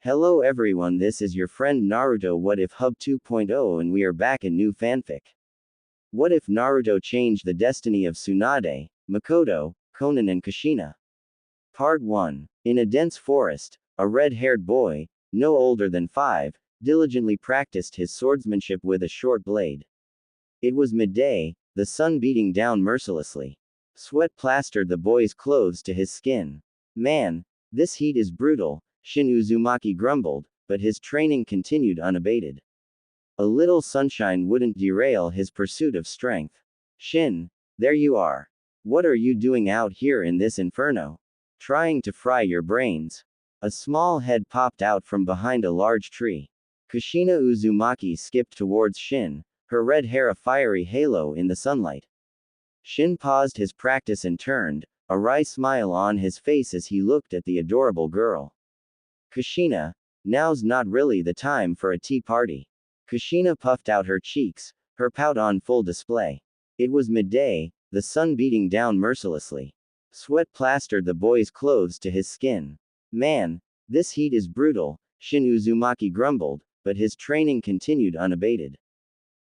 Hello everyone, this is your friend Naruto What If Hub 2.0 and we are back in new fanfic. What if Naruto changed the destiny of Tsunade, Mikoto, Konan and Kushina? Part 1. In a dense forest, a red-haired boy, no older than 5, diligently practiced his swordsmanship with a short blade. It was midday, the sun beating down mercilessly. Sweat plastered the boy's clothes to his skin. Man, this heat is brutal, Kushina Uzumaki grumbled, but his training continued unabated. A little sunshine wouldn't derail his pursuit of strength. Shin, there you are. What are you doing out here in this inferno? Trying to fry your brains. A small head popped out from behind a large tree. Kushina Uzumaki skipped towards Shin, her red hair a fiery halo in the sunlight. Shin paused his practice and turned, a wry smile on his face as he looked at the adorable girl. Kushina, now's not really the time for a tea party. Kushina puffed out her cheeks, her pout on full display. It was midday, the sun beating down mercilessly. Sweat plastered the boy's clothes to his skin. Man, this heat is brutal, Kushina Uzumaki grumbled, but his training continued unabated.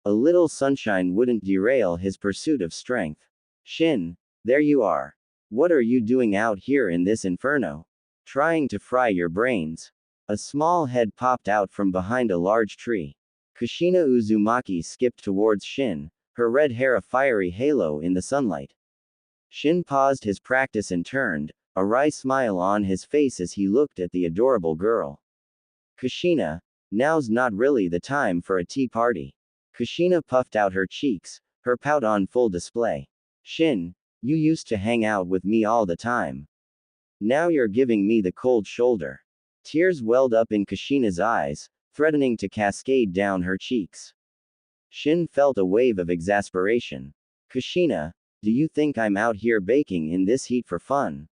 A little sunshine wouldn't derail his pursuit of strength. Shin, there you are. What are you doing out here in this inferno? Trying to fry your brains. A small head popped out from behind a large tree. Kushina Uzumaki skipped towards Shin, her red hair a fiery halo in the sunlight. Shin paused his practice and turned, a wry smile on his face as he looked at the adorable girl. Kushina, now's not really the time for a tea party. Kushina puffed out her cheeks, her pout on full display. Shin, you used to hang out with me all the time. Now you're giving me the cold shoulder. Tears welled up in Kushina's eyes, threatening to cascade down her cheeks. Shin felt a wave of exasperation. Kushina, do you think I'm out here baking in this heat for fun?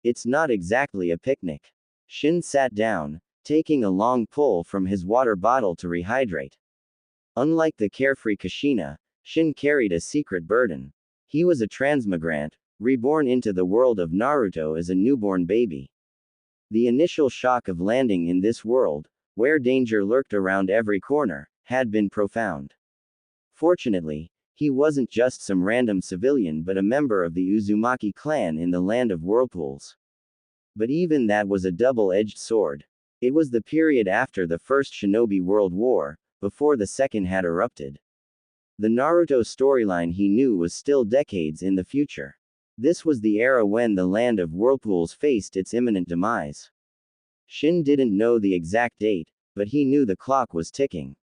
It's not exactly a picnic. Shin sat down, taking a long pull from his water bottle to rehydrate. Unlike the carefree Kushina, Shin carried a secret burden. He was a transmigrant, reborn into the world of Naruto as a newborn baby. The initial shock of landing in this world, where danger lurked around every corner, had been profound. Fortunately, he wasn't just some random civilian but a member of the Uzumaki clan in the land of whirlpools. But even that was a double-edged sword. It was the period after the First Shinobi World War, before the Second had erupted. The Naruto storyline he knew was still decades in the future. This was the era when the land of whirlpools faced its imminent demise. Shin didn't know the exact date, but he knew the clock was ticking.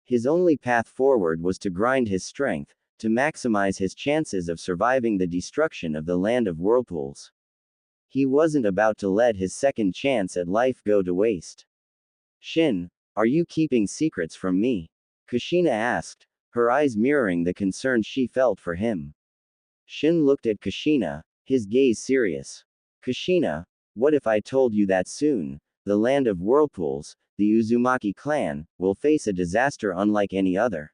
His only path forward was to grind his strength, to maximize his chances of surviving the destruction of the land of whirlpools. He wasn't about to let his second chance at life go to waste. Shin, are you keeping secrets from me? Kushina asked, her eyes mirroring the concern she felt for him. Shin looked at Kushina, his gaze serious. Kushina, what if I told you that soon, the land of whirlpools, the Uzumaki clan, will face a disaster unlike any other?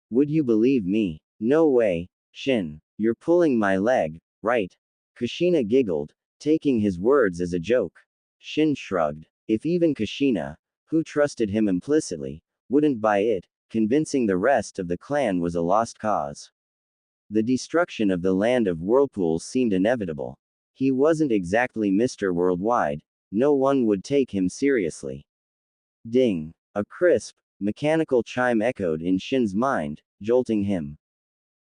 Would you believe me? No way, Shin. You're pulling my leg, right? Kushina giggled, taking his words as a joke. Shin shrugged. If even Kushina, who trusted him implicitly, wouldn't buy it, convincing the rest of the clan was a lost cause. The destruction of the land of whirlpools seemed inevitable. He wasn't exactly Mr. Worldwide, no one would take him seriously. Ding! A crisp, mechanical chime echoed in Shin's mind, jolting him.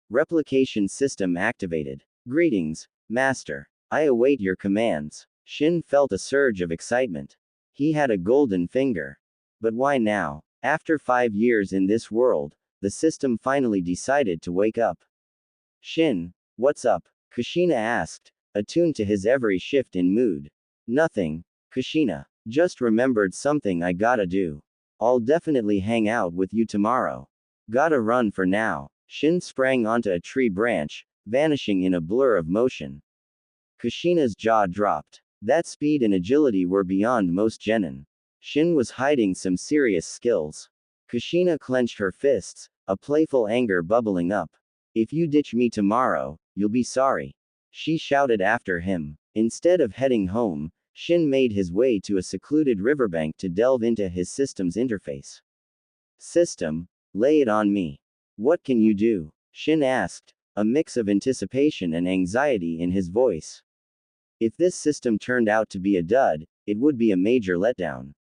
Replication system activated. Greetings, Master. I await your commands. Shin felt a surge of excitement. He had a golden finger. But why now? After 5 years in this world, the system finally decided to wake up. Shin, what's up? Kushina asked, attuned to his every shift in mood. Nothing, Kushina. Just remembered something I gotta do. I'll definitely hang out with you tomorrow. Gotta run for now. Shin sprang onto a tree branch, vanishing in a blur of motion. Kushina's jaw dropped. That speed and agility were beyond most genin. Shin was hiding some serious skills. Kushina clenched her fists, a playful anger bubbling up. If you ditch me tomorrow, you'll be sorry. She shouted after him. Instead of heading home, Shin made his way to a secluded riverbank to delve into his system's interface. System, lay it on me. What can you do? Shin asked, a mix of anticipation and anxiety in his voice. If this system turned out to be a dud, it would be a major letdown.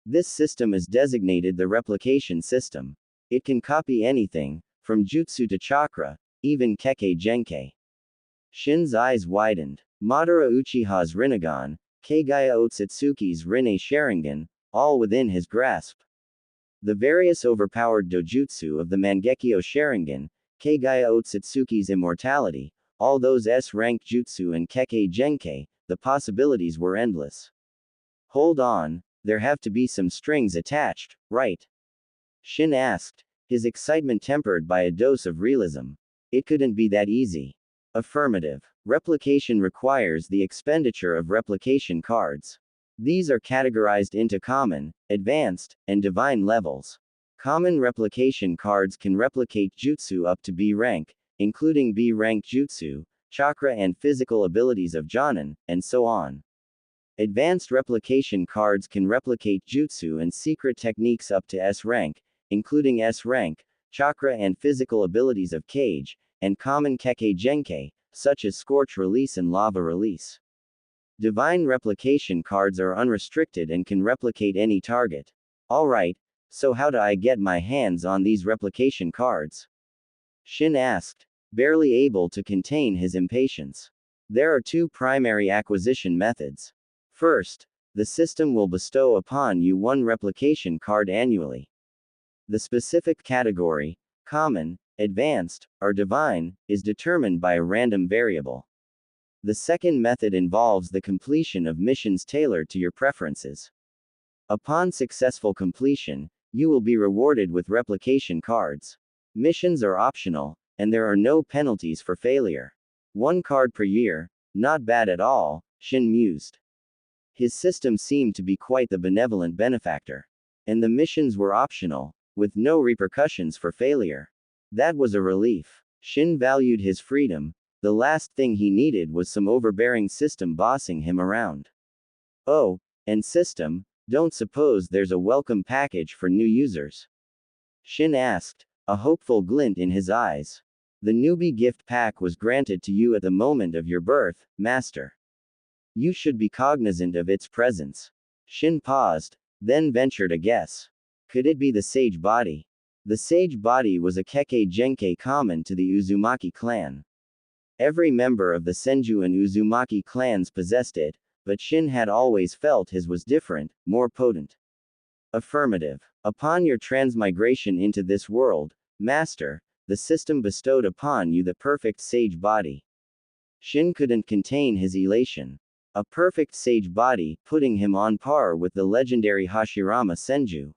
This system is designated the replication system. It can copy anything, from jutsu to chakra, even Kekkei Genkai. Shin's eyes widened. Madara Uchiha's Rinnegan, Keigaya Otsutsuki's Rinne Sharingan, all within his grasp. The various overpowered dojutsu of the Mangekyo Sharingan, Keigaya Otsutsuki's immortality, all those S-rank jutsu and Kekkei Genkai, the possibilities were endless. Hold on, there have to be some strings attached, right? Shin asked, his excitement tempered by a dose of realism. It couldn't be that easy. Affirmative. Replication requires the expenditure of replication cards. These are categorized into common, advanced, and divine levels. Common replication cards can replicate jutsu up to B rank, including B rank jutsu, chakra and physical abilities of Jonin, and so on. Advanced replication cards can replicate jutsu and secret techniques up to S rank, including S rank, chakra and physical abilities of Kage, and common Kekkei Genkai, such as Scorch Release and Lava Release. Divine replication cards are unrestricted and can replicate any target. Alright, so how do I get my hands on these replication cards? Shin asked, barely able to contain his impatience. There are two primary acquisition methods. First, the system will bestow upon you one replication card annually. The specific category, common, advanced, or divine, is determined by a random variable. The second method involves the completion of missions tailored to your preferences. Upon successful completion, you will be rewarded with replication cards. Missions are optional, and there are no penalties for failure. One card per year, not bad at all, Shin mused. His system seemed to be quite the benevolent benefactor. And the missions were optional, with no repercussions for failure. That was a relief. Shin valued his freedom. The last thing he needed was some overbearing system bossing him around. Oh, and system, don't suppose there's a welcome package for new users? Shin asked, a hopeful glint in his eyes. The newbie gift pack was granted to you at the moment of your birth, Master. You should be cognizant of its presence. Shin paused, then ventured a guess. Could it be the Sage Body? The Sage Body was a Kekkei Genkai common to the Uzumaki clan. Every member of the Senju and Uzumaki clans possessed it, but Shin had always felt his was different, more potent. Affirmative. Upon your transmigration into this world, Master, the system bestowed upon you the perfect Sage Body. Shin couldn't contain his elation. A perfect Sage Body, putting him on par with the legendary Hashirama Senju.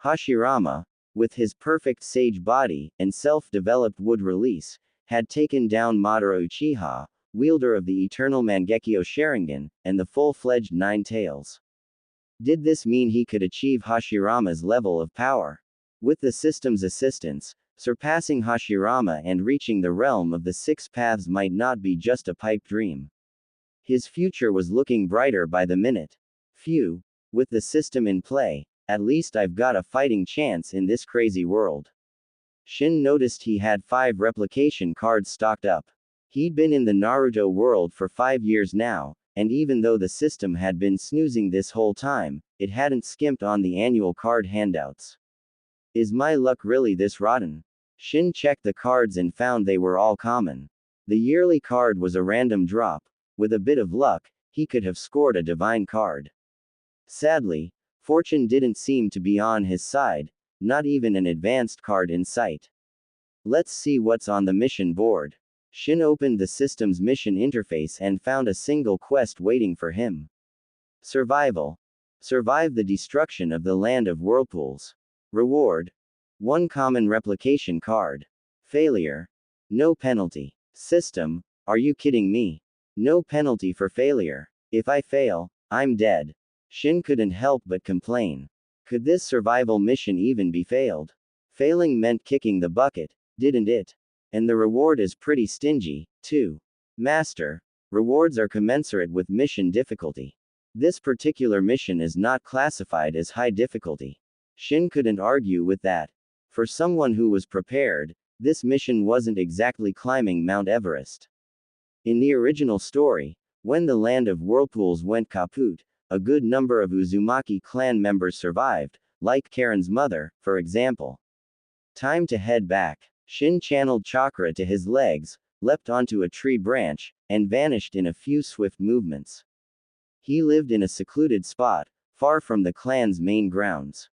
Hashirama, with his perfect Sage Body, and self-developed wood release, had taken down Madara Uchiha, wielder of the eternal Mangekyo Sharingan, and the full-fledged Nine Tails. Did this mean he could achieve Hashirama's level of power? With the system's assistance, surpassing Hashirama and reaching the realm of the Six Paths might not be just a pipe dream. His future was looking brighter by the minute. Phew, with the system in play, at least I've got a fighting chance in this crazy world. Shin noticed he had 5 replication cards stocked up. He'd been in the Naruto world for 5 years now, and even though the system had been snoozing this whole time, it hadn't skimped on the annual card handouts. Is my luck really this rotten? Shin checked the cards and found they were all common. The yearly card was a random drop. With a bit of luck, he could have scored a divine card. Sadly, fortune didn't seem to be on his side, not even an advanced card in sight. Let's see what's on the mission board. Shin opened the system's mission interface and found a single quest waiting for him. Survival. Survive the destruction of the land of whirlpools. Reward. 1 common replication card. Failure. No penalty. System, are you kidding me? No penalty for failure. If I fail, I'm dead. Shin couldn't help but complain. Could this survival mission even be failed? Failing meant kicking the bucket, didn't it? And the reward is pretty stingy, too. Master, rewards are commensurate with mission difficulty. This particular mission is not classified as high difficulty. Shin couldn't argue with that. For someone who was prepared, this mission wasn't exactly climbing Mount Everest. In the original story, when the land of whirlpools went kaput, a good number of Uzumaki clan members survived, like Karen's mother, for example. Time to head back. Shin channeled chakra to his legs, leapt onto a tree branch, and vanished in a few swift movements. He lived in a secluded spot, far from the clan's main grounds.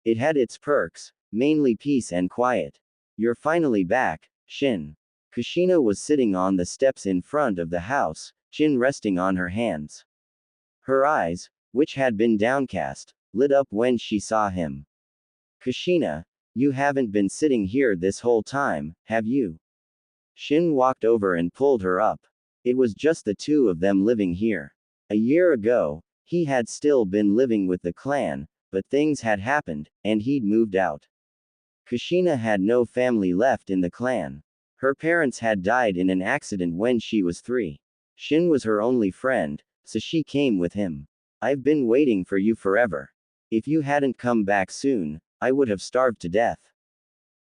It had its perks, mainly peace and quiet. You're finally back, Shin. Kushina was sitting on the steps in front of the house, chin resting on her hands. Her eyes, which had been downcast, lit up when she saw him. Kushina, you haven't been sitting here this whole time, have you? Shin walked over and pulled her up. It was just the two of them living here. A year ago, he had still been living with the clan, but things had happened, and he'd moved out. Kushina had no family left in the clan. Her parents had died in an accident when she was 3. Shin was her only friend, so she came with him. I've been waiting for you forever. If you hadn't come back soon, I would have starved to death.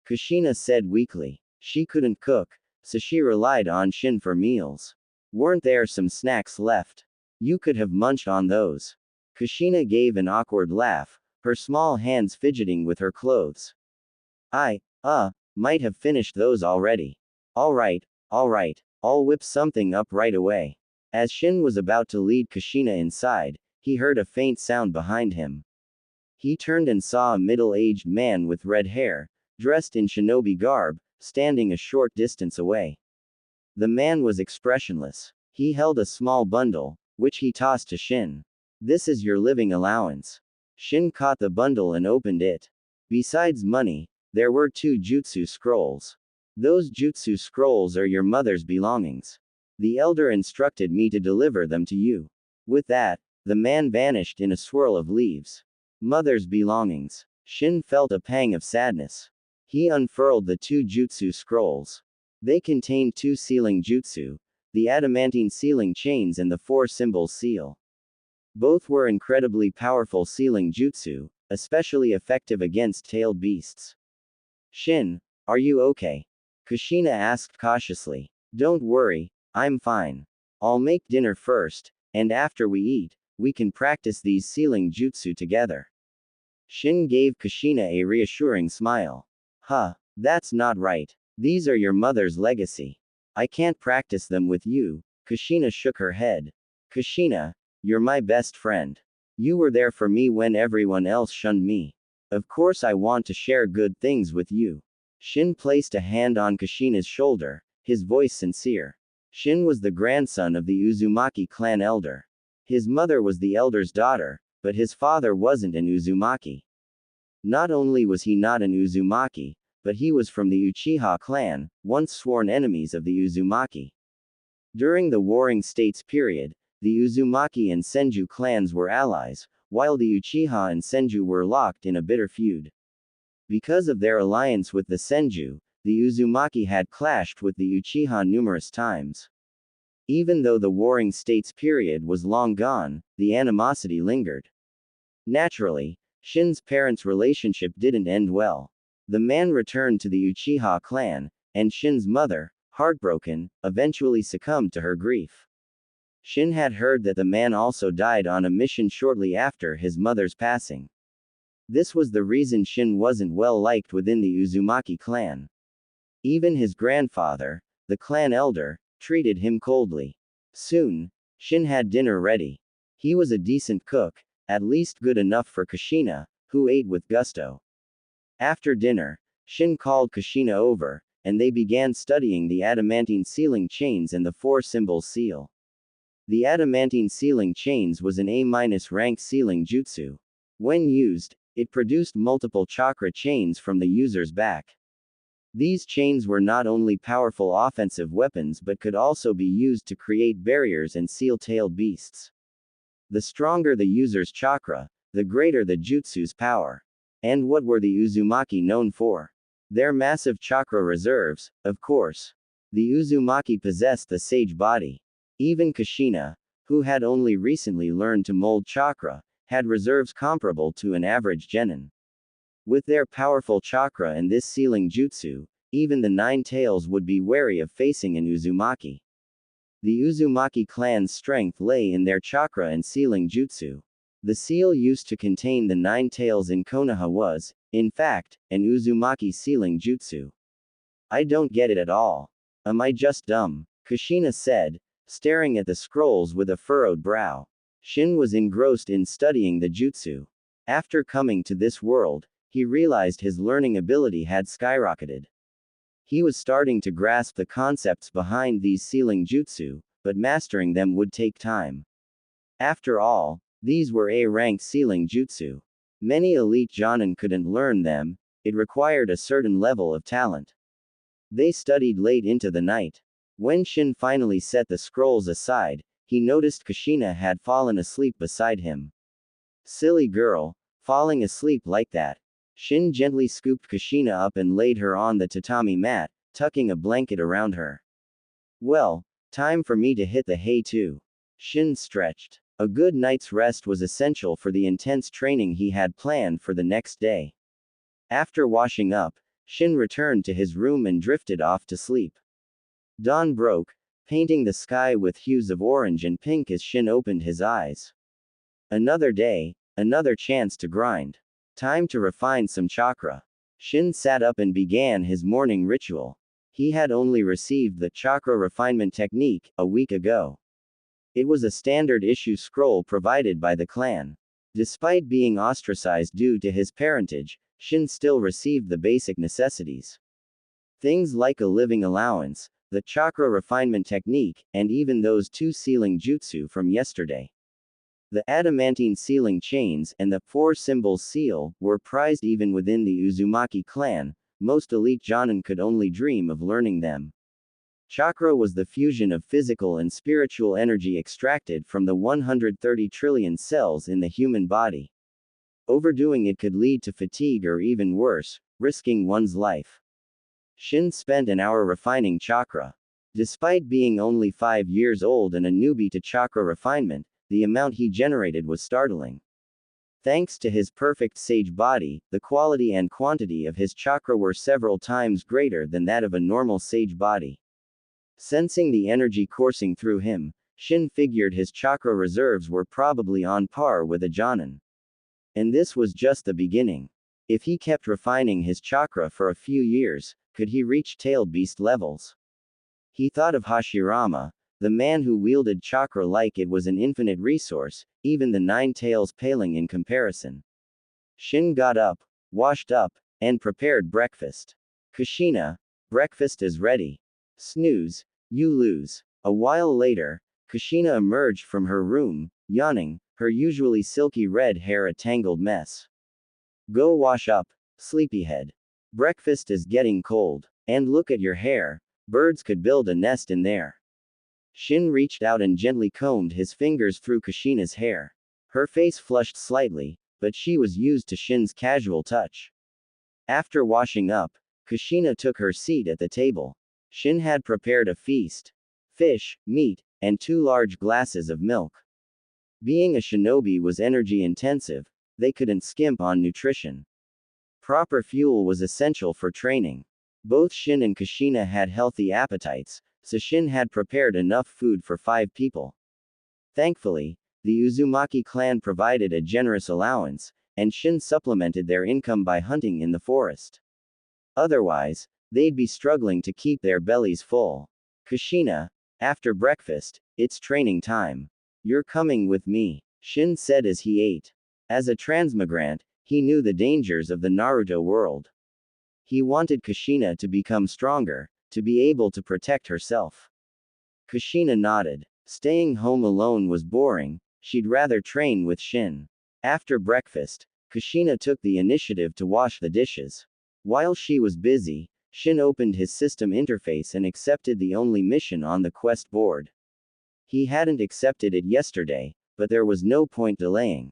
Kushina said weakly. She couldn't cook, so she relied on Shin for meals. Weren't there some snacks left? You could have munched on those. Kushina gave an awkward laugh, her small hands fidgeting with her clothes. Might have finished those already. Alright, I'll whip something up right away. As Shin was about to lead Kushina inside, he heard a faint sound behind him. He turned and saw a middle-aged man with red hair, dressed in shinobi garb, standing a short distance away. The man was expressionless. He held a small bundle, which he tossed to Shin. This is your living allowance. Shin caught the bundle and opened it. Besides money, there were 2 jutsu scrolls. Those jutsu scrolls are your mother's belongings. The elder instructed me to deliver them to you. With that, the man vanished in a swirl of leaves. Mother's belongings. Shin felt a pang of sadness. He unfurled the 2 jutsu scrolls. They contained 2 sealing jutsu, the adamantine sealing chains and the 4-symbol seal. Both were incredibly powerful sealing jutsu, especially effective against tailed beasts. Shin, are you okay? Kushina asked cautiously. Don't worry, I'm fine. I'll make dinner first, and after we eat, we can practice these sealing jutsu together. Shin gave Kushina a reassuring smile. That's not right. These are your mother's legacy. I can't practice them with you. Kushina shook her head. Kushina, you're my best friend. You were there for me when everyone else shunned me. Of course I want to share good things with you. Shin placed a hand on Kushina's shoulder, his voice sincere. Shin was the grandson of the Uzumaki clan elder. His mother was the elder's daughter, but his father wasn't an Uzumaki. Not only was he not an Uzumaki, but he was from the Uchiha clan, once sworn enemies of the Uzumaki. During the Warring States period, the Uzumaki and Senju clans were allies, while the Uchiha and Senju were locked in a bitter feud. Because of their alliance with the Senju, the Uzumaki had clashed with the Uchiha numerous times. Even though the Warring States period was long gone, the animosity lingered. Naturally, Shin's parents' relationship didn't end well. The man returned to the Uchiha clan, and Shin's mother, heartbroken, eventually succumbed to her grief. Shin had heard that the man also died on a mission shortly after his mother's passing. This was the reason Shin wasn't well liked within the Uzumaki clan. Even his grandfather, the clan elder, treated him coldly. Soon, Shin had dinner ready. He was a decent cook, at least good enough for Kushina, who ate with gusto. After dinner, Shin called Kushina over, and they began studying the adamantine sealing chains and the 4-symbol seal. The adamantine sealing chains was an A-rank sealing jutsu. When used, it produced multiple chakra chains from the user's back. These chains were not only powerful offensive weapons but could also be used to create barriers and seal tailed beasts. The stronger the user's chakra, the greater the jutsu's power. And what were the Uzumaki known for? Their massive chakra reserves, of course. The Uzumaki possessed the sage body. Even Kushina, who had only recently learned to mold chakra, had reserves comparable to an average genin. With their powerful chakra and this sealing jutsu, even the Nine Tails would be wary of facing an Uzumaki. The Uzumaki clan's strength lay in their chakra and sealing jutsu. The seal used to contain the Nine Tails in Konoha was, in fact, an Uzumaki sealing jutsu. I don't get it at all. Am I just dumb? Kushina said, staring at the scrolls with a furrowed brow. Shin was engrossed in studying the jutsu. After coming to this world, he realized his learning ability had skyrocketed. He was starting to grasp the concepts behind these sealing jutsu, but mastering them would take time. After all, these were A-rank sealing jutsu. Many elite jonin couldn't learn them, it required a certain level of talent. They studied late into the night. When Shin finally set the scrolls aside, he noticed Kushina had fallen asleep beside him. Silly girl, falling asleep like that. Shin gently scooped Kushina up and laid her on the tatami mat, tucking a blanket around her. Well, time for me to hit the hay too. Shin stretched. A good night's rest was essential for the intense training he had planned for the next day. After washing up, Shin returned to his room and drifted off to sleep. Dawn broke, painting the sky with hues of orange and pink as Shin opened his eyes. Another day, another chance to grind. Time to refine some chakra. Shin sat up and began his morning ritual. He had only received the chakra refinement technique a week ago. It was a standard issue scroll provided by the clan. Despite being ostracized due to his parentage, Shin still received the basic necessities. Things like a living allowance, the chakra refinement technique, and even those two sealing jutsu from yesterday. The adamantine sealing chains and the four symbols seal were prized even within the Uzumaki clan. Most elite jonin could only dream of learning them. Chakra was the fusion of physical and spiritual energy extracted from the 130 trillion cells in the human body. Overdoing it could lead to fatigue or even worse, risking one's life. Shin spent an hour refining chakra. Despite being only 5 years old and a newbie to chakra refinement, the amount he generated was startling. Thanks to his perfect sage body, the quality and quantity of his chakra were several times greater than that of a normal sage body. Sensing the energy coursing through him, Shin figured his chakra reserves were probably on par with a jonin. And this was just the beginning. If he kept refining his chakra for a few years, could he reach tailed beast levels? He thought of Hashirama, the man who wielded chakra like it was an infinite resource, even the Nine Tails paling in comparison. Shin got up, washed up, and prepared breakfast. Kushina, breakfast is ready. Snooze, you lose. A while later, Kushina emerged from her room, yawning, her usually silky red hair a tangled mess. Go wash up, sleepyhead. Breakfast is getting cold. And look at your hair, birds could build a nest in there. Shin reached out and gently combed his fingers through Kushina's hair. Her face flushed slightly, but she was used to Shin's casual touch. After washing up, Kushina took her seat at the table. Shin had prepared a feast. Fish, meat, and 2 large glasses of milk. Being a shinobi was energy intensive, they couldn't skimp on nutrition. Proper fuel was essential for training. Both Shin and Kushina had healthy appetites, so Shin had prepared enough food for 5 people. Thankfully, the Uzumaki clan provided a generous allowance, and Shin supplemented their income by hunting in the forest. Otherwise, they'd be struggling to keep their bellies full. Kushina, after breakfast, it's training time. You're coming with me, Shin said as he ate. As a transmigrant, he knew the dangers of the Naruto world. He wanted Kushina to become stronger, to be able to protect herself. Kushina nodded. Staying home alone was boring, she'd rather train with Shin. After breakfast, Kushina took the initiative to wash the dishes. While she was busy, Shin opened his system interface and accepted the only mission on the quest board. He hadn't accepted it yesterday, but there was no point delaying.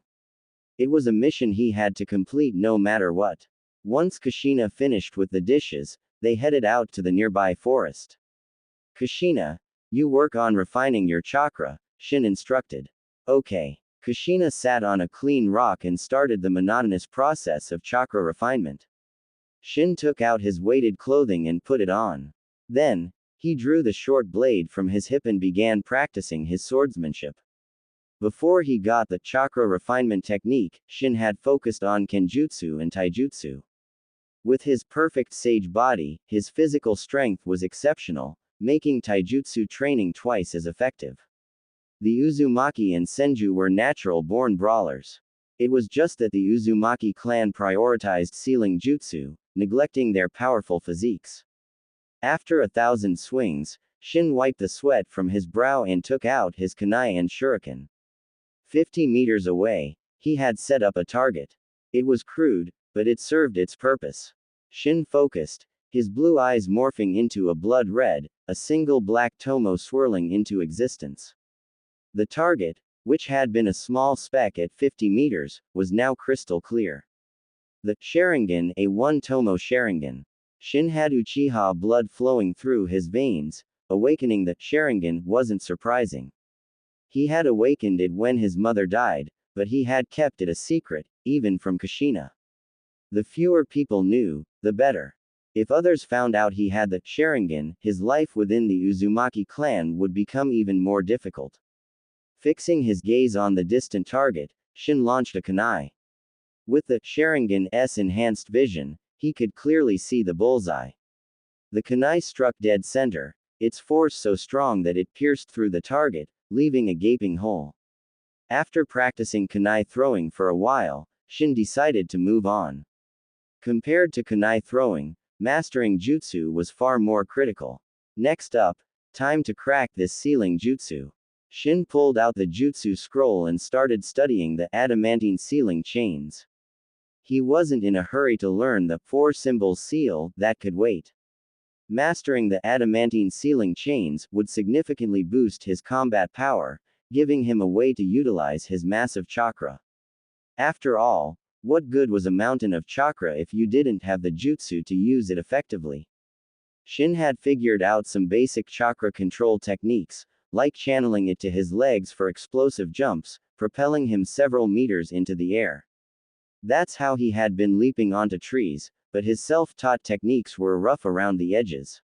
It was a mission he had to complete no matter what. Once Kushina finished with the dishes, they headed out to the nearby forest. Kushina, you work on refining your chakra, Shin instructed. Okay. Kushina sat on a clean rock and started the monotonous process of chakra refinement. Shin took out his weighted clothing and put it on. Then, he drew the short blade from his hip and began practicing his swordsmanship. Before he got the chakra refinement technique, Shin had focused on kenjutsu and taijutsu. With his perfect sage body, his physical strength was exceptional, making taijutsu training twice as effective. The Uzumaki and Senju were natural-born brawlers. It was just that the Uzumaki clan prioritized sealing jutsu, neglecting their powerful physiques. After 1,000 swings, Shin wiped the sweat from his brow and took out his kunai and shuriken. 50 meters away, he had set up a target. It was crude, but it served its purpose. Shin focused, his blue eyes morphing into a blood red, a single black tomo swirling into existence. The target, which had been a small speck at 50 meters, was now crystal clear. The Sharingan, a one-tomo Sharingan. Shin had Uchiha blood flowing through his veins. Awakening the Sharingan wasn't surprising. He had awakened it when his mother died, but he had kept it a secret, even from Kushina. The fewer people knew, the better. If others found out he had the Sharingan, his life within the Uzumaki clan would become even more difficult. Fixing his gaze on the distant target, Shin launched a kunai. With the Sharingan's enhanced vision, he could clearly see the bullseye. The kunai struck dead center, its force so strong that it pierced through the target, leaving a gaping hole. After practicing kunai throwing for a while, Shin decided to move on. Compared to kunai throwing, mastering jutsu was far more critical. Next up, time to crack this sealing jutsu. Shin pulled out the jutsu scroll and started studying the adamantine sealing chains. He wasn't in a hurry to learn the 4-symbol seal, that could wait. Mastering the adamantine sealing chains would significantly boost his combat power, giving him a way to utilize his massive chakra. After all, what good was a mountain of chakra if you didn't have the jutsu to use it effectively? Shin had figured out some basic chakra control techniques, like channeling it to his legs for explosive jumps, propelling him several meters into the air. That's how he had been leaping onto trees, but his self-taught techniques were rough around the edges.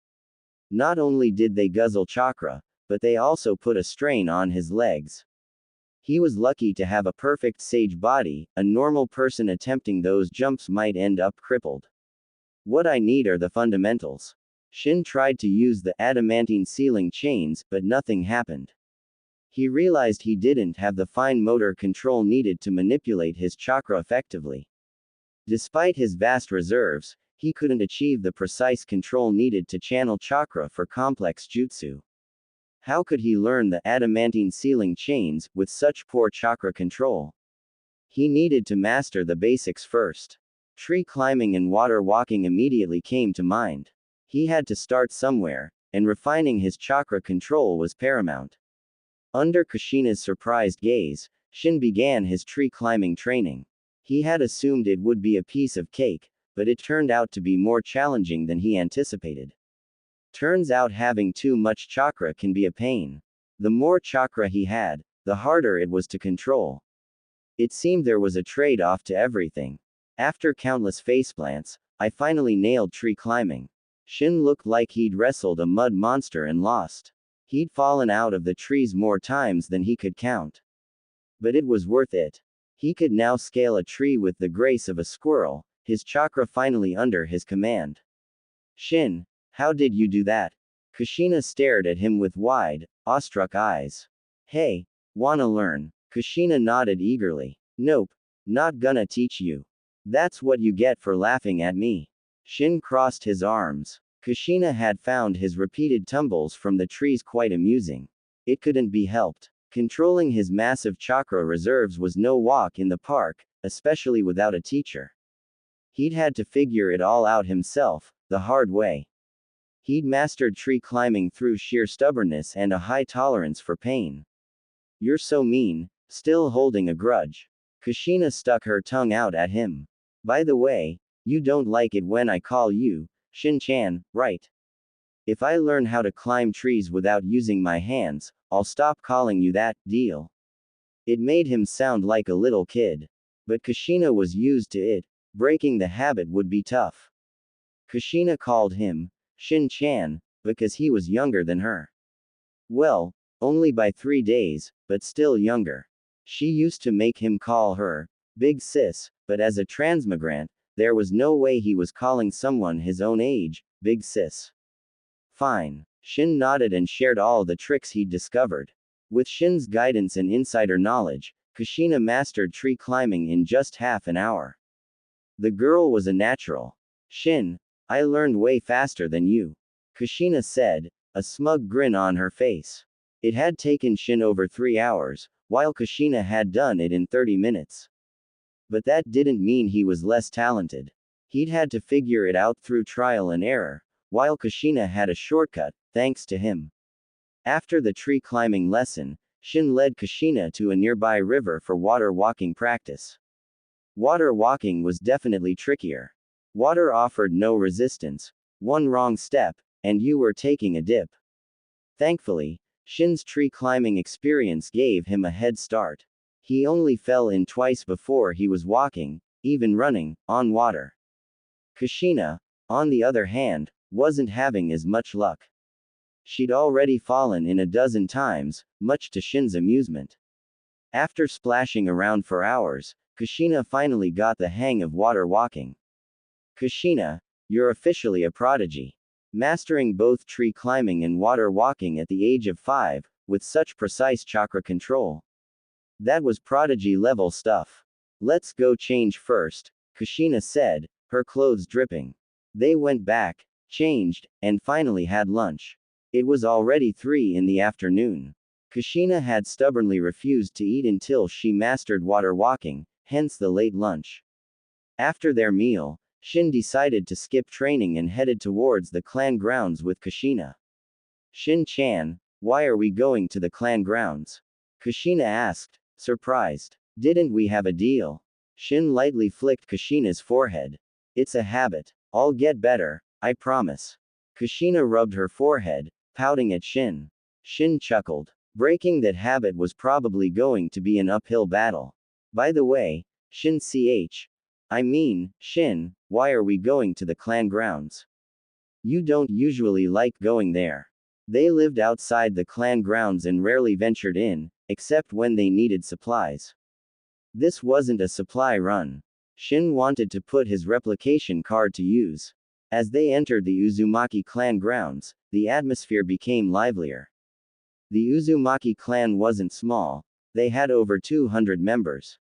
Not only did they guzzle chakra, but they also put a strain on his legs. He was lucky to have a perfect sage body. A normal person attempting those jumps might end up crippled. What I need are the fundamentals. Shin tried to use the adamantine sealing chains, but nothing happened. He realized he didn't have the fine motor control needed to manipulate his chakra effectively. Despite his vast reserves, he couldn't achieve the precise control needed to channel chakra for complex jutsu. How could he learn the adamantine sealing chains with such poor chakra control? He needed to master the basics first. Tree climbing and water walking immediately came to mind. He had to start somewhere, and refining his chakra control was paramount. Under Kushina's surprised gaze, Shin began his tree climbing training. He had assumed it would be a piece of cake, but it turned out to be more challenging than he anticipated. Turns out having too much chakra can be a pain. The more chakra he had, the harder it was to control. It seemed there was a trade-off to everything. After countless faceplants, I finally nailed tree climbing. Shin looked like he'd wrestled a mud monster and lost. He'd fallen out of the trees more times than he could count. But it was worth it. He could now scale a tree with the grace of a squirrel, his chakra finally under his command. Shin, how did you do that? Kushina stared at him with wide, awestruck eyes. Hey, wanna learn? Kushina nodded eagerly. Nope, not gonna teach you. That's what you get for laughing at me. Shin crossed his arms. Kushina had found his repeated tumbles from the trees quite amusing. It couldn't be helped. Controlling his massive chakra reserves was no walk in the park, especially without a teacher. He'd had to figure it all out himself, the hard way. He'd mastered tree climbing through sheer stubbornness and a high tolerance for pain. You're so mean, still holding a grudge. Kushina stuck her tongue out at him. By the way, you don't like it when I call you Shin-chan, right? If I learn how to climb trees without using my hands, I'll stop calling you that, deal. It made him sound like a little kid. But Kushina was used to it. Breaking the habit would be tough. Kushina called him Shin-chan, because he was younger than her. Well, only by 3 days, but still younger. She used to make him call her Big Sis, but as a transmigrant, there was no way he was calling someone his own age Big Sis. Fine. Shin nodded and shared all the tricks he'd discovered. With Shin's guidance and insider knowledge, Kushina mastered tree climbing in just half an hour. The girl was a natural. Shin, I learned way faster than you. Kushina said, a smug grin on her face. It had taken Shin over 3 hours, while Kushina had done it in 30 minutes. But that didn't mean he was less talented. He'd had to figure it out through trial and error, while Kushina had a shortcut, thanks to him. After the tree climbing lesson, Shin led Kushina to a nearby river for water walking practice. Water walking was definitely trickier. Water offered no resistance. One wrong step, and you were taking a dip. Thankfully, Shin's tree climbing experience gave him a head start. He only fell in twice before he was walking, even running, on water. Kushina, on the other hand, wasn't having as much luck. She'd already fallen in a dozen times, much to Shin's amusement. After splashing around for hours, Kushina finally got the hang of water walking. Kushina, you're officially a prodigy. Mastering both tree climbing and water walking at the age of 5, with such precise chakra control. That was prodigy level stuff. Let's go change first, Kushina said, her clothes dripping. They went back, changed, and finally had lunch. It was already 3 in the afternoon. Kushina had stubbornly refused to eat until she mastered water walking, hence the late lunch. After their meal, Shin decided to skip training and headed towards the clan grounds with Kushina. Shin-chan, why are we going to the clan grounds? Kushina asked, surprised. Didn't we have a deal? Shin lightly flicked Kushina's forehead. It's a habit. I'll get better, I promise. Kushina rubbed her forehead, pouting at Shin. Shin chuckled. Breaking that habit was probably going to be an uphill battle. By the way, Shin, why are we going to the clan grounds? You don't usually like going there. They lived outside the clan grounds and rarely ventured in, except when they needed supplies. This wasn't a supply run. Shin wanted to put his replication card to use. As they entered the Uzumaki clan grounds, the atmosphere became livelier. The Uzumaki clan wasn't small. They had over 200 members.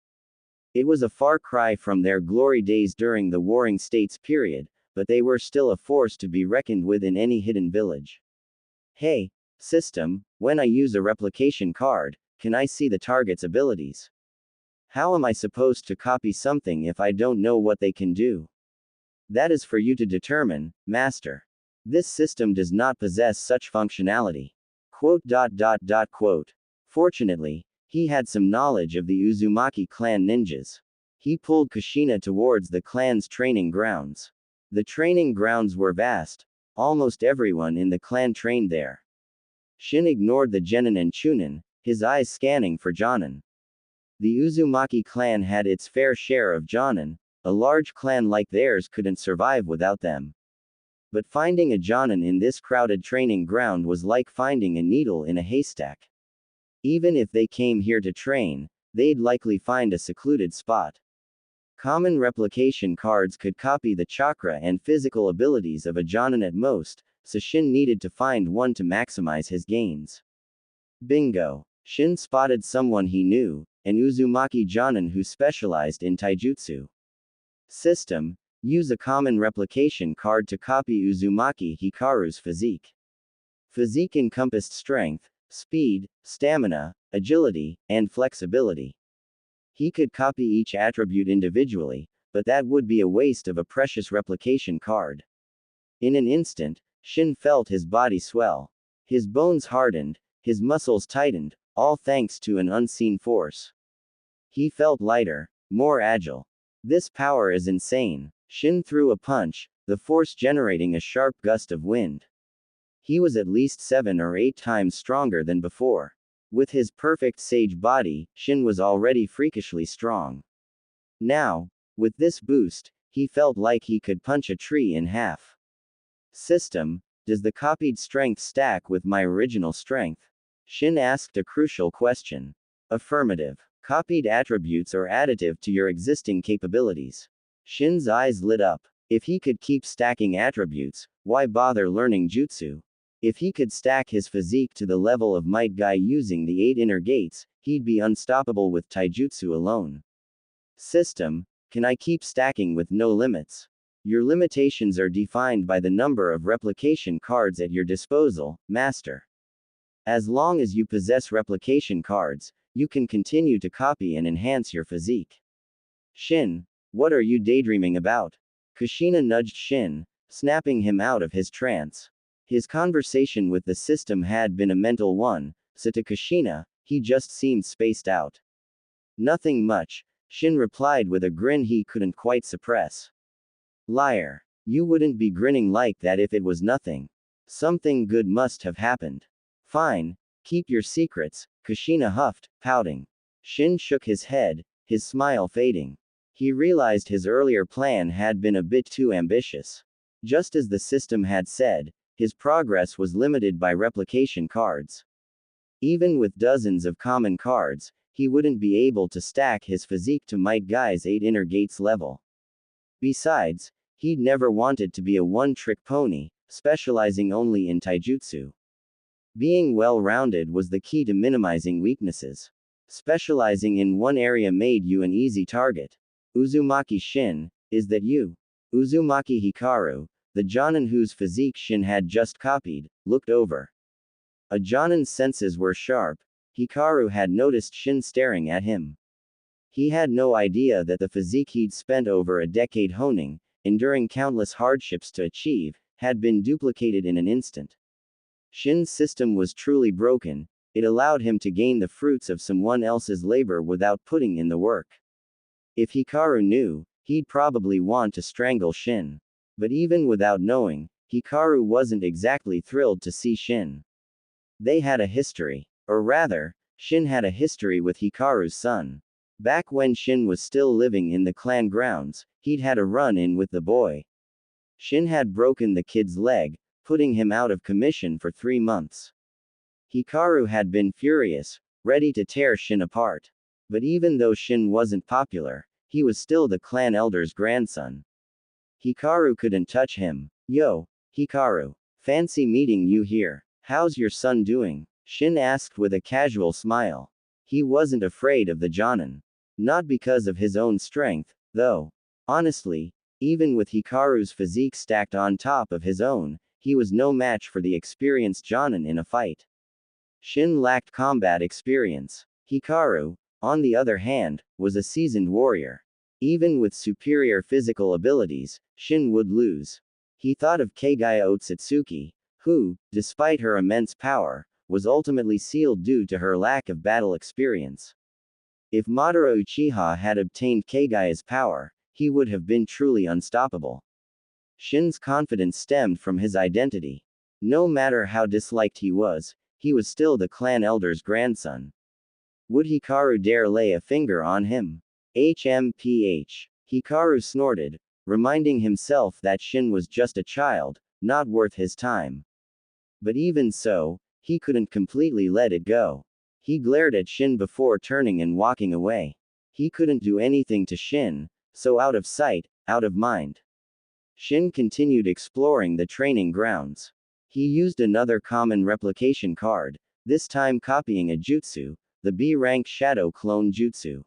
It was a far cry from their glory days during the Warring States period, but they were still a force to be reckoned with in any hidden village. Hey, system, when I use a replication card, can I see the target's abilities? How am I supposed to copy something if I don't know what they can do? That is for you to determine, Master. This system does not possess such functionality. Quote. Fortunately, he had some knowledge of the Uzumaki clan ninjas. He pulled Kushina towards the clan's training grounds. The training grounds were vast. Almost everyone in the clan trained there. Shin ignored the genin and chunin, his eyes scanning for jonin. The Uzumaki clan had its fair share of jonin. A large clan like theirs couldn't survive without them. But finding a jonin in this crowded training ground was like finding a needle in a haystack. Even if they came here to train, they'd likely find a secluded spot. Common replication cards could copy the chakra and physical abilities of a jonin at most, so Shin needed to find one to maximize his gains. Bingo! Shin spotted someone he knew, an Uzumaki jonin who specialized in taijutsu. System: use a common replication card to copy Uzumaki Hikaru's physique. Physique encompassed strength, speed, stamina, agility, and flexibility. He could copy each attribute individually, but that would be a waste of a precious replication card. In an instant, Shin felt his body swell. His bones hardened, his muscles tightened, all thanks to an unseen force. He felt lighter, more agile. This power is insane. Shin threw a punch, the force generating a sharp gust of wind. He was at least 7 or 8 times stronger than before. With his perfect sage body, Shin was already freakishly strong. Now, with this boost, he felt like he could punch a tree in half. System, does the copied strength stack with my original strength? Shin asked a crucial question. Affirmative. Copied attributes are additive to your existing capabilities. Shin's eyes lit up. If he could keep stacking attributes, why bother learning jutsu? If he could stack his physique to the level of Might Guy using the 8 inner gates, he'd be unstoppable with taijutsu alone. System, can I keep stacking with no limits? Your limitations are defined by the number of replication cards at your disposal, Master. As long as you possess replication cards, you can continue to copy and enhance your physique. Shin, what are you daydreaming about? Kushina nudged Shin, snapping him out of his trance. His conversation with the system had been a mental one, so to Kushina, he just seemed spaced out. Nothing much, Shin replied with a grin he couldn't quite suppress. Liar. You wouldn't be grinning like that if it was nothing. Something good must have happened. Fine, keep your secrets, Kushina huffed, pouting. Shin shook his head, his smile fading. He realized his earlier plan had been a bit too ambitious. Just as the system had said, his progress was limited by replication cards. Even with dozens of common cards, he wouldn't be able to stack his physique to Might Guy's 8 inner gates level. Besides, he'd never wanted to be a one-trick pony, specializing only in taijutsu. Being well-rounded was the key to minimizing weaknesses. Specializing in one area made you an easy target. Uzumaki Shin, is that you? Uzumaki Hikaru, the Jonin whose physique Shin had just copied, looked over. A Jonin's senses were sharp. Hikaru had noticed Shin staring at him. He had no idea that the physique he'd spent over a decade honing, enduring countless hardships to achieve, had been duplicated in an instant. Shin's system was truly broken. It allowed him to gain the fruits of someone else's labor without putting in the work. If Hikaru knew, he'd probably want to strangle Shin. But even without knowing, Hikaru wasn't exactly thrilled to see Shin. They had a history. Or rather, Shin had a history with Hikaru's son. Back when Shin was still living in the clan grounds, he'd had a run-in with the boy. Shin had broken the kid's leg, putting him out of commission for 3 months. Hikaru had been furious, ready to tear Shin apart. But even though Shin wasn't popular, he was still the clan elder's grandson. Hikaru couldn't touch him. Yo, Hikaru. Fancy meeting you here. How's your son doing? Shin asked with a casual smile. He wasn't afraid of the Jonin. Not because of his own strength, though. Honestly, even with Hikaru's physique stacked on top of his own, he was no match for the experienced Jonin in a fight. Shin lacked combat experience. Hikaru, on the other hand, was a seasoned warrior. Even with superior physical abilities, Shin would lose. He thought of Kagaya Otsutsuki, who, despite her immense power, was ultimately sealed due to her lack of battle experience. If Madara Uchiha had obtained Kagaya's power, he would have been truly unstoppable. Shin's confidence stemmed from his identity. No matter how disliked he was still the clan elder's grandson. Would Hikaru dare lay a finger on him? HMPH. Hikaru snorted, reminding himself that Shin was just a child, not worth his time. But even so, he couldn't completely let it go. He glared at Shin before turning and walking away. He couldn't do anything to Shin, so out of sight, out of mind. Shin continued exploring the training grounds. He used another common replication card, this time copying a jutsu, the B-rank Shadow Clone Jutsu.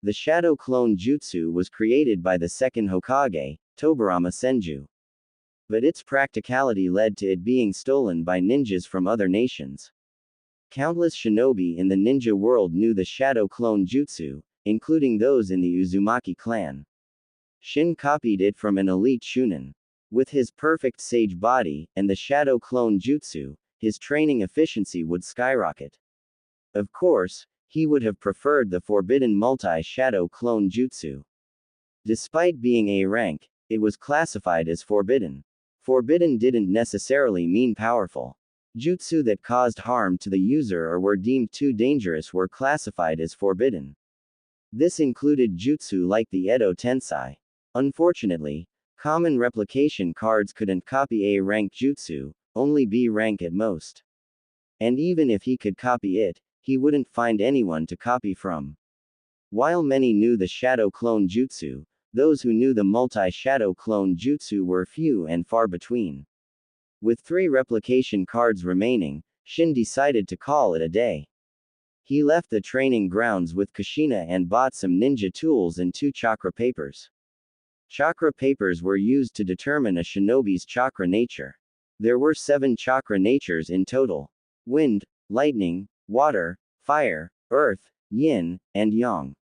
The Shadow Clone Jutsu was created by the second Hokage, Tobirama Senju. But its practicality led to it being stolen by ninjas from other nations. Countless shinobi in the ninja world knew the Shadow Clone Jutsu, including those in the Uzumaki clan. Shin copied it from an elite Shunin. With his perfect sage body, and the Shadow Clone Jutsu, his training efficiency would skyrocket. Of course, he would have preferred the forbidden multi-Shadow Clone Jutsu. Despite being A rank, it was classified as forbidden. Forbidden didn't necessarily mean powerful. Jutsu that caused harm to the user or were deemed too dangerous were classified as forbidden. This included jutsu like the Edo Tensei. Unfortunately, common replication cards couldn't copy A rank jutsu, only B rank at most. And even if he could copy it, he wouldn't find anyone to copy from. While many knew the shadow clone jutsu, those who knew the multi-shadow clone jutsu were few and far between. With 3 replication cards remaining, Shin decided to call it a day. He left the training grounds with Kushina and bought some ninja tools and 2 chakra papers. Chakra papers were used to determine a shinobi's chakra nature. There were 7 chakra natures in total: wind, lightning, water, fire, earth, yin, and yang.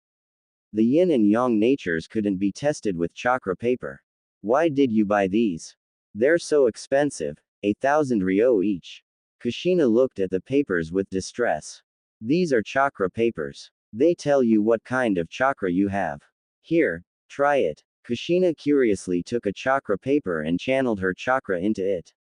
The yin and yang natures couldn't be tested with chakra paper. Why did you buy these? They're so expensive, 1,000 ryo each. Kushina looked at the papers with distress. These are chakra papers. They tell you what kind of chakra you have. Here, try it. Kushina curiously took a chakra paper and channeled her chakra into it.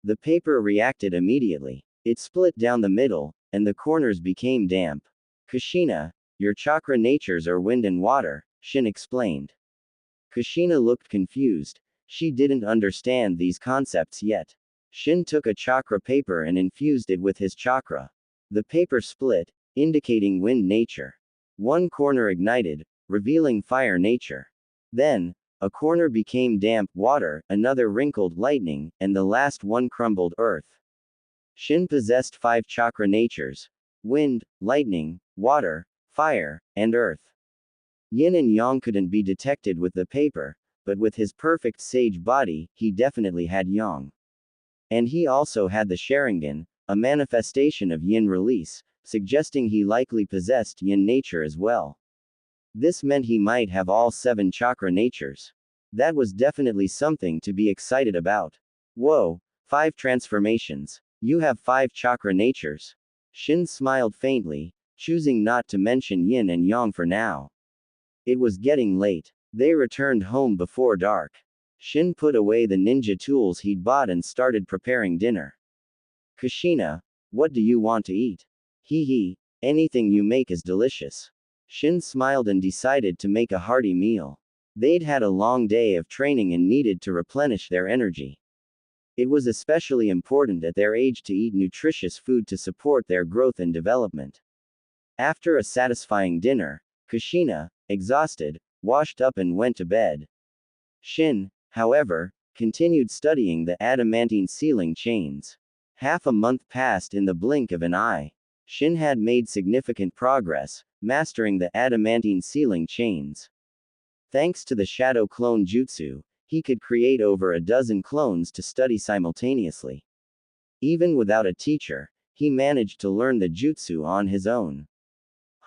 The paper reacted immediately. It split down the middle, and the corners became damp. Kushina, your chakra natures are wind and water, Shin explained. Kushina looked confused. She didn't understand these concepts yet. Shin took a chakra paper and infused it with his chakra. The paper split, indicating wind nature. One corner ignited, revealing fire nature. Then, a corner became damp water, another wrinkled lightning, and the last one crumbled earth. Shin possessed 5 chakra natures: wind, lightning, water, fire, and earth. Yin and yang couldn't be detected with the paper, but with his perfect sage body, he definitely had yang. And he also had the Sharingan, a manifestation of yin release, suggesting he likely possessed yin nature as well. This meant he might have all 7 chakra natures. That was definitely something to be excited about. Whoa, 5 transformations. You have 5 chakra natures. Shin smiled faintly, choosing not to mention yin and yang for now. It was getting late. They returned home before dark. Shin put away the ninja tools he'd bought and started preparing dinner. Kushina, what do you want to eat? Hee hee, anything you make is delicious. Shin smiled and decided to make a hearty meal. They'd had a long day of training and needed to replenish their energy. It was especially important at their age to eat nutritious food to support their growth and development. After a satisfying dinner, Kushina, exhausted, washed up and went to bed. Shin, however, continued studying the adamantine sealing chains. Half a month passed in the blink of an eye. Shin had made significant progress, mastering the adamantine sealing chains. Thanks to the shadow clone jutsu, he could create over a dozen clones to study simultaneously. Even without a teacher, he managed to learn the jutsu on his own.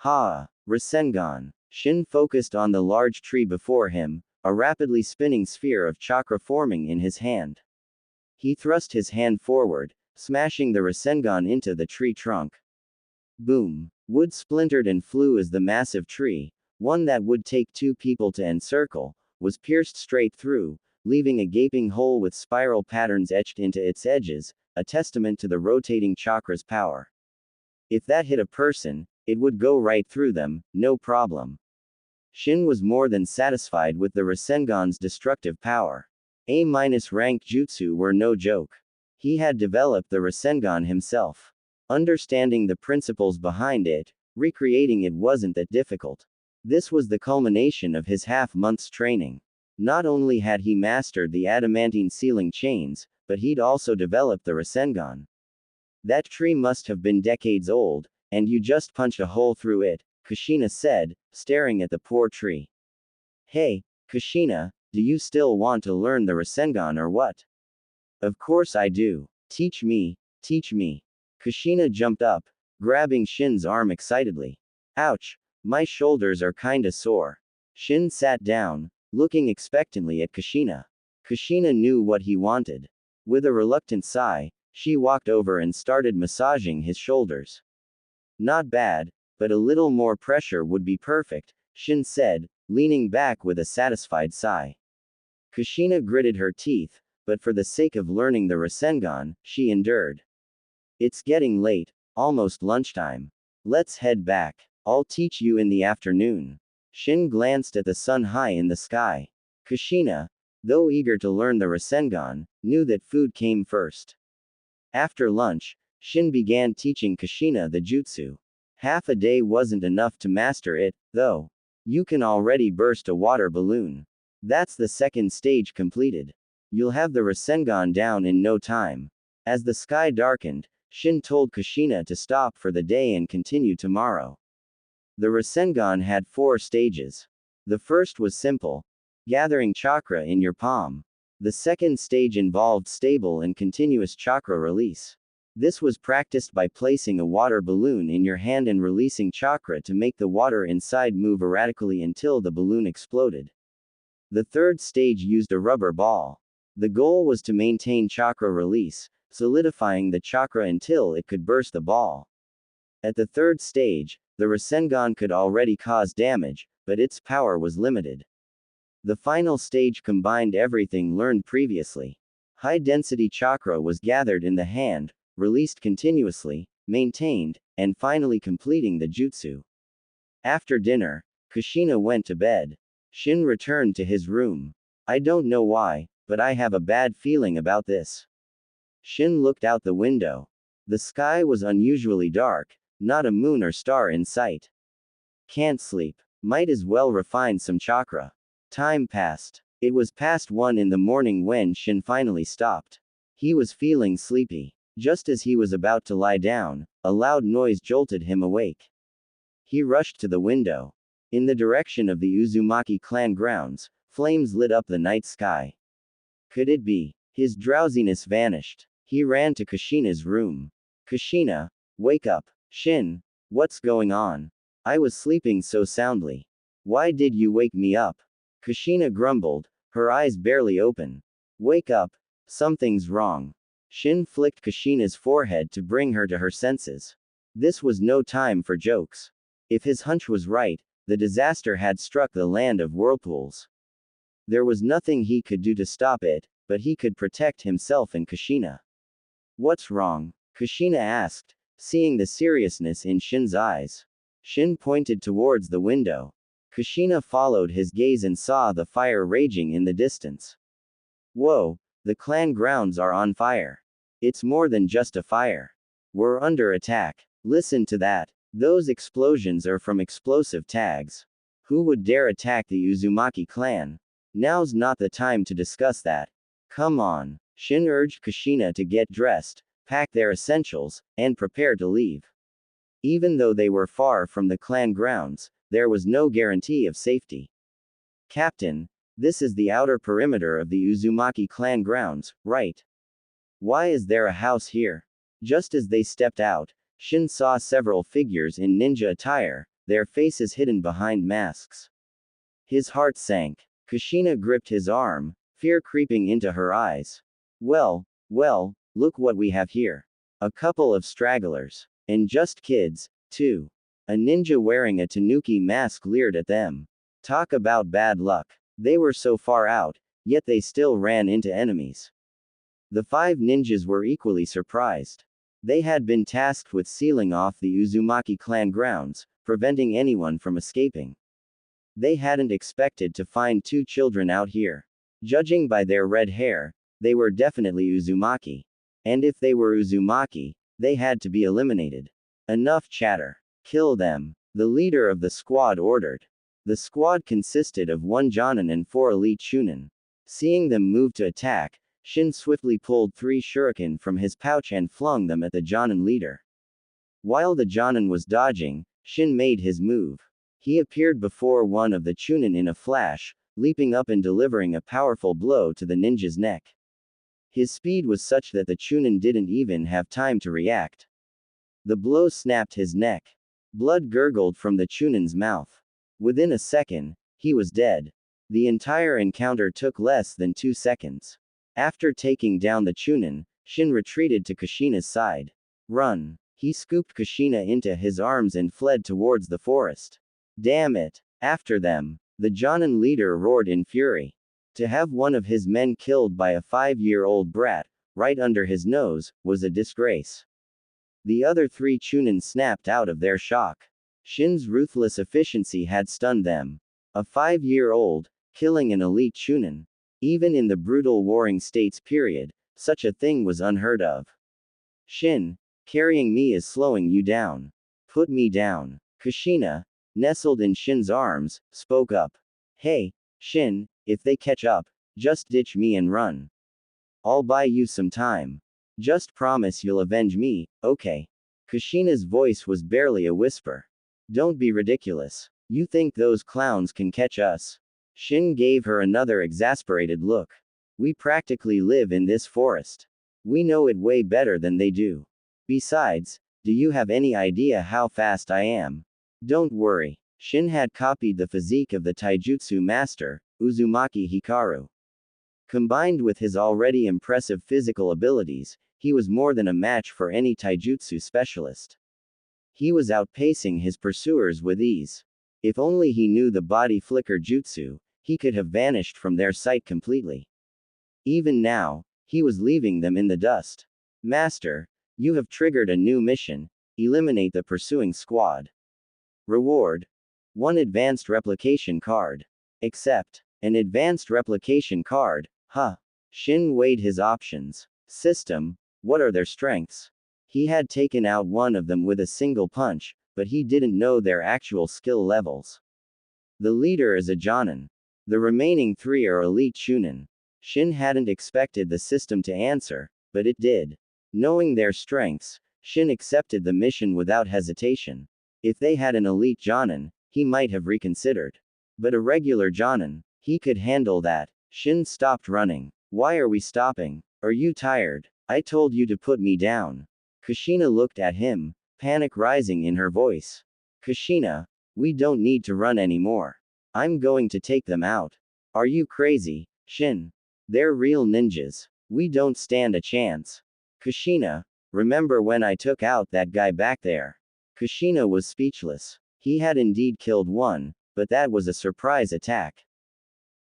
Rasengan. Shin focused on the large tree before him, a rapidly spinning sphere of chakra forming in his hand. He thrust his hand forward, smashing the Rasengan into the tree trunk. Boom! Wood splintered and flew as the massive tree, one that would take 2 people to encircle, was pierced straight through, leaving a gaping hole with spiral patterns etched into its edges, a testament to the rotating chakra's power. If that hit a person, it would go right through them, no problem. Shin was more than satisfied with the Rasengan's destructive power. A-rank jutsu were no joke. He had developed the Rasengan himself. Understanding the principles behind it, recreating it wasn't that difficult. This was the culmination of his half-month's training. Not only had he mastered the adamantine sealing chains, but he'd also developed the Rasengan. That tree must have been decades old, and you just punched a hole through it, Kushina said, staring at the poor tree. Hey, Kushina, do you still want to learn the Rasengan or what? Of course I do. Teach me, teach me. Kushina jumped up, grabbing Shin's arm excitedly. Ouch, my shoulders are kinda sore. Shin sat down, looking expectantly at Kushina. Kushina knew what he wanted. With a reluctant sigh, she walked over and started massaging his shoulders. Not bad, but a little more pressure would be perfect, Shin said, leaning back with a satisfied sigh. Kushina gritted her teeth, but for the sake of learning the Rasengan, she endured. It's getting late, almost lunchtime. Let's head back. I'll teach you in the afternoon. Shin glanced at the sun high in the sky. Kushina, though eager to learn the Rasengan, knew that food came first. After lunch, Shin began teaching Kushina the jutsu. Half a day wasn't enough to master it, though. You can already burst a water balloon. That's the second stage completed. You'll have the Rasengan down in no time. As the sky darkened, Shin told Kushina to stop for the day and continue tomorrow. The Rasengan had 4 stages. The first was simple, gathering chakra in your palm. The second stage involved stable and continuous chakra release. This was practiced by placing a water balloon in your hand and releasing chakra to make the water inside move erratically until the balloon exploded. The third stage used a rubber ball. The goal was to maintain chakra release, solidifying the chakra until it could burst the ball. At the third stage, the Rasengan could already cause damage, but its power was limited. The final stage combined everything learned previously. High-density chakra was gathered in the hand, released continuously, maintained, and finally completing the jutsu. After dinner, Kushina went to bed. Shin returned to his room. I don't know why, but I have a bad feeling about this. Shin looked out the window. The sky was unusually dark, not a moon or star in sight. Can't sleep. Might as well refine some chakra. Time passed. It was past 1 in the morning when Shin finally stopped. He was feeling sleepy. Just as he was about to lie down, a loud noise jolted him awake. He rushed to the window. In the direction of the Uzumaki clan grounds, flames lit up the night sky. Could it be? His drowsiness vanished. He ran to Kushina's room. Kushina, wake up. Shin, what's going on? I was sleeping so soundly. Why did you wake me up? Kushina grumbled, her eyes barely open. Wake up. Something's wrong. Shin flicked Kushina's forehead to bring her to her senses. This was no time for jokes. If his hunch was right, the disaster had struck the land of whirlpools. There was nothing he could do to stop it, but he could protect himself and Kushina. What's wrong? Kushina asked, seeing the seriousness in Shin's eyes. Shin pointed towards the window. Kushina followed his gaze and saw the fire raging in the distance. Whoa, the clan grounds are on fire. It's more than just a fire. We're under attack. Listen to that. Those explosions are from explosive tags. Who would dare attack the Uzumaki clan? Now's not the time to discuss that. Come on. Shin urged Kushina to get dressed, pack their essentials, and prepare to leave. Even though they were far from the clan grounds, there was no guarantee of safety. Captain, this is the outer perimeter of the Uzumaki clan grounds, right? Why is there a house here? Just as they stepped out, Shin saw several figures in ninja attire, their faces hidden behind masks. His heart sank. Kushina gripped his arm, fear creeping into her eyes. Well, look what we have here. A couple of stragglers. And just kids, too. A ninja wearing a tanuki mask leered at them. Talk about bad luck. They were so far out, yet they still ran into enemies. The 5 ninjas were equally surprised. They had been tasked with sealing off the Uzumaki clan grounds, preventing anyone from escaping. They hadn't expected to find 2 children out here. Judging by their red hair, they were definitely Uzumaki. And if they were Uzumaki, they had to be eliminated. Enough chatter. Kill them. The leader of the squad ordered. The squad consisted of 1 Jonin and 4 elite Chunin. Seeing them move to attack, Shin swiftly pulled 3 shuriken from his pouch and flung them at the Jonin leader. While the Jonin was dodging, Shin made his move. He appeared before one of the Chunin in a flash, leaping up and delivering a powerful blow to the ninja's neck. His speed was such that the Chunin didn't even have time to react. The blow snapped his neck. Blood gurgled from the Chunin's mouth. Within a second, he was dead. The entire encounter took less than 2 seconds. After taking down the Chunin, Shin retreated to Kushina's side. Run. He scooped Kushina into his arms and fled towards the forest. Damn it. After them. The Jonin leader roared in fury. To have one of his men killed by a 5-year-old brat, right under his nose, was a disgrace. The other 3 Chunin snapped out of their shock. Shin's ruthless efficiency had stunned them. A 5-year-old, killing an elite Chunin. Even in the brutal Warring States period, such a thing was unheard of. Shin, carrying me is slowing you down. Put me down. Kushina, nestled in Shin's arms, spoke up. Hey, Shin, if they catch up, just ditch me and run. I'll buy you some time. Just promise you'll avenge me, okay? Kushina's voice was barely a whisper. Don't be ridiculous. You think those clowns can catch us? Shin gave her another exasperated look. We practically live in this forest. We know it way better than they do. Besides, do you have any idea how fast I am? Don't worry. Shin had copied the physique of the taijutsu master, Uzumaki Hikaru. Combined with his already impressive physical abilities, he was more than a match for any taijutsu specialist. He was outpacing his pursuers with ease. If only he knew the body flicker jutsu, he could have vanished from their sight completely. Even now, he was leaving them in the dust. Master, you have triggered a new mission. Eliminate the pursuing squad. Reward: 1 advanced replication card. Accept. An advanced replication card, huh? Shin weighed his options. System: what are their strengths? He had taken out one of them with a single punch, but he didn't know their actual skill levels. The leader is a Jonin. The remaining 3 are elite Chunin. Shin hadn't expected the system to answer, but it did. Knowing their strengths, Shin accepted the mission without hesitation. If they had an elite Jonin, he might have reconsidered. But a regular Jonin, he could handle that. Shin stopped running. Why are we stopping? Are you tired? I told you to put me down. Kushina looked at him, panic rising in her voice. Kushina, we don't need to run anymore. I'm going to take them out. Are you crazy, Shin? They're real ninjas. We don't stand a chance. Kushina, remember when I took out that guy back there? Kushina was speechless. He had indeed killed one, but that was a surprise attack.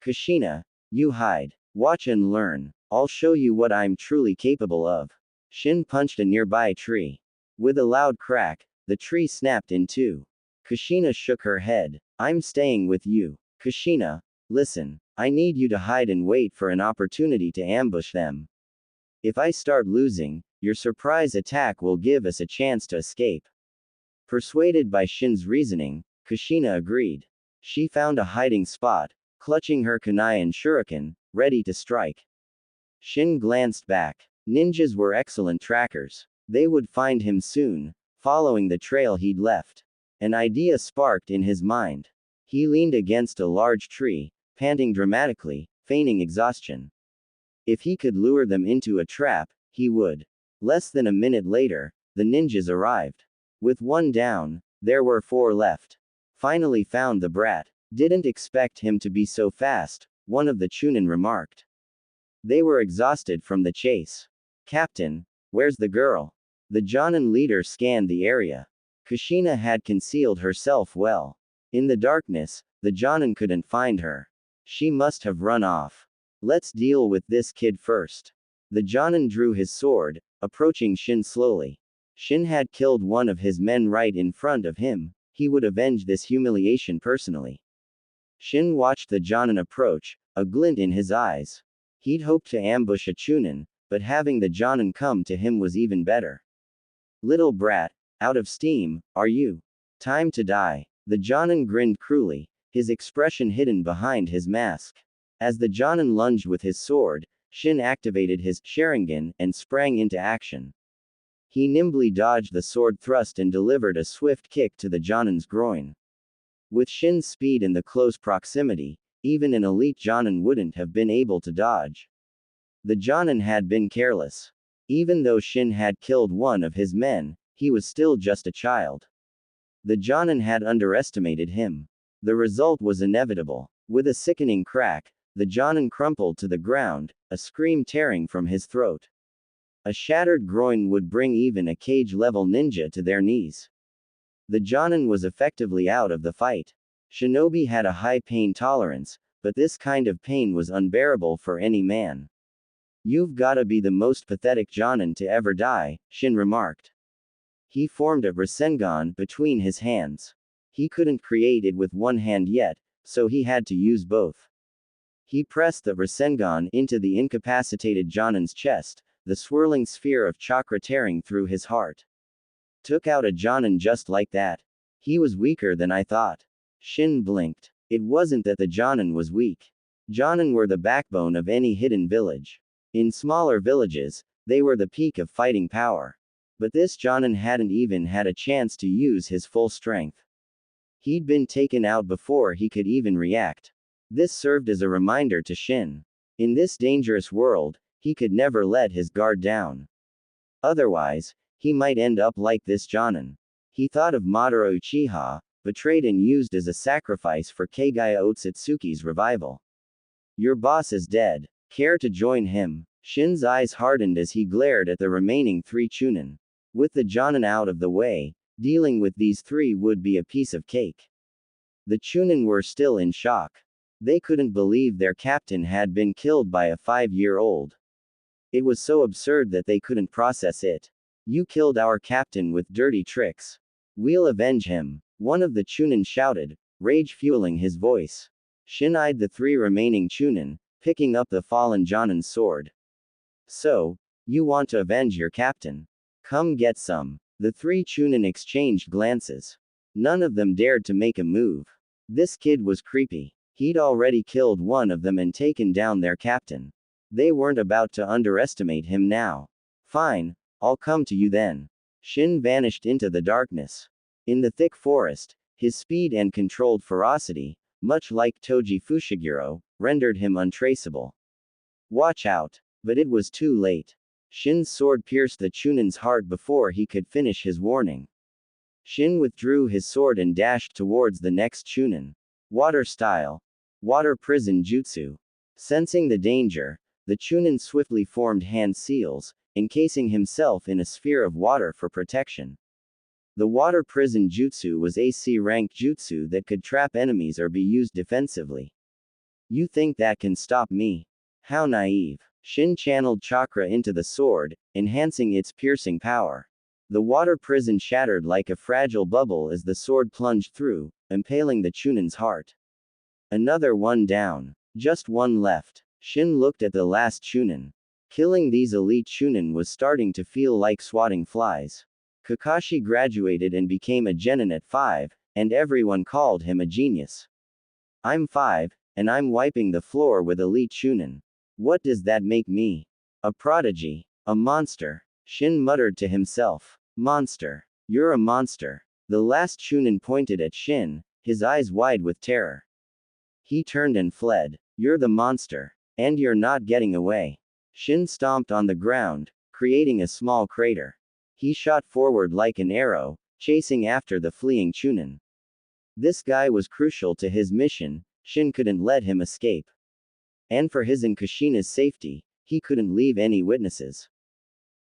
Kushina, you hide. Watch and learn. I'll show you what I'm truly capable of. Shin punched a nearby tree. With a loud crack, the tree snapped in 2. Kushina shook her head. I'm staying with you. Kushina, listen. I need you to hide and wait for an opportunity to ambush them. If I start losing, your surprise attack will give us a chance to escape. Persuaded by Shin's reasoning, Kushina agreed. She found a hiding spot, clutching her kunai and shuriken, ready to strike. Shin glanced back. Ninjas were excellent trackers. They would find him soon, following the trail he'd left. An idea sparked in his mind. He leaned against a large tree, panting dramatically, feigning exhaustion. If he could lure them into a trap, he would. Less than a minute later, the ninjas arrived. With 1 down, there were 4 left. Finally found the brat. Didn't expect him to be so fast, one of the Chunin remarked. They were exhausted from the chase. Captain, where's the girl? The Jonin leader scanned the area. Kushina had concealed herself well. In the darkness, the Jonin couldn't find her. She must have run off. Let's deal with this kid first. The Jonin drew his sword, approaching Shin slowly. Shin had killed one of his men right in front of him. He would avenge this humiliation personally. Shin watched the Jonin approach, a glint in his eyes. He'd hoped to ambush a Chunin, but having the Jonin come to him was even better. Little brat, out of steam, are you? Time to die. The Jonin grinned cruelly, his expression hidden behind his mask. As the Jonin lunged with his sword, Shin activated his Sharingan and sprang into action. He nimbly dodged the sword thrust and delivered a swift kick to the Jonin's groin. With Shin's speed in the close proximity, even an elite Jonin wouldn't have been able to dodge. The Jonin had been careless. Even though Shin had killed one of his men, he was still just a child. The Jonin had underestimated him. The result was inevitable. With a sickening crack, the Jonin crumpled to the ground, a scream tearing from his throat. A shattered groin would bring even a cage-level ninja to their knees. The Jonin was effectively out of the fight. Shinobi had a high pain tolerance, but this kind of pain was unbearable for any man. You've gotta be the most pathetic Jonin to ever die, Shin remarked. He formed a Rasengan between his hands. He couldn't create it with one hand yet, so he had to use both. He pressed the Rasengan into the incapacitated Jonin's chest, the swirling sphere of chakra tearing through his heart. Took out a Jonin just like that. He was weaker than I thought. Shin blinked. It wasn't that the Jonin was weak. Jonin were the backbone of any hidden village. In smaller villages, they were the peak of fighting power. But this Jonin hadn't even had a chance to use his full strength. He'd been taken out before he could even react. This served as a reminder to Shin. In this dangerous world, he could never let his guard down. Otherwise, he might end up like this Jonin. He thought of Madara Uchiha, betrayed and used as a sacrifice for Kagaya Otsutsuki's revival. Your boss is dead. Care to join him? Shin's eyes hardened as he glared at the remaining 3 Chunin. With the Jonin out of the way, dealing with these 3 would be a piece of cake. The Chunin were still in shock. They couldn't believe their captain had been killed by a 5-year-old. It was so absurd that they couldn't process it. You killed our captain with dirty tricks. We'll avenge him, one of the Chunin shouted, rage fueling his voice. Shin eyed the 3 remaining Chunin, picking up the fallen Jonin's sword. So, you want to avenge your captain? Come get some. The 3 Chunin exchanged glances. None of them dared to make a move. This kid was creepy. He'd already killed one of them and taken down their captain. They weren't about to underestimate him now. Fine, I'll come to you then. Shin vanished into the darkness. In the thick forest, his speed and controlled ferocity, much like Toji Fushiguro, rendered him untraceable. Watch out. But it was too late. Shin's sword pierced the Chunin's heart before he could finish his warning. Shin withdrew his sword and dashed towards the next Chunin. Water style. Water prison jutsu. Sensing the danger, the Chunin swiftly formed hand seals, encasing himself in a sphere of water for protection. The water prison jutsu was a C-rank jutsu that could trap enemies or be used defensively. You think that can stop me? How naive. Shin channeled chakra into the sword, enhancing its piercing power. The water prison shattered like a fragile bubble as the sword plunged through, impaling the Chunin's heart. Another one down. Just one left. Shin looked at the last Chunin. Killing these elite Chunin was starting to feel like swatting flies. Kakashi graduated and became a genin at 5, and everyone called him a genius. I'm 5, and I'm wiping the floor with elite Chunin. What does that make me? A prodigy. A monster. Shin muttered to himself. Monster. You're a monster. The last Chunin pointed at Shin, his eyes wide with terror. He turned and fled. You're the monster. And you're not getting away. Shin stomped on the ground, creating a small crater. He shot forward like an arrow, chasing after the fleeing Chunin. This guy was crucial to his mission, Shin couldn't let him escape. And for his and Kushina's safety, he couldn't leave any witnesses.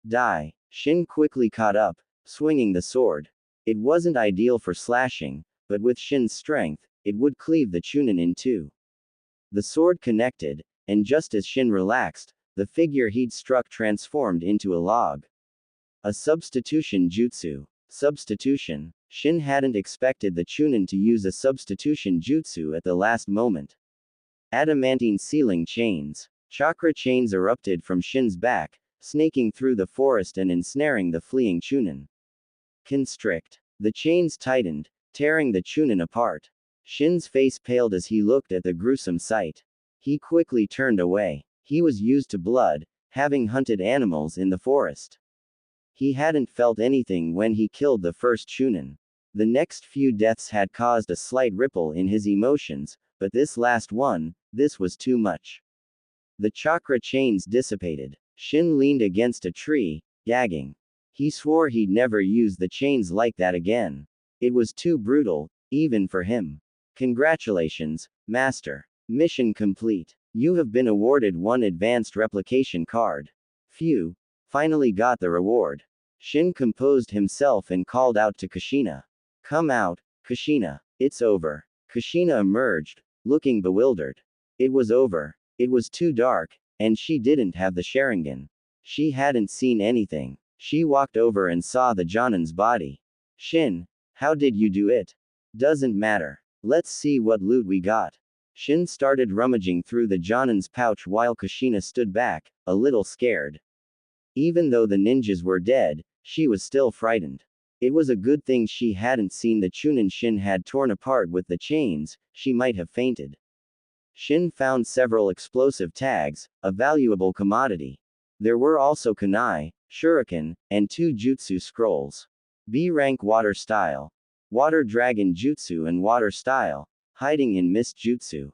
Die. Shin quickly caught up, swinging the sword. It wasn't ideal for slashing, but with Shin's strength, it would cleave the Chunin in 2. The sword connected, and just as Shin relaxed, the figure he'd struck transformed into a log. A substitution jutsu. Substitution. Shin hadn't expected the Chunin to use a substitution jutsu at the last moment. Adamantine sealing chains. Chakra chains erupted from Shin's back, snaking through the forest and ensnaring the fleeing Chunin. Constrict. The chains tightened, tearing the Chunin apart. Shin's face paled as he looked at the gruesome sight. He quickly turned away. He was used to blood, having hunted animals in the forest. He hadn't felt anything when he killed the first Chunin. The next few deaths had caused a slight ripple in his emotions, but this last one, this was too much. The chakra chains dissipated. Shin leaned against a tree, gagging. He swore he'd never use the chains like that again. It was too brutal, even for him. Congratulations, Master. Mission complete. You have been awarded 1 advanced replication card. Phew. Finally got the reward. Shin composed himself and called out to Kushina. Come out, Kushina. It's over. Kushina emerged, looking bewildered. It was over. It was too dark, and she didn't have the Sharingan. She hadn't seen anything. She walked over and saw the Jonin's body. Shin, how did you do it? Doesn't matter. Let's see what loot we got. Shin started rummaging through the Jonin's pouch while Kushina stood back, a little scared. Even though the ninjas were dead, she was still frightened. It was a good thing she hadn't seen the Chunin Shin had torn apart with the chains, she might have fainted. Shin found several explosive tags, a valuable commodity. There were also kunai, shuriken, and 2 jutsu scrolls. B-rank water style, water dragon jutsu and water style, hiding in mist jutsu.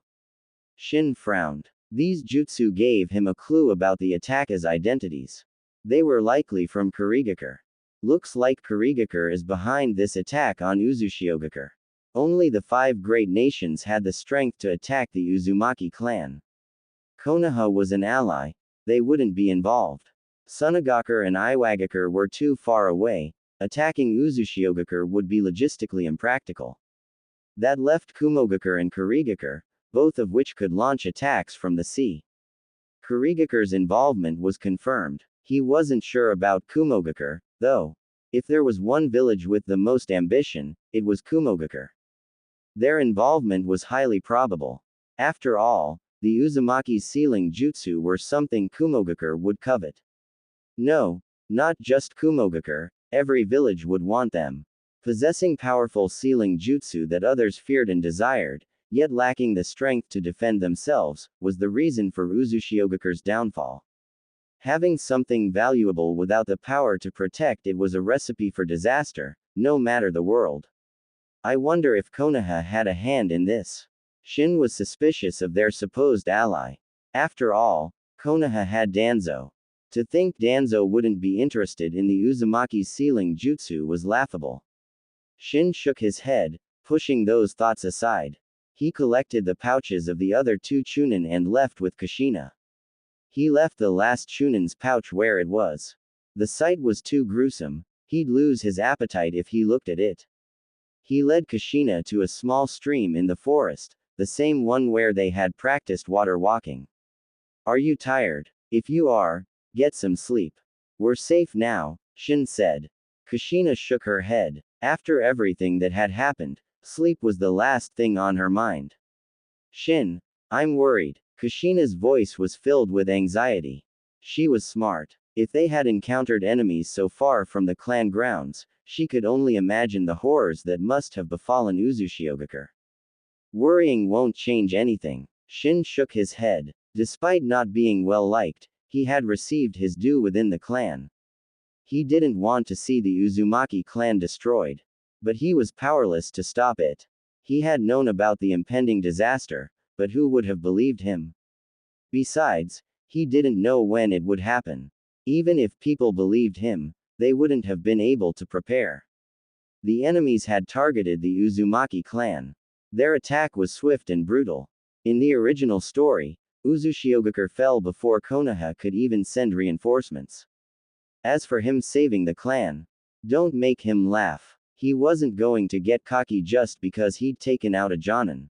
Shin frowned. These jutsu gave him a clue about the attacker's identities. They were likely from Kurigakure. Looks like Kurigakure is behind this attack on Uzushiogakure. Only the 5 great nations had the strength to attack the Uzumaki clan. Konoha was an ally. They wouldn't be involved. Tsunade and Iwagakure were too far away. Attacking Uzushiogakure would be logistically impractical. That left Kumogakure and Kurigakure, both of which could launch attacks from the sea. Kurigakure's involvement was confirmed. He wasn't sure about Kumogakure, though. If there was one village with the most ambition, it was Kumogakure. Their involvement was highly probable. After all, the Uzumaki's sealing jutsu were something Kumogakure would covet. No, not just Kumogakure, every village would want them. Possessing powerful sealing jutsu that others feared and desired, yet lacking the strength to defend themselves, was the reason for Uzushiogakure's downfall. Having something valuable without the power to protect it was a recipe for disaster, no matter the world. I wonder if Konoha had a hand in this. Shin was suspicious of their supposed ally. After all, Konoha had Danzo. To think Danzo wouldn't be interested in the Uzumaki's sealing jutsu was laughable. Shin shook his head, pushing those thoughts aside. He collected the pouches of the other 2 Chunin and left with Kushina. He left the last Chunin's pouch where it was. The sight was too gruesome, he'd lose his appetite if he looked at it. He led Kushina to a small stream in the forest, the same one where they had practiced water walking. Are you tired? If you are, get some sleep. We're safe now, Shin said. Kushina shook her head. After everything that had happened, sleep was the last thing on her mind. Shin, I'm worried. Kushina's voice was filled with anxiety. She was smart. If they had encountered enemies so far from the clan grounds, she could only imagine the horrors that must have befallen Uzushiogakure. Worrying won't change anything. Shin shook his head. Despite not being well liked, he had received his due within the clan. He didn't want to see the Uzumaki clan destroyed. But he was powerless to stop it. He had known about the impending disaster, but who would have believed him? Besides, he didn't know when it would happen. Even if people believed him, they wouldn't have been able to prepare. The enemies had targeted the Uzumaki clan. Their attack was swift and brutal. In the original story, Uzushiogakure fell before Konoha could even send reinforcements. As for him saving the clan, don't make him laugh. He wasn't going to get cocky just because he'd taken out a Jonin.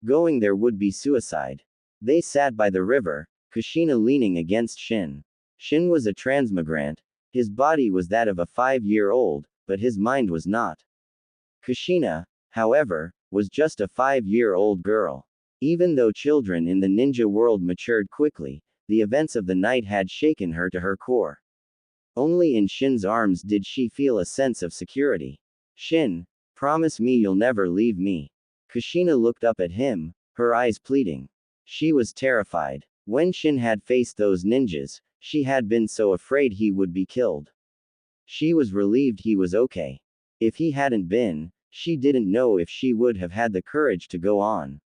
Going there would be suicide. They sat by the river, Kushina leaning against Shin. Shin was a transmigrant. His body was that of a 5-year-old, but his mind was not. Kushina, however, was just a 5-year-old girl. Even though children in the ninja world matured quickly, the events of the night had shaken her to her core. Only in Shin's arms did she feel a sense of security. Shin, promise me you'll never leave me. Kushina looked up at him, her eyes pleading. She was terrified. When Shin had faced those ninjas, she had been so afraid he would be killed. She was relieved he was okay. If he hadn't been, she didn't know if she would have had the courage to go on.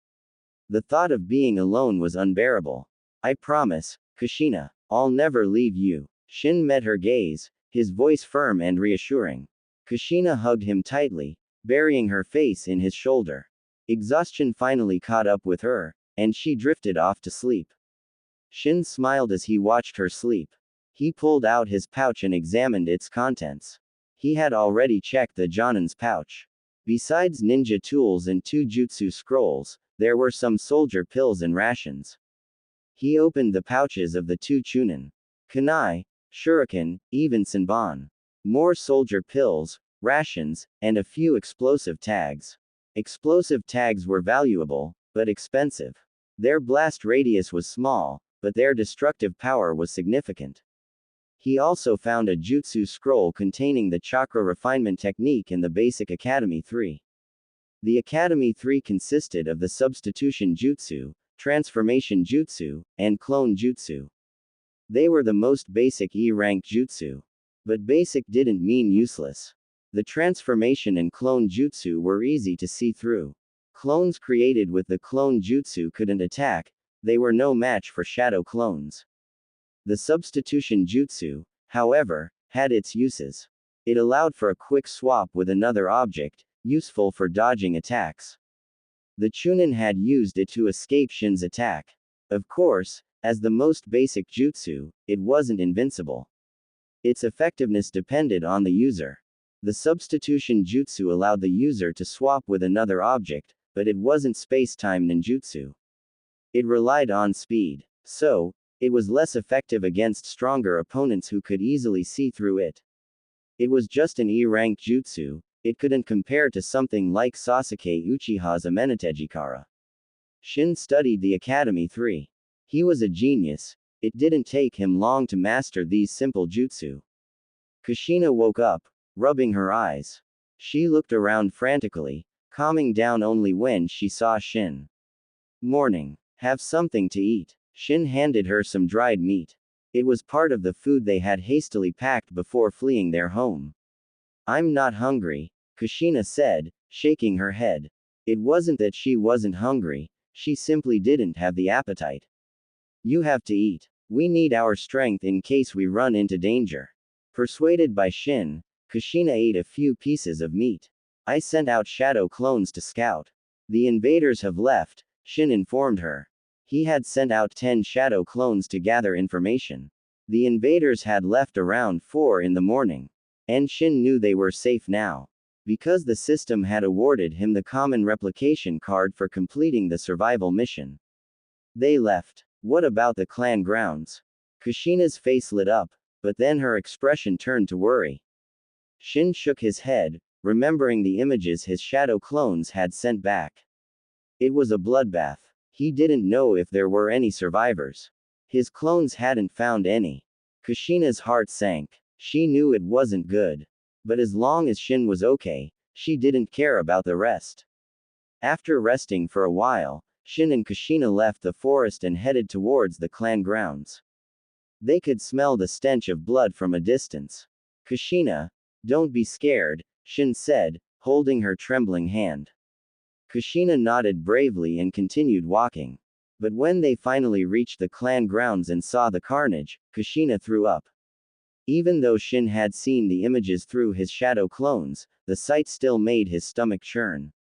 The thought of being alone was unbearable. I promise, Kushina, I'll never leave you. Shin met her gaze, his voice firm and reassuring. Kushina hugged him tightly, burying her face in his shoulder. Exhaustion finally caught up with her, and she drifted off to sleep. Shin smiled as he watched her sleep. He pulled out his pouch and examined its contents. He had already checked the Jonin's pouch. Besides ninja tools and 2 jutsu scrolls, There were some soldier pills and rations. He opened the pouches of the two Chunin. Kunai, shuriken, even Senbon. More soldier pills, rations, and a few explosive tags. Explosive tags were valuable, but expensive. Their blast radius was small, but their destructive power was significant. He also found a jutsu scroll containing the chakra refinement technique in the basic Academy 3. The Academy 3 consisted of the substitution jutsu, transformation jutsu, and clone jutsu. They were the most basic E-rank jutsu. But basic didn't mean useless. The transformation and clone jutsu were easy to see through. Clones created with the clone jutsu couldn't attack, they were no match for shadow clones. The substitution jutsu, however, had its uses. It allowed for a quick swap with another object, useful for dodging attacks. The Chunin had used it to escape Shin's attack. Of course, as the most basic jutsu, it wasn't invincible. Its effectiveness depended on the user. The substitution jutsu allowed the user to swap with another object, but it wasn't space-time ninjutsu. It relied on speed. So, it was less effective against stronger opponents who could easily see through it. It was just an E-rank jutsu, it couldn't compare to something like Sasuke Uchiha's Amenetejikara. Shin studied the Academy 3. He was a genius, it didn't take him long to master these simple jutsu. Kushina woke up, rubbing her eyes. She looked around frantically, calming down only when she saw Shin. Morning. Have something to eat. Shin handed her some dried meat. It was part of the food they had hastily packed before fleeing their home. I'm not hungry, Kushina said, shaking her head. It wasn't that she wasn't hungry, she simply didn't have the appetite. You have to eat. We need our strength in case we run into danger. Persuaded by Shin, Kushina ate a few pieces of meat. I sent out shadow clones to scout. The invaders have left, Shin informed her. He had sent out 10 shadow clones to gather information. The invaders had left around 4 in the morning. And Shin knew they were safe now. Because the system had awarded him the common replication card for completing the survival mission. They left. What about the clan grounds? Kushina's face lit up, but then her expression turned to worry. Shin shook his head, remembering the images his shadow clones had sent back. It was a bloodbath. He didn't know if there were any survivors. His clones hadn't found any. Kushina's heart sank. She knew it wasn't good. But as long as Shin was okay, she didn't care about the rest. After resting for a while, Shin and Kushina left the forest and headed towards the clan grounds. They could smell the stench of blood from a distance. Kushina, don't be scared, Shin said, holding her trembling hand. Kushina nodded bravely and continued walking. But when they finally reached the clan grounds and saw the carnage, Kushina threw up. Even though Shin had seen the images through his shadow clones, the sight still made his stomach churn.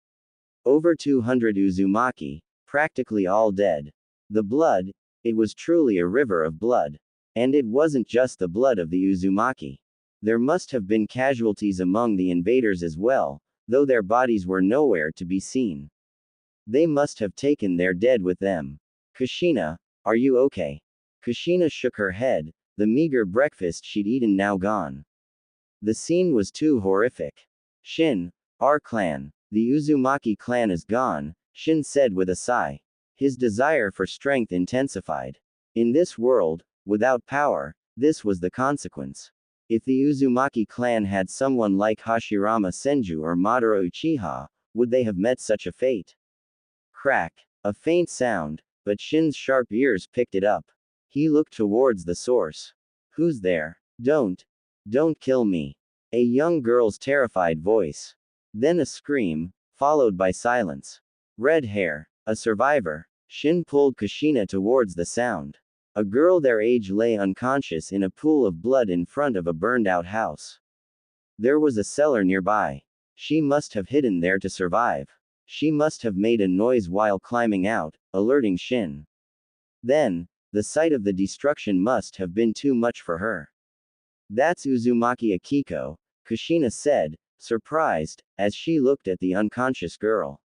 Over 200 Uzumaki, practically all dead. The blood, it was truly a river of blood. And it wasn't just the blood of the Uzumaki. There must have been casualties among the invaders as well, though their bodies were nowhere to be seen. They must have taken their dead with them. Kushina, are you okay? Kushina shook her head, the meager breakfast she'd eaten now gone. The scene was too horrific. Shin, our clan, the Uzumaki clan is gone, Shin said with a sigh. His desire for strength intensified. In this world, without power, this was the consequence. If the Uzumaki clan had someone like Hashirama Senju or Madara Uchiha, would they have met such a fate? Crack. A faint sound, but Shin's sharp ears picked it up. He looked towards the source. Who's there? Don't kill me. A young girl's terrified voice. Then a scream, followed by silence. Red hair. A survivor. Shin pulled Kushina towards the sound. A girl their age lay unconscious in a pool of blood in front of a burned-out house. There was a cellar nearby. She must have hidden there to survive. She must have made a noise while climbing out, alerting Shin. Then, the sight of the destruction must have been too much for her. That's Uzumaki Akiko, Kushina said, surprised, as she looked at the unconscious girl.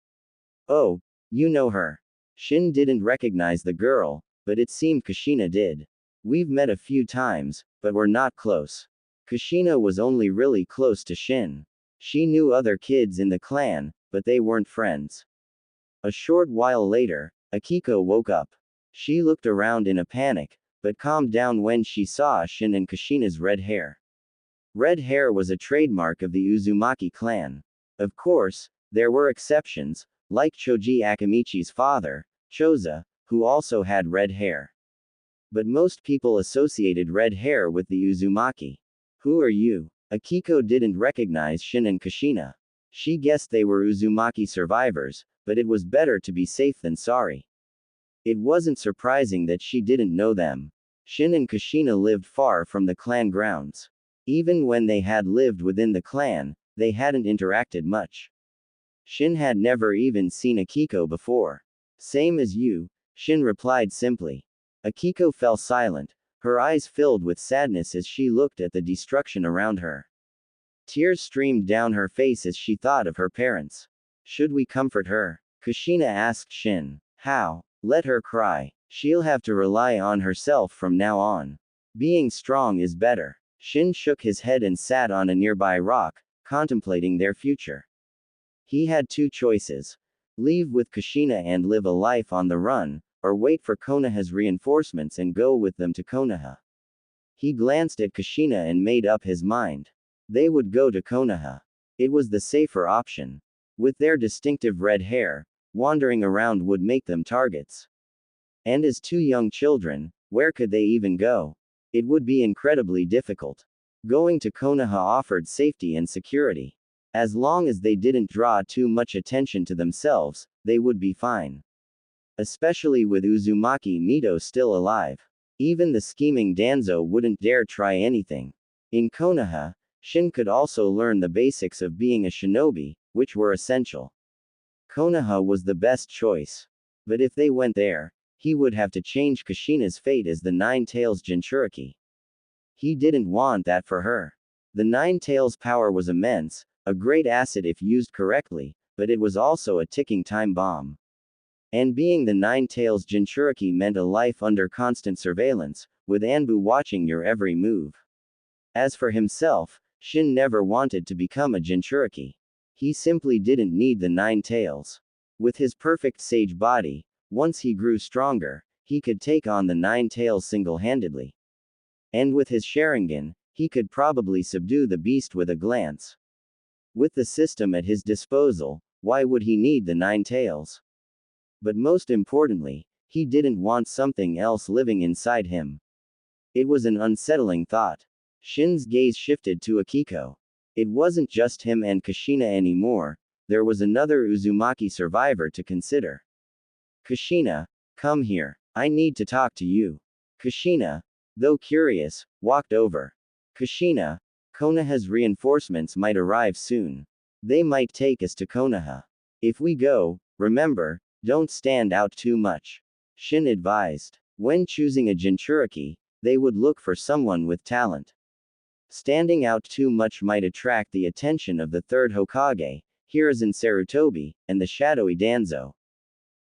Oh, You know her. Shin didn't recognize the girl, but it seemed Kushina did. We've met a few times, but we're not close. Kushina was only really close to Shin. She knew other kids in the clan, but they weren't friends. A short while later, Akiko woke up. She looked around in a panic, but calmed down when she saw Shin and Kushina's red hair. Red hair was a trademark of the Uzumaki clan. Of course, there were exceptions, like Choji Akamichi's father, Choza, who also had red hair. But most people associated red hair with the Uzumaki. Who are you? Akiko didn't recognize Shin and Kushina. She guessed they were Uzumaki survivors, but it was better to be safe than sorry. It wasn't surprising that she didn't know them. Shin and Kushina lived far from the clan grounds. Even when they had lived within the clan, they hadn't interacted much. Shin had never even seen Akiko before. Same as you, Shin replied simply. Akiko fell silent, her eyes filled with sadness as she looked at the destruction around her. Tears streamed down her face as she thought of her parents. Should we comfort her? Kushina asked Shin. How? Let her cry. She'll have to rely on herself from now on. Being strong is better. Shin shook his head and sat on a nearby rock, contemplating their future. He had two choices. Leave with Kushina and live a life on the run, or wait for Konoha's reinforcements and go with them to Konoha. He glanced at Kushina and made up his mind. They would go to Konoha. It was the safer option. With their distinctive red hair, wandering around would make them targets. And as two young children, where could they even go? It would be incredibly difficult. Going to Konoha offered safety and security. As long as they didn't draw too much attention to themselves, they would be fine. Especially with Uzumaki Mito still alive. Even the scheming Danzo wouldn't dare try anything. In Konoha, Shin could also learn the basics of being a shinobi, which were essential. Konoha was the best choice. But if they went there, he would have to change Kushina's fate as the Nine Tails Jinchuriki. He didn't want that for her. The Nine Tails' power was immense, a great asset if used correctly, but it was also a ticking time bomb. And being the Nine Tails Jinchuriki meant a life under constant surveillance, with Anbu watching your every move. As for himself, Shin never wanted to become a Jinchuriki. He simply didn't need the Nine Tails. With his perfect sage body, once he grew stronger, he could take on the Nine Tails single-handedly. And with his Sharingan, he could probably subdue the beast with a glance. With the system at his disposal, why would he need the Nine Tails? But most importantly, he didn't want something else living inside him. It was an unsettling thought. Shin's gaze shifted to Akiko. It wasn't just him and Kushina anymore, there was another Uzumaki survivor to consider. Kushina, come here. I need to talk to you. Kushina, though curious, walked over. Kushina, Konoha's reinforcements might arrive soon. They might take us to Konoha. If we go, remember, don't stand out too much. Shin advised. When choosing a Jinchuriki, they would look for someone with talent. Standing out too much might attract the attention of the third Hokage, Hiruzen Sarutobi, and the shadowy Danzo.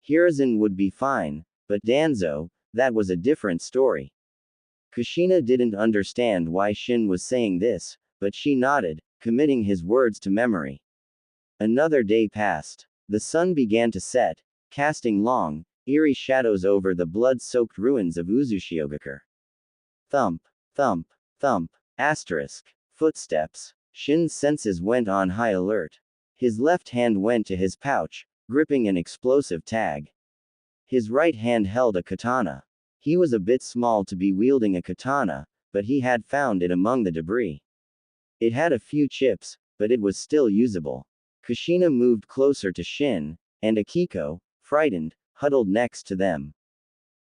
Hiruzen would be fine, but Danzo, that was a different story. Kushina didn't understand why Shin was saying this, but she nodded, committing his words to memory. Another day passed. The sun began to set, casting long, eerie shadows over the blood-soaked ruins of Uzushiogakure. Thump, thump, thump. Asterisk. Footsteps. Shin's senses went on high alert. His left hand went to his pouch, gripping an explosive tag. His right hand held a katana. He was a bit small to be wielding a katana, but he had found it among the debris. It had a few chips, but it was still usable. Kushina moved closer to Shin, and Akiko, frightened, huddled next to them.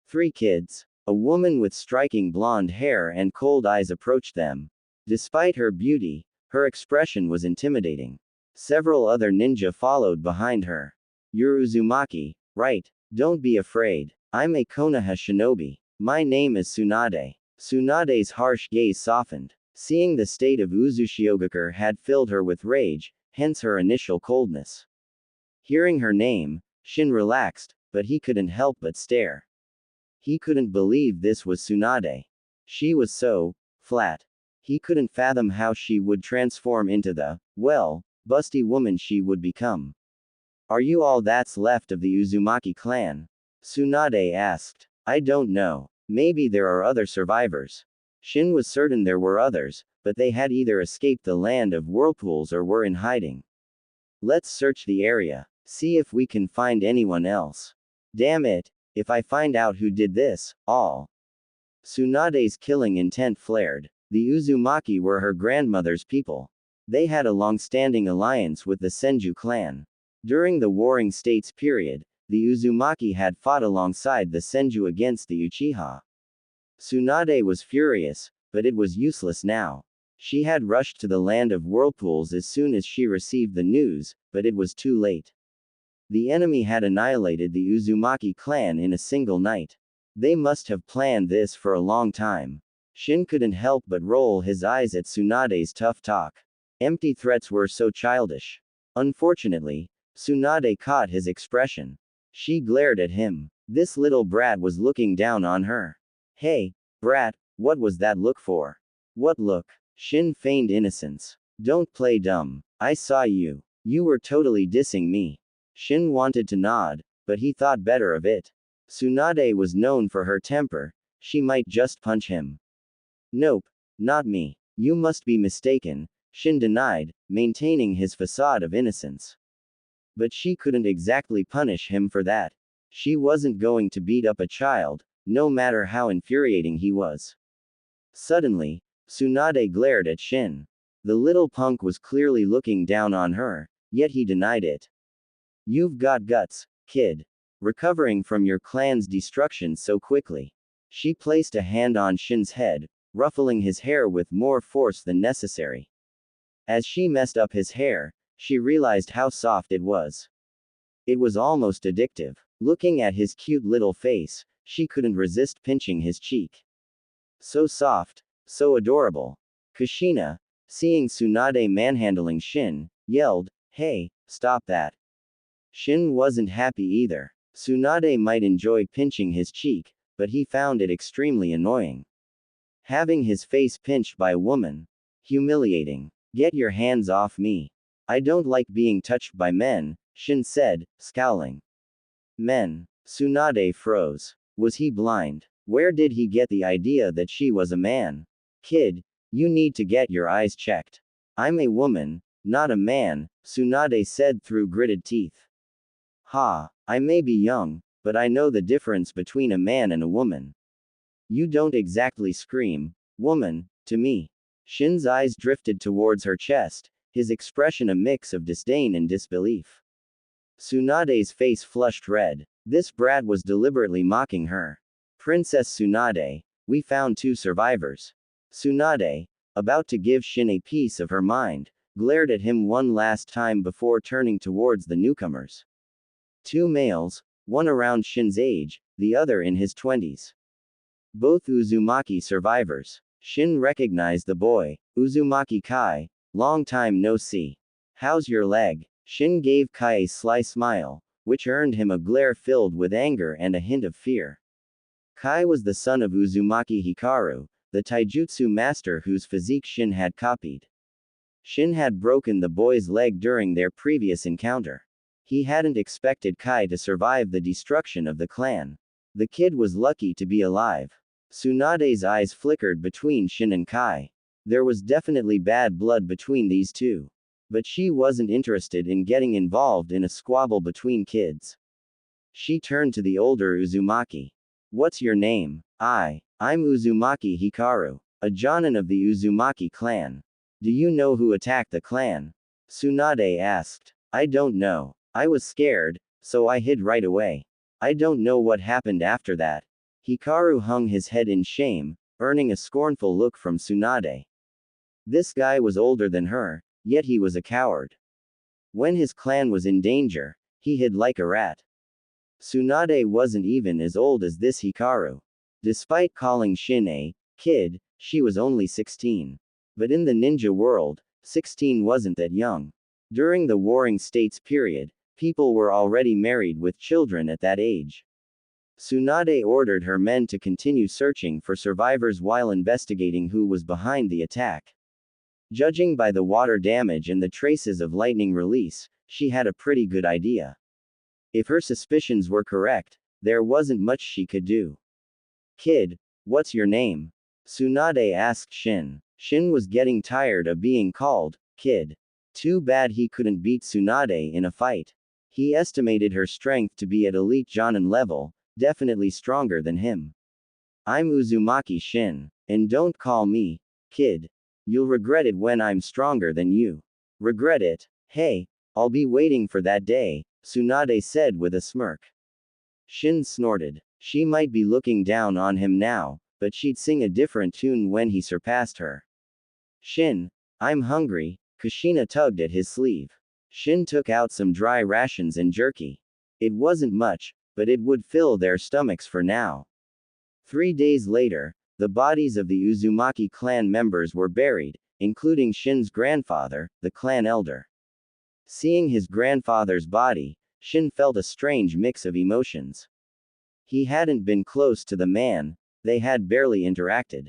Three kids. A woman with striking blonde hair and cold eyes approached them. Despite her beauty, her expression was intimidating. Several other ninja followed behind her. You're Uzumaki, right? Don't be afraid. I'm a Konoha shinobi. My name is Tsunade. Tsunade's harsh gaze softened. Seeing the state of Uzushiogakure had filled her with rage, hence her initial coldness. Hearing her name, Shin relaxed, but he couldn't help but stare. He couldn't believe this was Tsunade. She was so flat. He couldn't fathom how she would transform into the, well, busty woman she would become. Are you all that's left of the Uzumaki clan? Tsunade asked. I don't know. Maybe there are other survivors. Shin was certain there were others, but they had either escaped the land of whirlpools or were in hiding. Let's search the area. See if we can find anyone else. Damn it, if I find out who did this, all. Tsunade's killing intent flared. The Uzumaki were her grandmother's people. They had a long-standing alliance with the Senju clan. During the Warring States period, the Uzumaki had fought alongside the Senju against the Uchiha. Tsunade was furious, but it was useless now. She had rushed to the land of whirlpools as soon as she received the news, but it was too late. The enemy had annihilated the Uzumaki clan in a single night. They must have planned this for a long time. Shin couldn't help but roll his eyes at Tsunade's tough talk. Empty threats were so childish. Unfortunately, Tsunade caught his expression. She glared at him. This little brat was looking down on her. Hey, brat, what was that look for? What look? Shin feigned innocence. Don't play dumb. I saw you. You were totally dissing me. Shin wanted to nod, but he thought better of it. Tsunade was known for her temper. She might just punch him. Nope, not me. You must be mistaken, Shin denied, maintaining his facade of innocence. But she couldn't exactly punish him for that. She wasn't going to beat up a child, no matter how infuriating he was. Suddenly, Tsunade glared at Shin. The little punk was clearly looking down on her, yet he denied it. You've got guts, kid. Recovering from your clan's destruction so quickly. She placed a hand on Shin's head, ruffling his hair with more force than necessary. As she messed up his hair, she realized how soft it was. It was almost addictive. Looking at his cute little face, she couldn't resist pinching his cheek. So soft, so adorable. Kushina, seeing Tsunade manhandling Shin, yelled, "Hey, stop that." Shin wasn't happy either. Tsunade might enjoy pinching his cheek, but he found it extremely annoying. Having his face pinched by a woman. Humiliating. Get your hands off me. I don't like being touched by men, Shin said, scowling. Men. Tsunade froze. Was he blind? Where did he get the idea that she was a man? Kid, you need to get your eyes checked. I'm a woman, not a man, Tsunade said through gritted teeth. Ha, I may be young, but I know the difference between a man and a woman. You don't exactly scream, woman, to me. Shin's eyes drifted towards her chest, his expression a mix of disdain and disbelief. Tsunade's face flushed red. This brat was deliberately mocking her. Princess Tsunade, we found 2 survivors. Tsunade, about to give Shin a piece of her mind, glared at him one last time before turning towards the newcomers. 2 males, one around Shin's age, the other in his 20s. Both Uzumaki survivors. Shin recognized the boy, Uzumaki Kai. Long time no see. How's your leg? Shin gave Kai a sly smile, which earned him a glare filled with anger and a hint of fear. Kai was the son of Uzumaki Hikaru, the taijutsu master whose physique Shin had copied. Shin had broken the boy's leg during their previous encounter. He hadn't expected Kai to survive the destruction of the clan. The kid was lucky to be alive. Tsunade's eyes flickered between Shin and Kai. There was definitely bad blood between these two. But she wasn't interested in getting involved in a squabble between kids. She turned to the older Uzumaki. What's your name? I'm Uzumaki Hikaru, a Jonin of the Uzumaki clan. Do you know who attacked the clan? Tsunade asked. I don't know. I was scared, so I hid right away. I don't know what happened after that. Hikaru hung his head in shame, earning a scornful look from Tsunade. This guy was older than her, yet he was a coward. When his clan was in danger, he hid like a rat. Tsunade wasn't even as old as this Hikaru. Despite calling Shin a kid, she was only 16. But in the ninja world, 16 wasn't that young. During the Warring States period, People were already married with children at that age. Tsunade ordered her men to continue searching for survivors while investigating who was behind the attack. Judging by the water damage and the traces of lightning release, she had a pretty good idea. If her suspicions were correct, there wasn't much she could do. Kid, what's your name? Tsunade asked Shin. Shin was getting tired of being called kid. Too bad he couldn't beat Tsunade in a fight. He estimated her strength to be at elite Jonin level, definitely stronger than him. I'm Uzumaki Shin. And don't call me kid. You'll regret it when I'm stronger than you. Regret it? Hey, I'll be waiting for that day, Tsunade said with a smirk. Shin snorted. She might be looking down on him now, but she'd sing a different tune when he surpassed her. Shin, I'm hungry. Kushina tugged at his sleeve. Shin took out some dry rations and jerky. It wasn't much, but it would fill their stomachs for now. 3 days later, the bodies of the Uzumaki clan members were buried, including Shin's grandfather, the clan elder. Seeing his grandfather's body, Shin felt a strange mix of emotions. He hadn't been close to the man, they had barely interacted.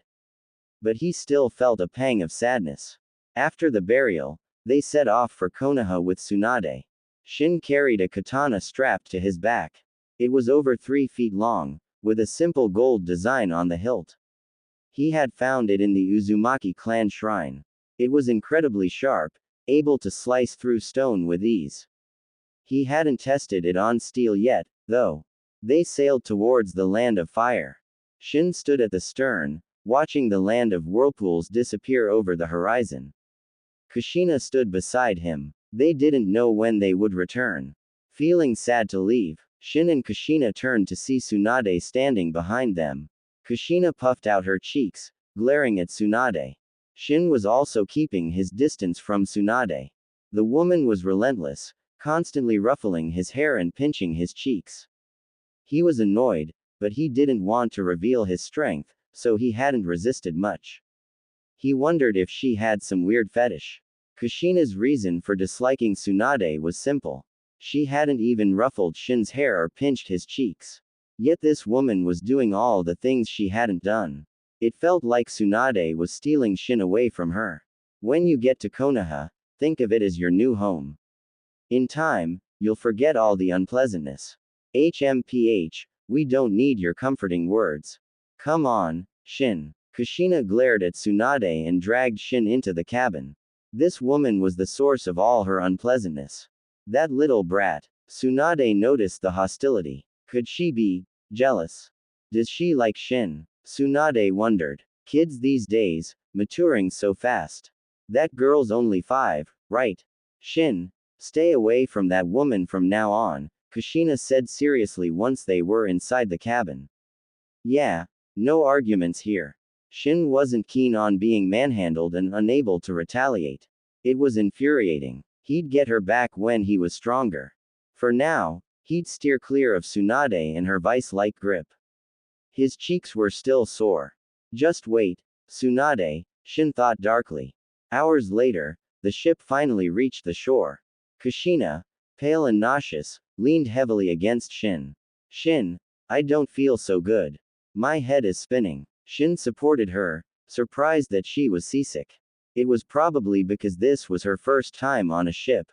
But he still felt a pang of sadness. After the burial, they set off for Konoha with Tsunade. Shin carried a katana strapped to his back. It was over 3 feet long, with a simple gold design on the hilt. He had found it in the Uzumaki clan shrine. It was incredibly sharp, able to slice through stone with ease. He hadn't tested it on steel yet, though. They sailed towards the land of fire. Shin stood at the stern, watching the land of whirlpools disappear over the horizon. Kushina stood beside him. They didn't know when they would return. Feeling sad to leave, Shin and Kushina turned to see Tsunade standing behind them. Kushina puffed out her cheeks, glaring at Tsunade. Shin was also keeping his distance from Tsunade. The woman was relentless, constantly ruffling his hair and pinching his cheeks. He was annoyed, but he didn't want to reveal his strength, so he hadn't resisted much. He wondered if she had some weird fetish. Kushina's reason for disliking Tsunade was simple. She hadn't even ruffled Shin's hair or pinched his cheeks. Yet this woman was doing all the things she hadn't done. It felt like Tsunade was stealing Shin away from her. When you get to Konoha, think of it as your new home. In time, you'll forget all the unpleasantness. HMPH, we don't need your comforting words. Come on, Shin. Kushina glared at Tsunade and dragged Shin into the cabin. This woman was the source of all her unpleasantness. That little brat. Tsunade noticed the hostility. Could she be jealous? Does she like Shin? Tsunade wondered. Kids these days, maturing so fast. That girl's only 5, right? Shin, stay away from that woman from now on, Kushina said seriously once they were inside the cabin. Yeah, no arguments here. Shin wasn't keen on being manhandled and unable to retaliate. It was infuriating. He'd get her back when he was stronger. For now, he'd steer clear of Tsunade and her vice-like grip. His cheeks were still sore. Just wait, Tsunade, Shin thought darkly. Hours later, the ship finally reached the shore. Kushina, pale and nauseous, leaned heavily against Shin. Shin, I don't feel so good. My head is spinning. Shin supported her, surprised that she was seasick. It was probably because this was her first time on a ship.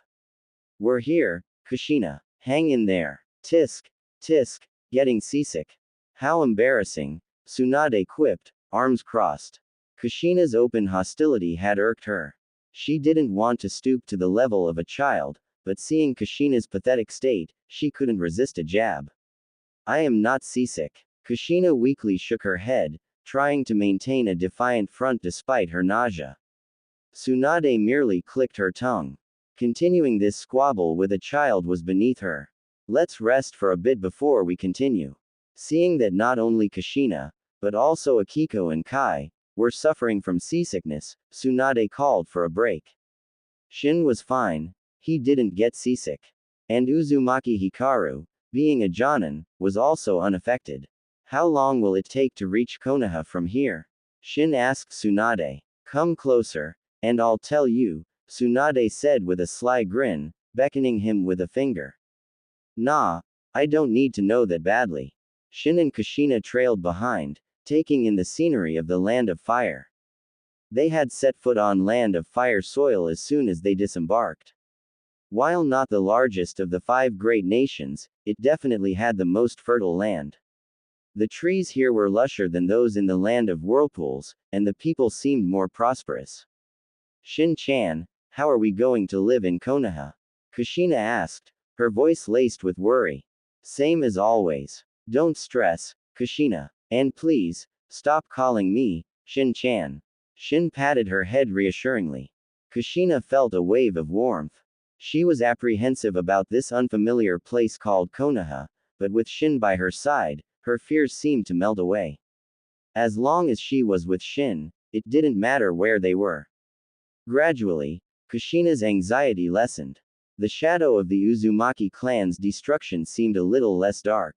We're here, Kushina. Hang in there. Tisk, tisk, getting seasick. How embarrassing, Tsunade quipped, arms crossed. Kushina's open hostility had irked her. She didn't want to stoop to the level of a child, but seeing Kushina's pathetic state, she couldn't resist a jab. I am not seasick. Kushina weakly shook her head, trying to maintain a defiant front despite her nausea. Tsunade merely clicked her tongue. Continuing this squabble with a child was beneath her. Let's rest for a bit before we continue. Seeing that not only Kushina, but also Akiko and Kai, were suffering from seasickness, Tsunade called for a break. Shin was fine, he didn't get seasick. And Uzumaki Hikaru, being a Jonin, was also unaffected. How long will it take to reach Konoha from here? Shin asked Tsunade. Come closer, and I'll tell you, Tsunade said with a sly grin, beckoning him with a finger. Nah, I don't need to know that badly. Shin and Kushina trailed behind, taking in the scenery of the Land of Fire. They had set foot on Land of Fire soil as soon as they disembarked. While not the largest of the 5 great nations, it definitely had the most fertile land. The trees here were lusher than those in the Land of Whirlpools, and the people seemed more prosperous. Shin-chan, how are we going to live in Konoha? Kushina asked, her voice laced with worry. Same as always. Don't stress, Kushina. And please, stop calling me, Shin-chan. Shin patted her head reassuringly. Kushina felt a wave of warmth. She was apprehensive about this unfamiliar place called Konoha, but with Shin by her side, her fears seemed to melt away. As long as she was with Shin, it didn't matter where they were. Gradually, Kushina's anxiety lessened. The shadow of the Uzumaki clan's destruction seemed a little less dark.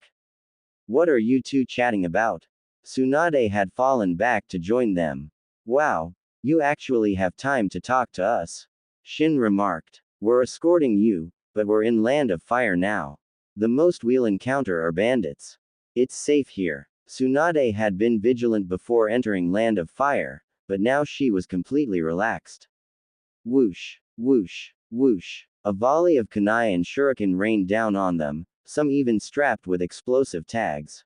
What are you two chatting about? Tsunade had fallen back to join them. Wow, you actually have time to talk to us. Shin remarked. We're escorting you, but we're in Land of Fire now. The most we'll encounter are bandits. It's safe here. Tsunade had been vigilant before entering Land of Fire, but now she was completely relaxed. Whoosh, whoosh, whoosh. A volley of kunai and shuriken rained down on them, some even strapped with explosive tags.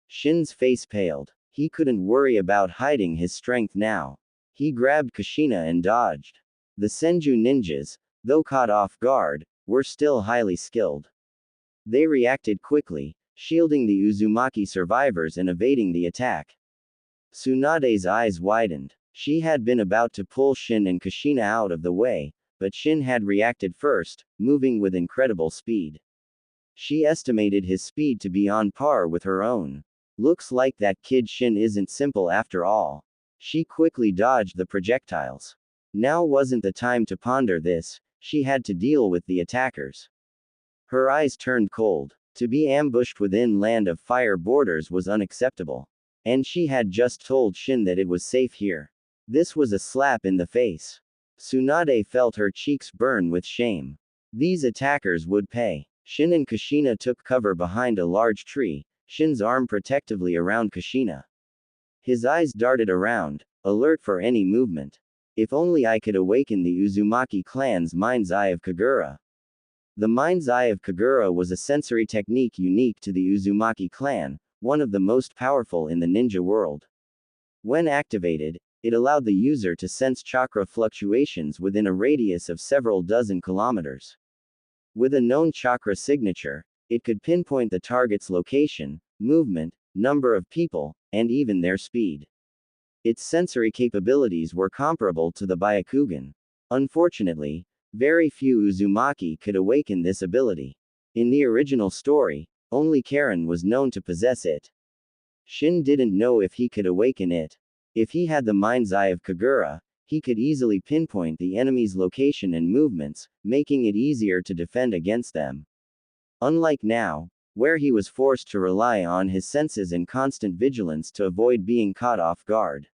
Shin's face paled. He couldn't worry about hiding his strength now. He grabbed Kushina and dodged. The Senju ninjas, though caught off guard, were still highly skilled. They reacted quickly, shielding the Uzumaki survivors and evading the attack. Tsunade's eyes widened. She had been about to pull Shin and Kushina out of the way, but Shin had reacted first, moving with incredible speed. She estimated his speed to be on par with her own. Looks like that kid Shin isn't simple after all. She quickly dodged the projectiles. Now wasn't the time to ponder this, she had to deal with the attackers. Her eyes turned cold. To be ambushed within Land of Fire borders was unacceptable. And she had just told Shin that it was safe here. This was a slap in the face. Tsunade felt her cheeks burn with shame. These attackers would pay. Shin and Kushina took cover behind a large tree, Shin's arm protectively around Kushina. His eyes darted around, alert for any movement. If only I could awaken the Uzumaki clan's Mind's Eye of Kagura. The Mind's Eye of Kagura was a sensory technique unique to the Uzumaki clan, one of the most powerful in the ninja world. When activated, it allowed the user to sense chakra fluctuations within a radius of several dozen kilometers. With a known chakra signature, it could pinpoint the target's location, movement, number of people, and even their speed. Its sensory capabilities were comparable to the Byakugan. Unfortunately, very few Uzumaki could awaken this ability. In the original story, only Karen was known to possess it. Shin didn't know if he could awaken it. If he had the Mind's Eye of Kagura, he could easily pinpoint the enemy's location and movements, making it easier to defend against them. Unlike now, where he was forced to rely on his senses and constant vigilance to avoid being caught off guard.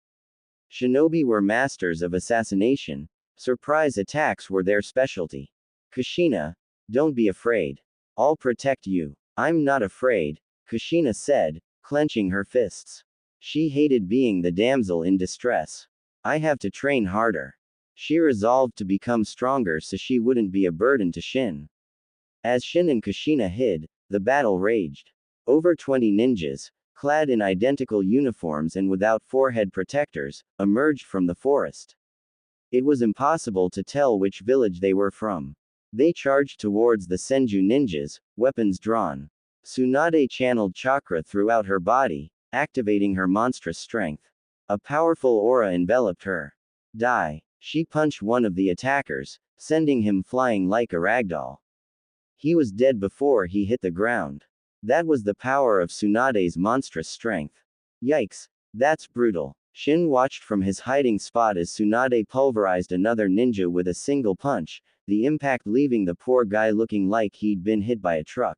Shinobi were masters of assassination. Surprise attacks were their specialty. Kushina, don't be afraid. I'll protect you. I'm not afraid, Kushina said, clenching her fists. She hated being the damsel in distress. I have to train harder. She resolved to become stronger so she wouldn't be a burden to Shin. As Shin and Kushina hid, the battle raged. Over 20 ninjas, clad in identical uniforms and without forehead protectors, emerged from the forest. It was impossible to tell which village they were from. They charged towards the Senju ninjas, weapons drawn. Tsunade channeled chakra throughout her body, activating her monstrous strength. A powerful aura enveloped her. Die. She punched one of the attackers, sending him flying like a ragdoll. He was dead before he hit the ground. That was the power of Tsunade's monstrous strength. Yikes. That's brutal. Shin watched from his hiding spot as Tsunade pulverized another ninja with a single punch, the impact leaving the poor guy looking like he'd been hit by a truck.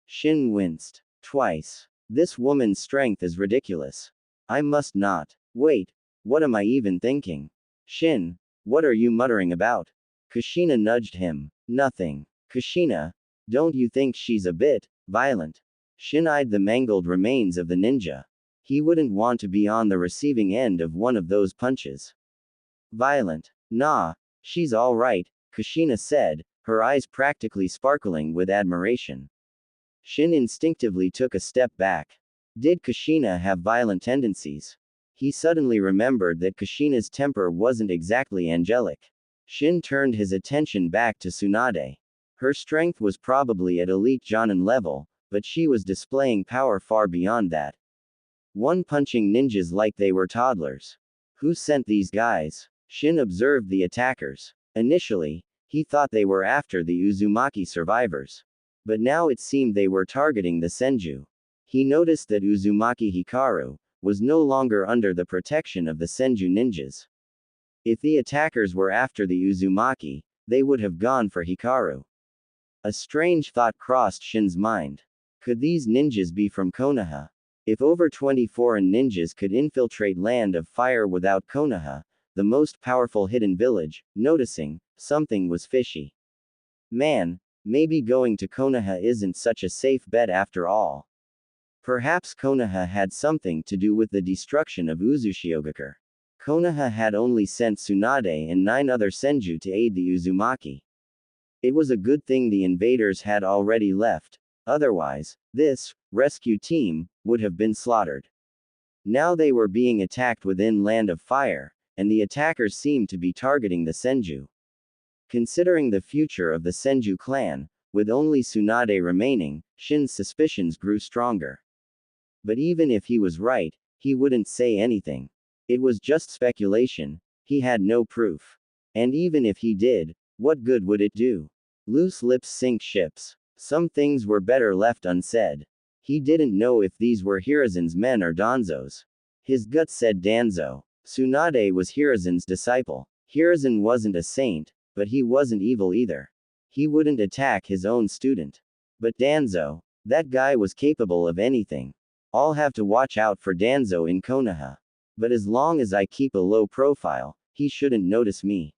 Shin winced. Twice. This woman's strength is ridiculous. I must not. Wait. What am I even thinking? Shin, what are you muttering about? Kushina nudged him. Nothing. Kushina, Don't you think she's a bit violent? Shin eyed the mangled remains of the ninja. He wouldn't want to be on the receiving end of one of those punches. Violent? Nah, she's all right, Kushina said, her eyes practically sparkling with admiration. Shin instinctively took a step back. Did Kushina have violent tendencies? He suddenly remembered that Kushina's temper wasn't exactly angelic. Shin turned his attention back to Tsunade. Her strength was probably at elite Jonin level, but she was displaying power far beyond that. One punching ninjas like they were toddlers. Who sent these guys? Shin observed the attackers. Initially, he thought they were after the Uzumaki survivors. But now it seemed they were targeting the Senju. He noticed that Uzumaki Hikaru was no longer under the protection of the Senju ninjas. If the attackers were after the Uzumaki, they would have gone for Hikaru. A strange thought crossed Shin's mind. Could these ninjas be from Konoha? If over 20 foreign ninjas could infiltrate Land of Fire without Konoha, the most powerful hidden village, noticing something was fishy. Man, maybe going to Konoha isn't such a safe bet after all. Perhaps Konoha had something to do with the destruction of Uzushiogakure. Konoha had only sent Tsunade and 9 other Senju to aid the Uzumaki. It was a good thing the invaders had already left, otherwise, this rescue team would have been slaughtered. Now they were being attacked within Land of Fire, and the attackers seemed to be targeting the Senju. Considering the future of the Senju clan, with only Tsunade remaining, Shin's suspicions grew stronger. But even if he was right, he wouldn't say anything. It was just speculation, he had no proof. And even if he did, what good would it do? Loose lips sink ships. Some things were better left unsaid. He didn't know if these were Hiruzen's men or Danzo's. His gut said Danzo. Tsunade was Hiruzen's disciple. Hiruzen wasn't a saint, but he wasn't evil either. He wouldn't attack his own student. But Danzo, that guy was capable of anything. I'll have to watch out for Danzo in Konoha. But as long as I keep a low profile, he shouldn't notice me.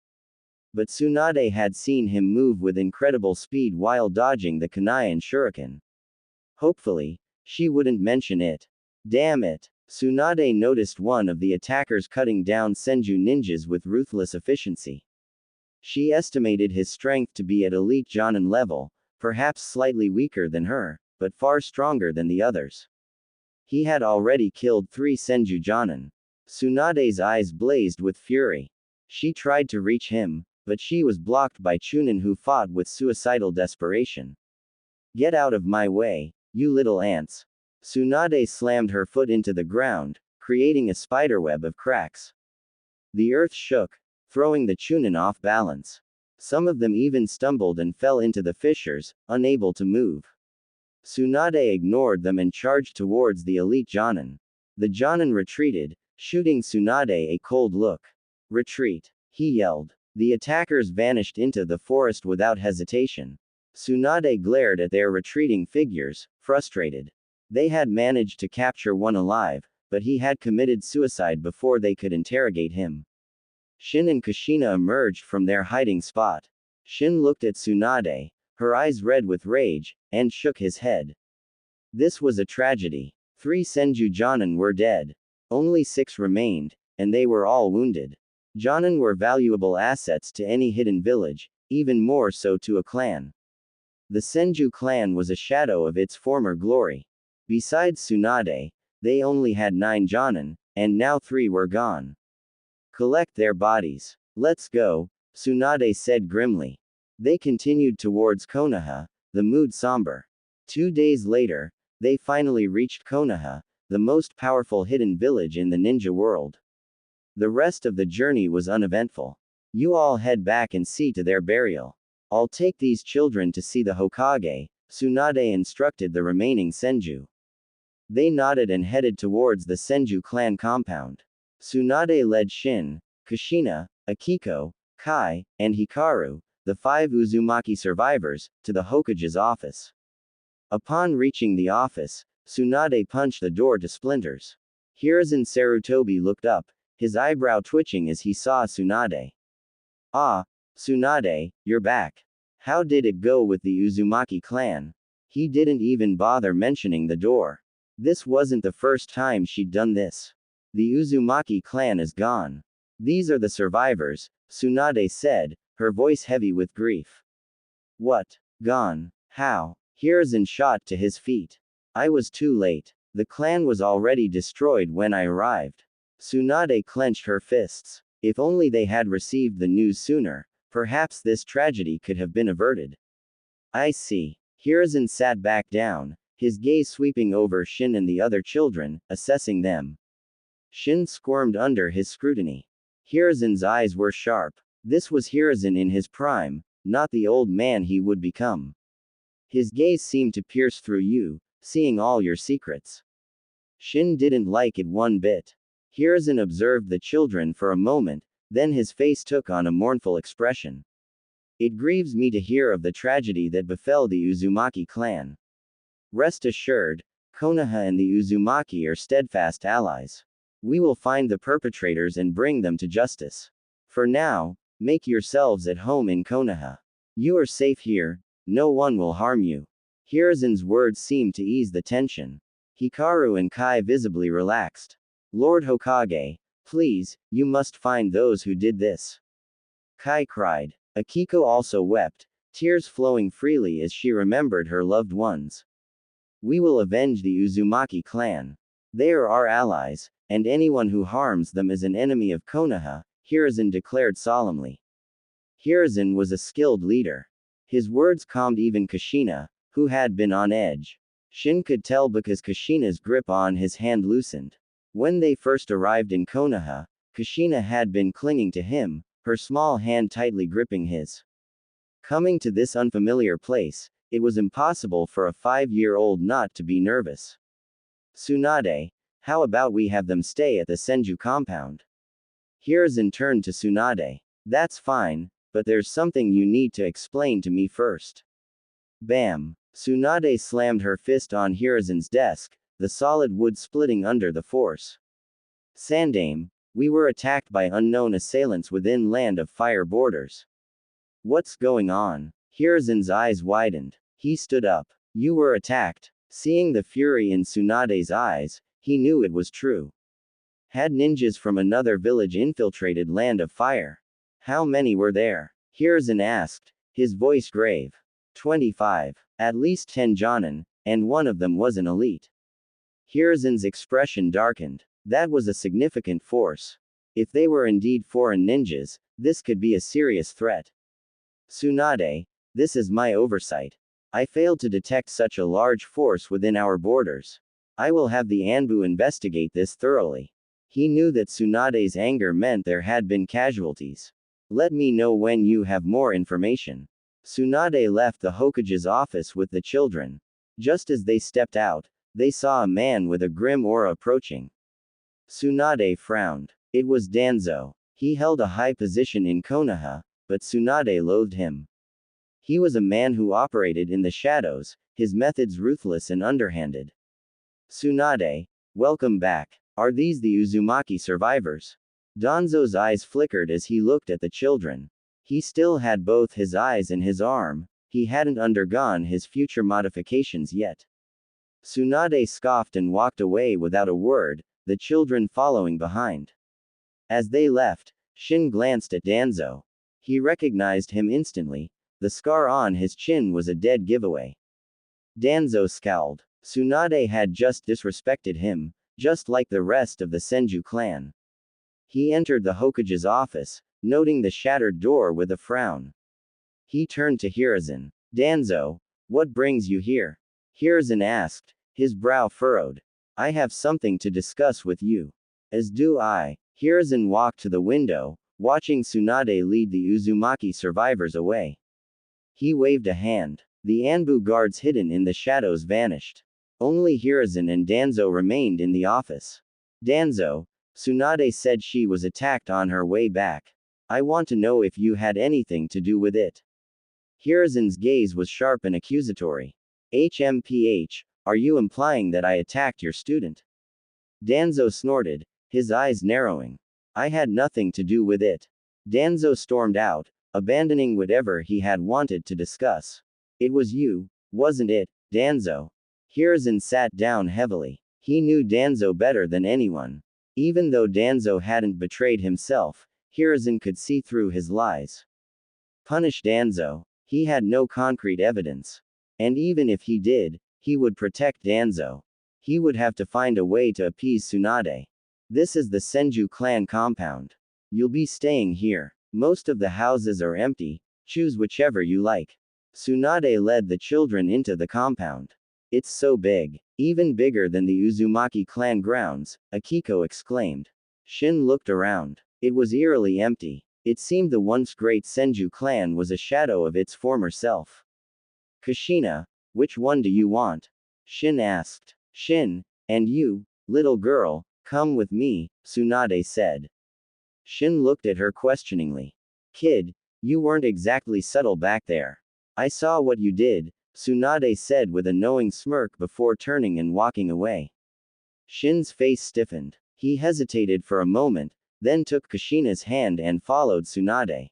But Tsunade had seen him move with incredible speed while dodging the kunai and shuriken. Hopefully, she wouldn't mention it. Damn it. Tsunade noticed one of the attackers cutting down Senju ninjas with ruthless efficiency. She estimated his strength to be at elite Jonin level, perhaps slightly weaker than her, but far stronger than the others. He had already killed 3 Senju Jonin. Tsunade's eyes blazed with fury. She tried to reach him, but she was blocked by Chunin, who fought with suicidal desperation. Get out of my way, you little ants. Tsunade slammed her foot into the ground, creating a spiderweb of cracks. The earth shook, throwing the Chunin off balance. Some of them even stumbled and fell into the fissures, unable to move. Tsunade ignored them and charged towards the elite Jonin. The Jonin retreated, shooting Tsunade a cold look. Retreat, he yelled. The attackers vanished into the forest without hesitation. Tsunade glared at their retreating figures, frustrated. They had managed to capture one alive, but he had committed suicide before they could interrogate him. Shin and Kushina emerged from their hiding spot. Shin looked at Tsunade, her eyes red with rage, and shook his head. This was a tragedy. 3 Senju Jonin were dead. Only 6 remained, and they were all wounded. Jonin were valuable assets to any hidden village, even more so to a clan. The Senju clan was a shadow of its former glory. Besides Tsunade, they only had 9 Jonin, and now 3 were gone. Collect their bodies. Let's go, Tsunade said grimly. They continued towards Konoha, the mood somber. 2 days later, they finally reached Konoha, the most powerful hidden village in the ninja world. The rest of the journey was uneventful. You all head back and see to their burial. I'll take these children to see the Hokage, Tsunade instructed the remaining Senju. They nodded and headed towards the Senju clan compound. Tsunade led Shin, Kushina, Akiko, Kai, and Hikaru, the 5 Uzumaki survivors, to the Hokage's office. Upon reaching the office, Tsunade punched the door to splinters. Hiruzen Sarutobi looked up, his eyebrow twitching as he saw Tsunade. Ah, Tsunade, you're back. How did it go with the Uzumaki clan? He didn't even bother mentioning the door. This wasn't the first time she'd done this. The Uzumaki clan is gone. These are the survivors, Tsunade said, her voice heavy with grief. What? Gone? How? Hiruzen shot to his feet. I was too late. The clan was already destroyed when I arrived. Tsunade clenched her fists. If only they had received the news sooner, perhaps this tragedy could have been averted. I see. Hiruzen sat back down, his gaze sweeping over Shin and the other children, assessing them. Shin squirmed under his scrutiny. Hiruzen's eyes were sharp. This was Hiruzen in his prime, not the old man he would become. His gaze seemed to pierce through you, seeing all your secrets. Shin didn't like it one bit. Hiruzen observed the children for a moment, then his face took on a mournful expression. It grieves me to hear of the tragedy that befell the Uzumaki clan. Rest assured, Konoha and the Uzumaki are steadfast allies. We will find the perpetrators and bring them to justice. For now, make yourselves at home in Konoha. You are safe here, no one will harm you. Hiruzen's words seemed to ease the tension. Hikaru and Kai visibly relaxed. Lord Hokage, please, you must find those who did this. Kai cried. Akiko also wept, tears flowing freely as she remembered her loved ones. We will avenge the Uzumaki clan. They are our allies, and anyone who harms them is an enemy of Konoha, Hiruzen declared solemnly. Hiruzen was a skilled leader. His words calmed even Kushina, who had been on edge. Shin could tell because Kushina's grip on his hand loosened. When they first arrived in Konoha, Kushina had been clinging to him, her small hand tightly gripping his. Coming to this unfamiliar place, it was impossible for a 5-year-old not to be nervous. Tsunade, how about we have them stay at the Senju compound? Hiruzen turned to Tsunade. That's fine, but there's something you need to explain to me first. Bam! Tsunade slammed her fist on Hiruzen's desk, the solid wood splitting under the force. Sandame, we were attacked by unknown assailants within Land of Fire borders. What's going on? Hiruzen's eyes widened. He stood up. You were attacked. Seeing the fury in Tsunade's eyes, he knew it was true. Had ninjas from another village infiltrated Land of Fire? How many were there? Hiruzen asked, his voice grave. 25. At least 10 Jonin, and one of them was an elite. Hiruzen's expression darkened. That was a significant force. If they were indeed foreign ninjas, this could be a serious threat. Tsunade, this is my oversight. I failed to detect such a large force within our borders. I will have the Anbu investigate this thoroughly. He knew that Tsunade's anger meant there had been casualties. Let me know when you have more information. Tsunade left the Hokage's office with the children. Just as they stepped out, they saw a man with a grim aura approaching. Tsunade frowned. It was Danzo. He held a high position in Konoha, but Tsunade loathed him. He was a man who operated in the shadows, his methods ruthless and underhanded. Tsunade, welcome back. Are these the Uzumaki survivors? Danzo's eyes flickered as he looked at the children. He still had both his eyes and his arm, he hadn't undergone his future modifications yet. Tsunade scoffed and walked away without a word, the children following behind. As they left, Shin glanced at Danzo. He recognized him instantly. The scar on his chin was a dead giveaway. Danzo scowled. Tsunade had just disrespected him, just like the rest of the Senju clan. He entered the Hokage's office, noting the shattered door with a frown. He turned to Hiruzen. Danzo, what brings you here? Hiruzen asked, his brow furrowed. I have something to discuss with you. As do I. Hiruzen walked to the window, watching Tsunade lead the Uzumaki survivors away. He waved a hand. The Anbu guards hidden in the shadows vanished. Only Hiruzen and Danzo remained in the office. Danzo, Tsunade said she was attacked on her way back. I want to know if you had anything to do with it. Hiruzen's gaze was sharp and accusatory. HMPH, are you implying that I attacked your student? Danzo snorted, his eyes narrowing. I had nothing to do with it. Danzo stormed out, abandoning whatever he had wanted to discuss. It was you, wasn't it, Danzo? Hiruzen sat down heavily. He knew Danzo better than anyone. Even though Danzo hadn't betrayed himself, Hiruzen could see through his lies. Punish Danzo. He had no concrete evidence. And even if he did, he would protect Danzo. He would have to find a way to appease Tsunade. This is the Senju clan compound. You'll be staying here. Most of the houses are empty, choose whichever you like. Tsunade led the children into the compound. It's so big. Even bigger than the Uzumaki clan grounds, Akiko exclaimed. Shin looked around. It was eerily empty. It seemed the once great Senju clan was a shadow of its former self. Kushina, which one do you want? Shin asked. Shin, and you, little girl, come with me, Tsunade said. Shin looked at her questioningly. Kid, you weren't exactly subtle back there. I saw what you did, Tsunade said with a knowing smirk before turning and walking away. Shin's face stiffened. He hesitated for a moment, then took Kushina's hand and followed Tsunade.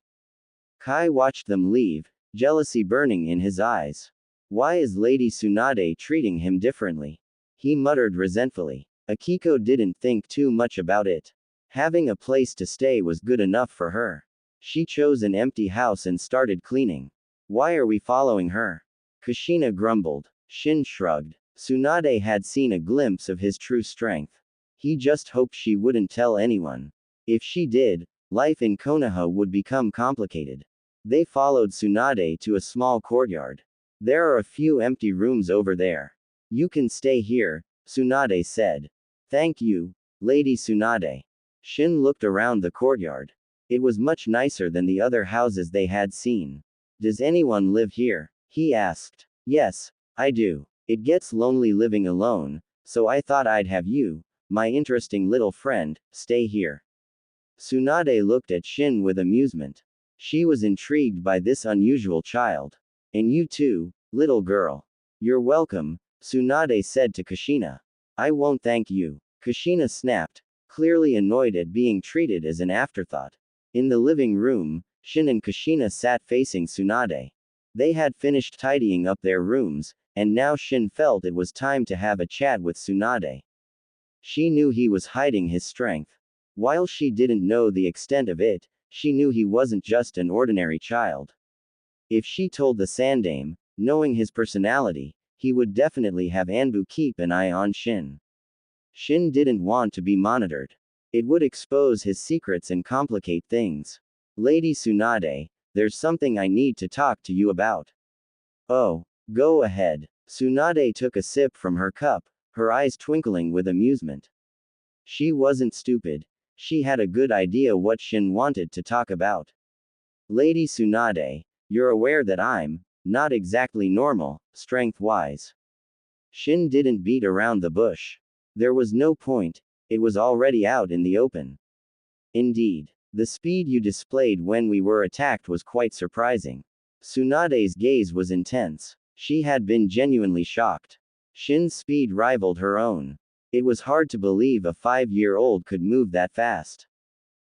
Kai watched them leave, jealousy burning in his eyes. Why is Lady Tsunade treating him differently? He muttered resentfully. Akiko didn't think too much about it. Having a place to stay was good enough for her. She chose an empty house and started cleaning. Why are we following her? Kushina grumbled. Shin shrugged. Tsunade had seen a glimpse of his true strength. He just hoped she wouldn't tell anyone. If she did, life in Konoha would become complicated. They followed Tsunade to a small courtyard. There are a few empty rooms over there. You can stay here, Tsunade said. Thank you, Lady Tsunade. Shin looked around the courtyard. It was much nicer than the other houses they had seen. Does anyone live here? He asked. Yes, I do. It gets lonely living alone, so I thought I'd have you, my interesting little friend, stay here. Tsunade looked at Shin with amusement. She was intrigued by this unusual child. And you too, little girl. You're welcome, Tsunade said to Kushina. I won't thank you. Kushina snapped, clearly annoyed at being treated as an afterthought. In the living room, Shin and Kushina sat facing Tsunade. They had finished tidying up their rooms, and now Shin felt it was time to have a chat with Tsunade. She knew he was hiding his strength. While she didn't know the extent of it, she knew he wasn't just an ordinary child. If she told the Sandame, knowing his personality, he would definitely have Anbu keep an eye on Shin. Shin didn't want to be monitored. It would expose his secrets and complicate things. Lady Tsunade, there's something I need to talk to you about. Oh, go ahead. Tsunade took a sip from her cup, her eyes twinkling with amusement. She wasn't stupid. She had a good idea what Shin wanted to talk about. Lady Tsunade, you're aware that I'm not exactly normal, strength-wise. Shin didn't beat around the bush. There was no point, it was already out in the open. Indeed, the speed you displayed when we were attacked was quite surprising. Tsunade's gaze was intense. She had been genuinely shocked. Shin's speed rivaled her own. It was hard to believe a 5-year-old could move that fast.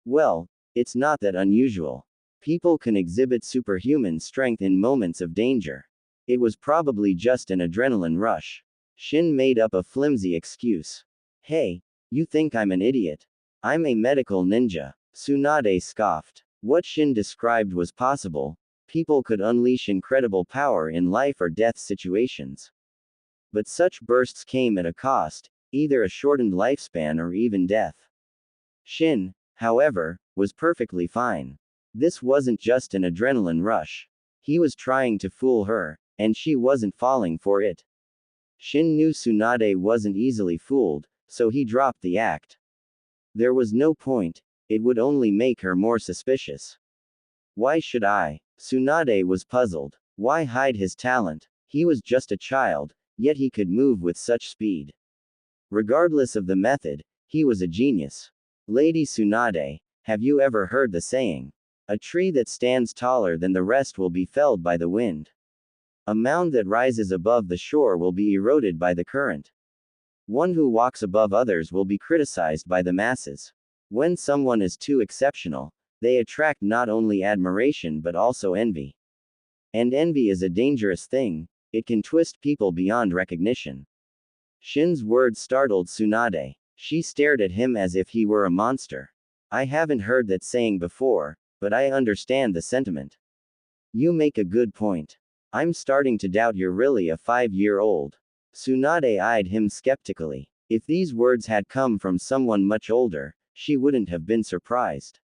Well, it's not that unusual. People can exhibit superhuman strength in moments of danger. It was probably just an adrenaline rush. Shin made up a flimsy excuse. Hey, you think I'm an idiot? I'm a medical ninja. Tsunade scoffed. What Shin described was possible. People could unleash incredible power in life or death situations. But such bursts came at a cost, either a shortened lifespan or even death. Shin, however, was perfectly fine. This wasn't just an adrenaline rush. He was trying to fool her, and she wasn't falling for it. Shin knew Tsunade wasn't easily fooled, so he dropped the act. There was no point, it would only make her more suspicious. Why should I? Tsunade was puzzled. Why hide his talent? He was just a child, yet he could move with such speed. Regardless of the method, he was a genius. Lady Tsunade, have you ever heard the saying? A tree that stands taller than the rest will be felled by the wind. A mound that rises above the shore will be eroded by the current. One who walks above others will be criticized by the masses. When someone is too exceptional, They attract not only admiration but also envy. And envy is a dangerous thing, it can twist people beyond recognition. Shin's words startled Tsunade. She stared at him as if he were a monster. I haven't heard that saying before, but I understand the sentiment. You make a good point. I'm starting to doubt you're really a 5-year-old. Tsunade eyed him skeptically. If these words had come from someone much older, she wouldn't have been surprised.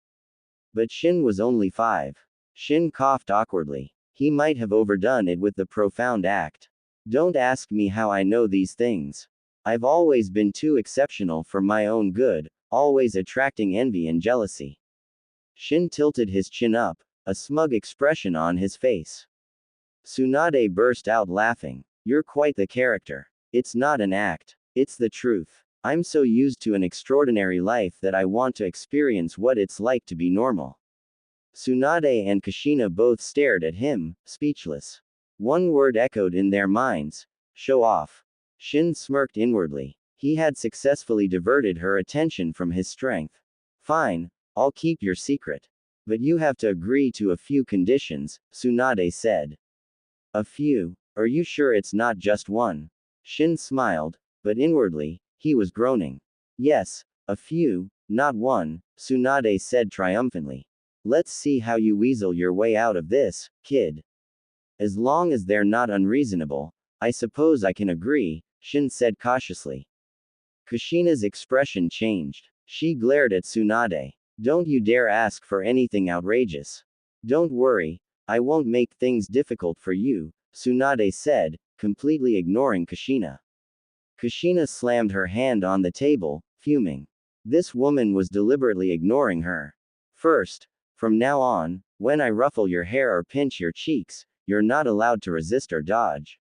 But Shin was only 5. Shin coughed awkwardly. He might have overdone it with the profound act. Don't ask me how I know these things. I've always been too exceptional for my own good, always attracting envy and jealousy. Shin tilted his chin up, a smug expression on his face. Tsunade burst out laughing. You're quite the character. It's not an act. It's the truth. I'm so used to an extraordinary life that I want to experience what it's like to be normal. Tsunade and Kushina both stared at him, speechless. One word echoed in their minds. Show off. Shin smirked inwardly. He had successfully diverted her attention from his strength. Fine, I'll keep your secret. But you have to agree to a few conditions, Tsunade said. A few? Are you sure it's not just one? Shin smiled, but inwardly, he was groaning. Yes, a few, not one, Tsunade said triumphantly. Let's see how you weasel your way out of this, kid. As long as they're not unreasonable, I suppose I can agree, Shin said cautiously. Kushina's expression changed. She glared at Tsunade. Don't you dare ask for anything outrageous. Don't worry, I won't make things difficult for you, Tsunade said, completely ignoring Kushina. Kushina slammed her hand on the table, fuming. This woman was deliberately ignoring her. First, from now on, when I ruffle your hair or pinch your cheeks, you're not allowed to resist or dodge.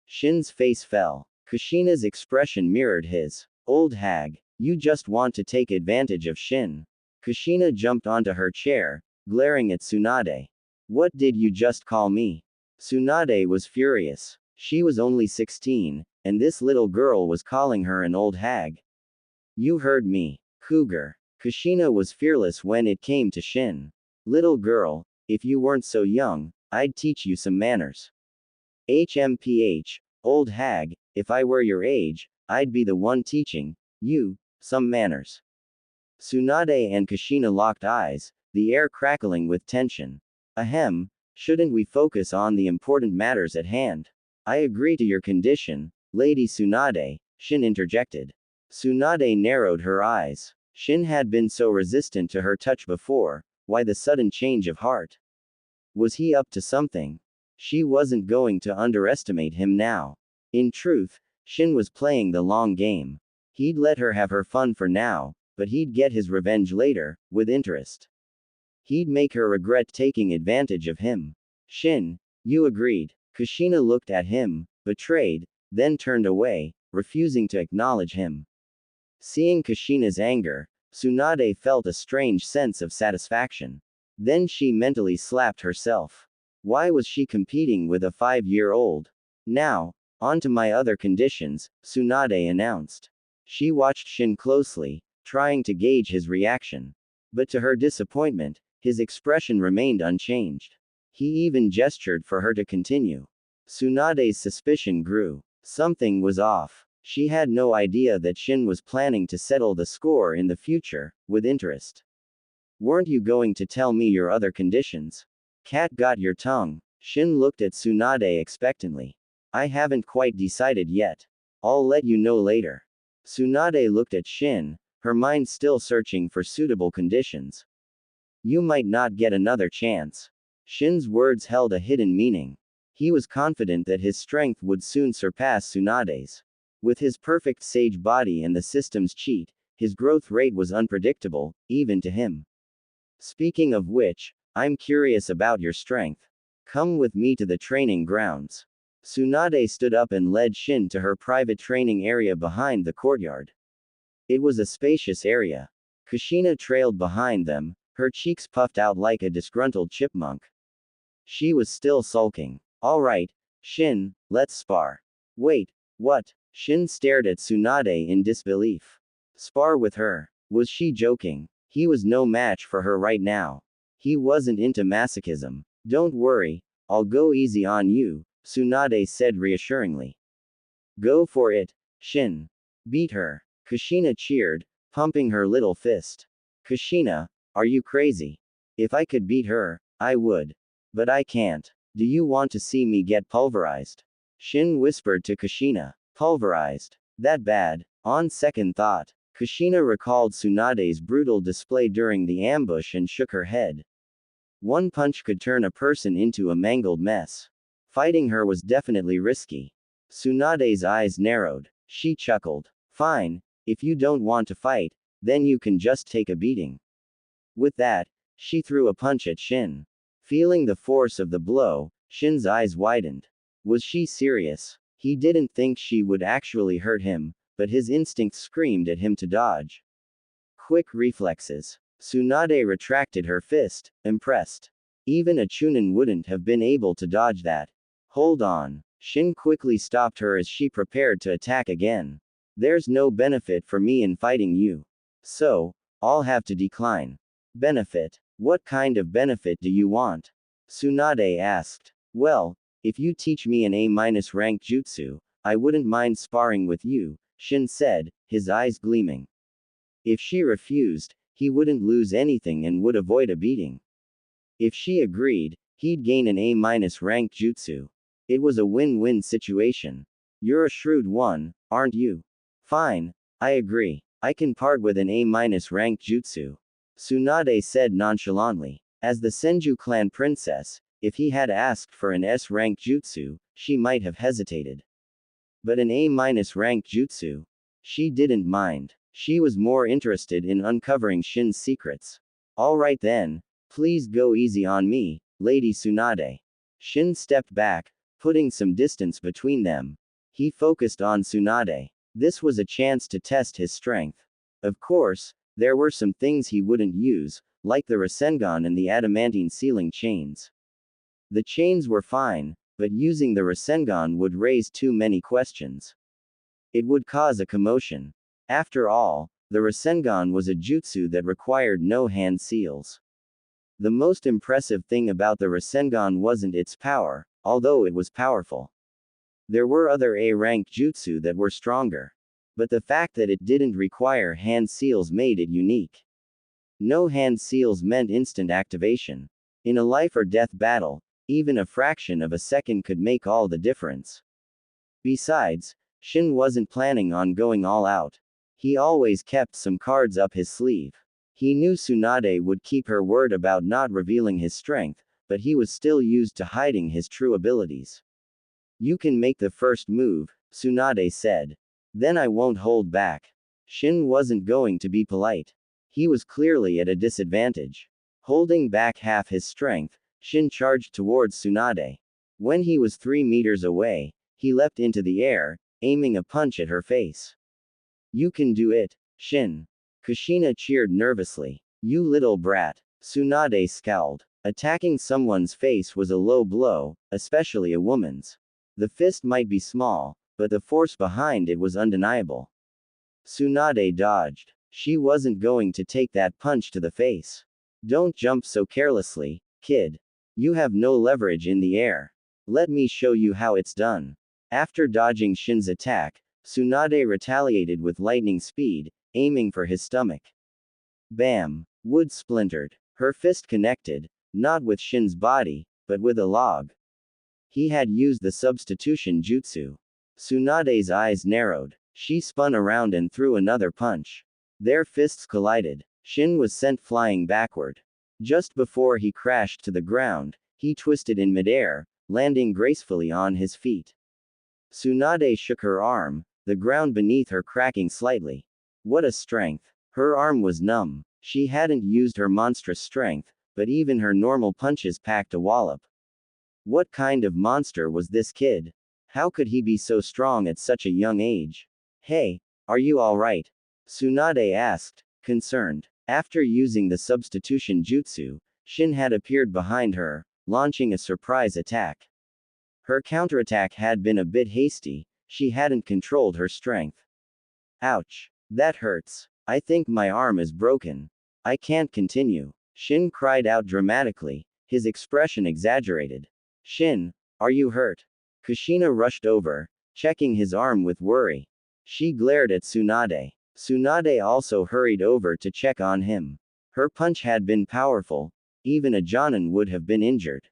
Shin's face fell. Kushina's expression mirrored his. Old hag, you just want to take advantage of Shin. Kushina jumped onto her chair, glaring at Tsunade. What did you just call me? Tsunade was furious. She was only 16, and this little girl was calling her an old hag. You heard me. Cougar. Kushina was fearless when it came to Shin. Little girl, if you weren't so young, I'd teach you some manners. HMPH, old hag, if I were your age, I'd be the one teaching you some manners. Tsunade and Kushina locked eyes, the air crackling with tension. Ahem, shouldn't we focus on the important matters at hand? I agree to your condition, Lady Tsunade, Shin interjected. Tsunade narrowed her eyes. Shin had been so resistant to her touch before, why the sudden change of heart? Was he up to something? She wasn't going to underestimate him now. In truth, Shin was playing the long game. He'd let her have her fun for now, but he'd get his revenge later, with interest. He'd make her regret taking advantage of him. Shin, you agreed. Kushina looked at him, betrayed, then turned away, refusing to acknowledge him. Seeing Kushina's anger, Tsunade felt a strange sense of satisfaction. Then she mentally slapped herself. Why was she competing with a 5-year-old? Now, on to my other conditions, Tsunade announced. She watched Shin closely, trying to gauge his reaction. But to her disappointment, his expression remained unchanged. He even gestured for her to continue. Tsunade's suspicion grew. Something was off. She had no idea that Shin was planning to settle the score in the future, with interest. Weren't you going to tell me your other conditions? Cat got your tongue. Shin looked at Tsunade expectantly. I haven't quite decided yet. I'll let you know later. Tsunade looked at Shin, her mind still searching for suitable conditions. You might not get another chance. Shin's words held a hidden meaning. He was confident that his strength would soon surpass Tsunade's. With his perfect sage body and the system's cheat, his growth rate was unpredictable, even to him. Speaking of which, I'm curious about your strength. Come with me to the training grounds. Tsunade stood up and led Shin to her private training area behind the courtyard. It was a spacious area. Kushina trailed behind them, her cheeks puffed out like a disgruntled chipmunk. She was still sulking. All right, Shin, let's spar. Wait, what? Shin stared at Tsunade in disbelief. Spar with her? Was she joking? He was no match for her right now. He wasn't into masochism. Don't worry, I'll go easy on you, Tsunade said reassuringly. Go for it, Shin. Beat her. Kushina cheered, pumping her little fist. Kushina, are you crazy? If I could beat her, I would. But I can't. Do you want to see me get pulverized? Shin whispered to Kushina. Pulverized? That bad? On second thought, Kushina recalled Tsunade's brutal display during the ambush and shook her head. One punch could turn a person into a mangled mess. Fighting her was definitely risky. Tsunade's eyes narrowed. She chuckled. Fine, if you don't want to fight, then you can just take a beating. With that, she threw a punch at Shin. Feeling the force of the blow, Shin's eyes widened. Was she serious? He didn't think she would actually hurt him, but his instincts screamed at him to dodge. Quick reflexes. Tsunade retracted her fist, impressed. Even a Chunin wouldn't have been able to dodge that. Hold on. Shin quickly stopped her as she prepared to attack again. There's no benefit for me in fighting you. So, I'll have to decline. Benefit? What kind of benefit do you want? Tsunade asked. Well, if you teach me an A- rank jutsu, I wouldn't mind sparring with you, Shin said, his eyes gleaming. If she refused, he wouldn't lose anything and would avoid a beating. If she agreed, he'd gain an A- rank jutsu. It was a win-win situation. You're a shrewd one, aren't you? Fine, I agree. I can part with an A- rank jutsu. Tsunade said nonchalantly. As the Senju clan princess, if he had asked for an S rank jutsu, she might have hesitated. But an A- rank jutsu? She didn't mind. She was more interested in uncovering Shin's secrets. Alright then, please go easy on me, Lady Tsunade. Shin stepped back, putting some distance between them. He focused on Tsunade. This was a chance to test his strength. Of course, there were some things he wouldn't use, like the Rasengan and the adamantine sealing chains. The chains were fine, but using the Rasengan would raise too many questions. It would cause a commotion. After all, the Rasengan was a jutsu that required no hand seals. The most impressive thing about the Rasengan wasn't its power, although it was powerful. There were other A-rank jutsu that were stronger. But the fact that it didn't require hand seals made it unique. No hand seals meant instant activation. In a life or death battle, even a fraction of a second could make all the difference. Besides, Shin wasn't planning on going all out. He always kept some cards up his sleeve. He knew Tsunade would keep her word about not revealing his strength, but he was still used to hiding his true abilities. You can make the first move, Tsunade said. Then I won't hold back. Shin wasn't going to be polite. He was clearly at a disadvantage. Holding back half his strength, Shin charged towards Tsunade. When he was 3 meters away, he leapt into the air, aiming a punch at her face. You can do it, Shin. Kushina cheered nervously. You little brat. Tsunade scowled. Attacking someone's face was a low blow, especially a woman's. The fist might be small, but the force behind it was undeniable. Tsunade dodged. She wasn't going to take that punch to the face. Don't jump so carelessly, kid. You have no leverage in the air. Let me show you how it's done. After dodging Shin's attack, Tsunade retaliated with lightning speed, aiming for his stomach. Bam! Wood splintered. Her fist connected, not with Shin's body, but with a log. He had used the substitution jutsu. Tsunade's eyes narrowed. She spun around and threw another punch. Their fists collided. Shin was sent flying backward. Just before he crashed to the ground, he twisted in midair, landing gracefully on his feet. Tsunade shook her arm, the ground beneath her cracking slightly. What a strength. Her arm was numb. She hadn't used her monstrous strength, but even her normal punches packed a wallop. What kind of monster was this kid? How could he be so strong at such a young age? Hey, are you alright? Tsunade asked, concerned. After using the substitution jutsu, Shin had appeared behind her, launching a surprise attack. Her counterattack had been a bit hasty, she hadn't controlled her strength. Ouch. That hurts. I think my arm is broken. I can't continue. Shin cried out dramatically, his expression exaggerated. Shin, are you hurt? Kushina rushed over, checking his arm with worry. She glared at Tsunade. Tsunade also hurried over to check on him. Her punch had been powerful, even a Jonin would have been injured.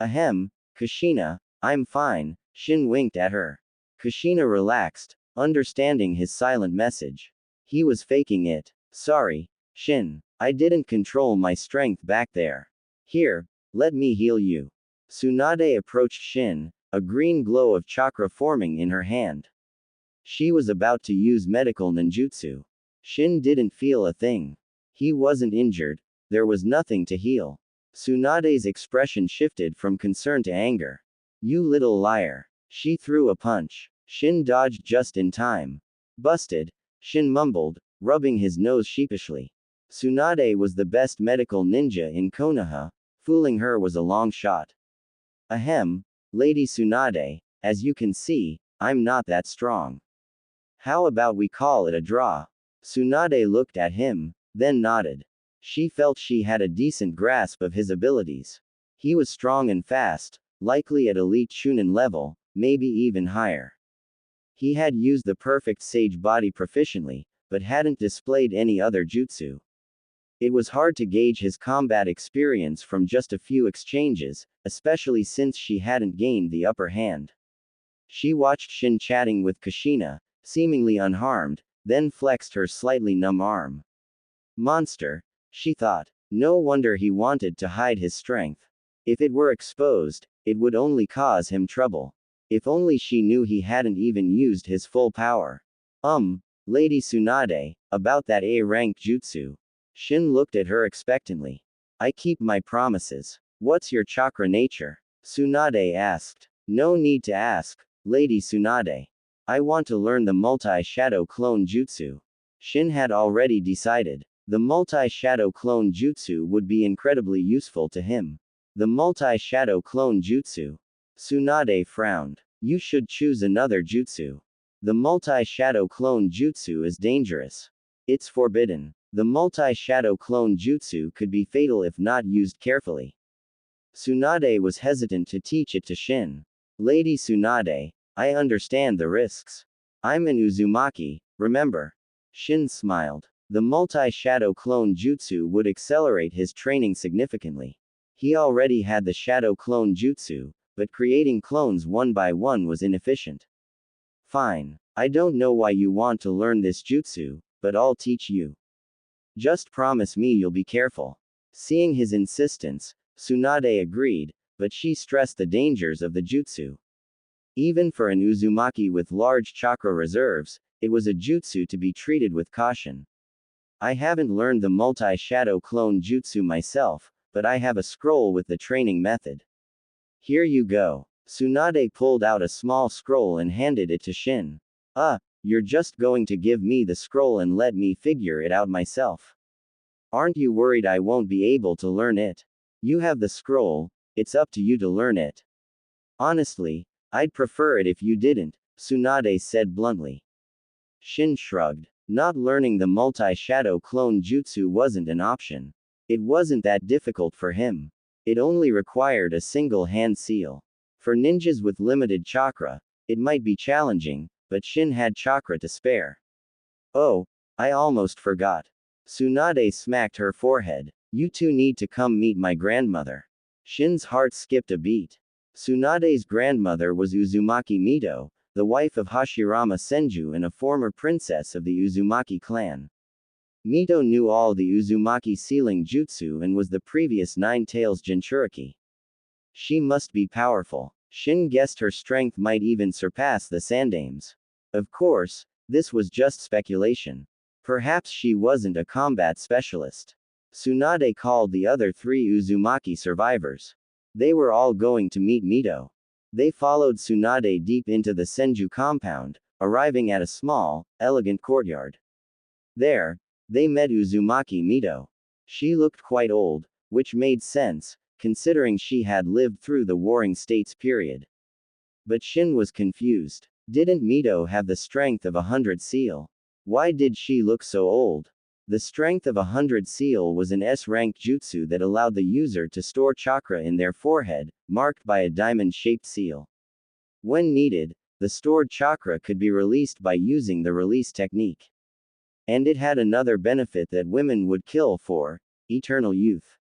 Ahem, Kushina, I'm fine, Shin winked at her. Kushina relaxed, understanding his silent message. He was faking it. Sorry, Shin, I didn't control my strength back there. Here, let me heal you. Tsunade approached Shin, a green glow of chakra forming in her hand. She was about to use medical ninjutsu. Shin didn't feel a thing. He wasn't injured, there was nothing to heal. Tsunade's expression shifted from concern to anger. You little liar. She threw a punch. Shin dodged just in time. Busted, Shin mumbled, rubbing his nose sheepishly. Tsunade was the best medical ninja in Konoha, fooling her was a long shot. Ahem, Lady Tsunade, as you can see, I'm not that strong. How about we call it a draw? Tsunade looked at him, then nodded. She felt she had a decent grasp of his abilities. He was strong and fast, likely at elite Chunin level, maybe even higher. He had used the perfect sage body proficiently, but hadn't displayed any other jutsu. It was hard to gauge his combat experience from just a few exchanges, especially since she hadn't gained the upper hand. She watched Shin chatting with Kushina, seemingly unharmed, then flexed her slightly numb arm. Monster, she thought. No wonder he wanted to hide his strength. If it were exposed, it would only cause him trouble. If only she knew he hadn't even used his full power. Lady Tsunade, about that A-rank jutsu. Shin looked at her expectantly. I keep my promises. What's your chakra nature? Tsunade asked. No need to ask, Lady Tsunade. I want to learn the multi-shadow clone jutsu. Shin had already decided. The multi-shadow clone jutsu would be incredibly useful to him. The multi-shadow clone jutsu. Tsunade frowned. You should choose another jutsu. The multi-shadow clone jutsu is dangerous. It's forbidden. The multi-shadow clone jutsu could be fatal if not used carefully. Tsunade was hesitant to teach it to Shin. Lady Tsunade, I understand the risks. I'm an Uzumaki, remember? Shin smiled. The multi-shadow clone jutsu would accelerate his training significantly. He already had the shadow clone jutsu, but creating clones one by one was inefficient. Fine. I don't know why you want to learn this jutsu, but I'll teach you. Just promise me you'll be careful. Seeing his insistence, Tsunade agreed, but she stressed the dangers of the jutsu. Even for an Uzumaki with large chakra reserves, it was a jutsu to be treated with caution. I haven't learned the multi-shadow clone jutsu myself, but I have a scroll with the training method. Here you go. Tsunade pulled out a small scroll and handed it to Shin. You're just going to give me the scroll and let me figure it out myself. Aren't you worried I won't be able to learn it? You have the scroll, it's up to you to learn it. Honestly, I'd prefer it if you didn't, Tsunade said bluntly. Shin shrugged. Not learning the multi-shadow clone jutsu wasn't an option. It wasn't that difficult for him. It only required a single hand seal. For ninjas with limited chakra, it might be challenging, but Shin had chakra to spare. Oh, I almost forgot. Tsunade smacked her forehead. You two need to come meet my grandmother. Shin's heart skipped a beat. Tsunade's grandmother was Uzumaki Mito, the wife of Hashirama Senju and a former princess of the Uzumaki clan. Mito knew all the Uzumaki sealing jutsu and was the previous Nine Tails Jinchuriki. She must be powerful. Shin guessed her strength might even surpass the Sandame's. Of course, this was just speculation. Perhaps she wasn't a combat specialist. Tsunade called the other 3 Uzumaki survivors. They were all going to meet Mito. They followed Tsunade deep into the Senju compound, arriving at a small, elegant courtyard. There, they met Uzumaki Mito. She looked quite old, which made sense, considering she had lived through the Warring States period. But Shin was confused. Didn't Mito have the strength of 100 seal? Why did she look so old? The strength of 100 seal was an S-rank jutsu that allowed the user to store chakra in their forehead, marked by a diamond-shaped seal. When needed, the stored chakra could be released by using the release technique. And it had another benefit that women would kill for: eternal youth.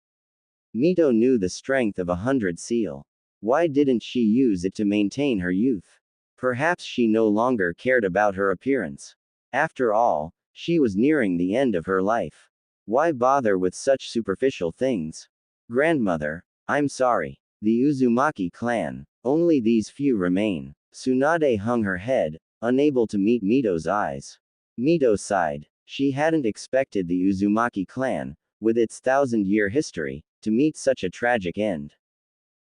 Mito knew the strength of 100 seal. Why didn't she use it to maintain her youth? Perhaps she no longer cared about her appearance. After all, she was nearing the end of her life. Why bother with such superficial things? Grandmother, I'm sorry. The Uzumaki clan. Only these few remain. Tsunade hung her head, unable to meet Mito's eyes. Mito sighed. She hadn't expected the Uzumaki clan, with its 1,000-year history, to meet such a tragic end.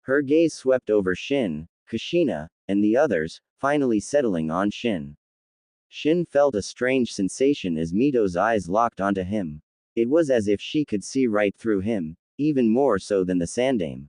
Her gaze swept over Shin, Kushina, and the others, finally settling on Shin. Shin felt a strange sensation as Mito's eyes locked onto him. It was as if she could see right through him, even more so than the Sandame.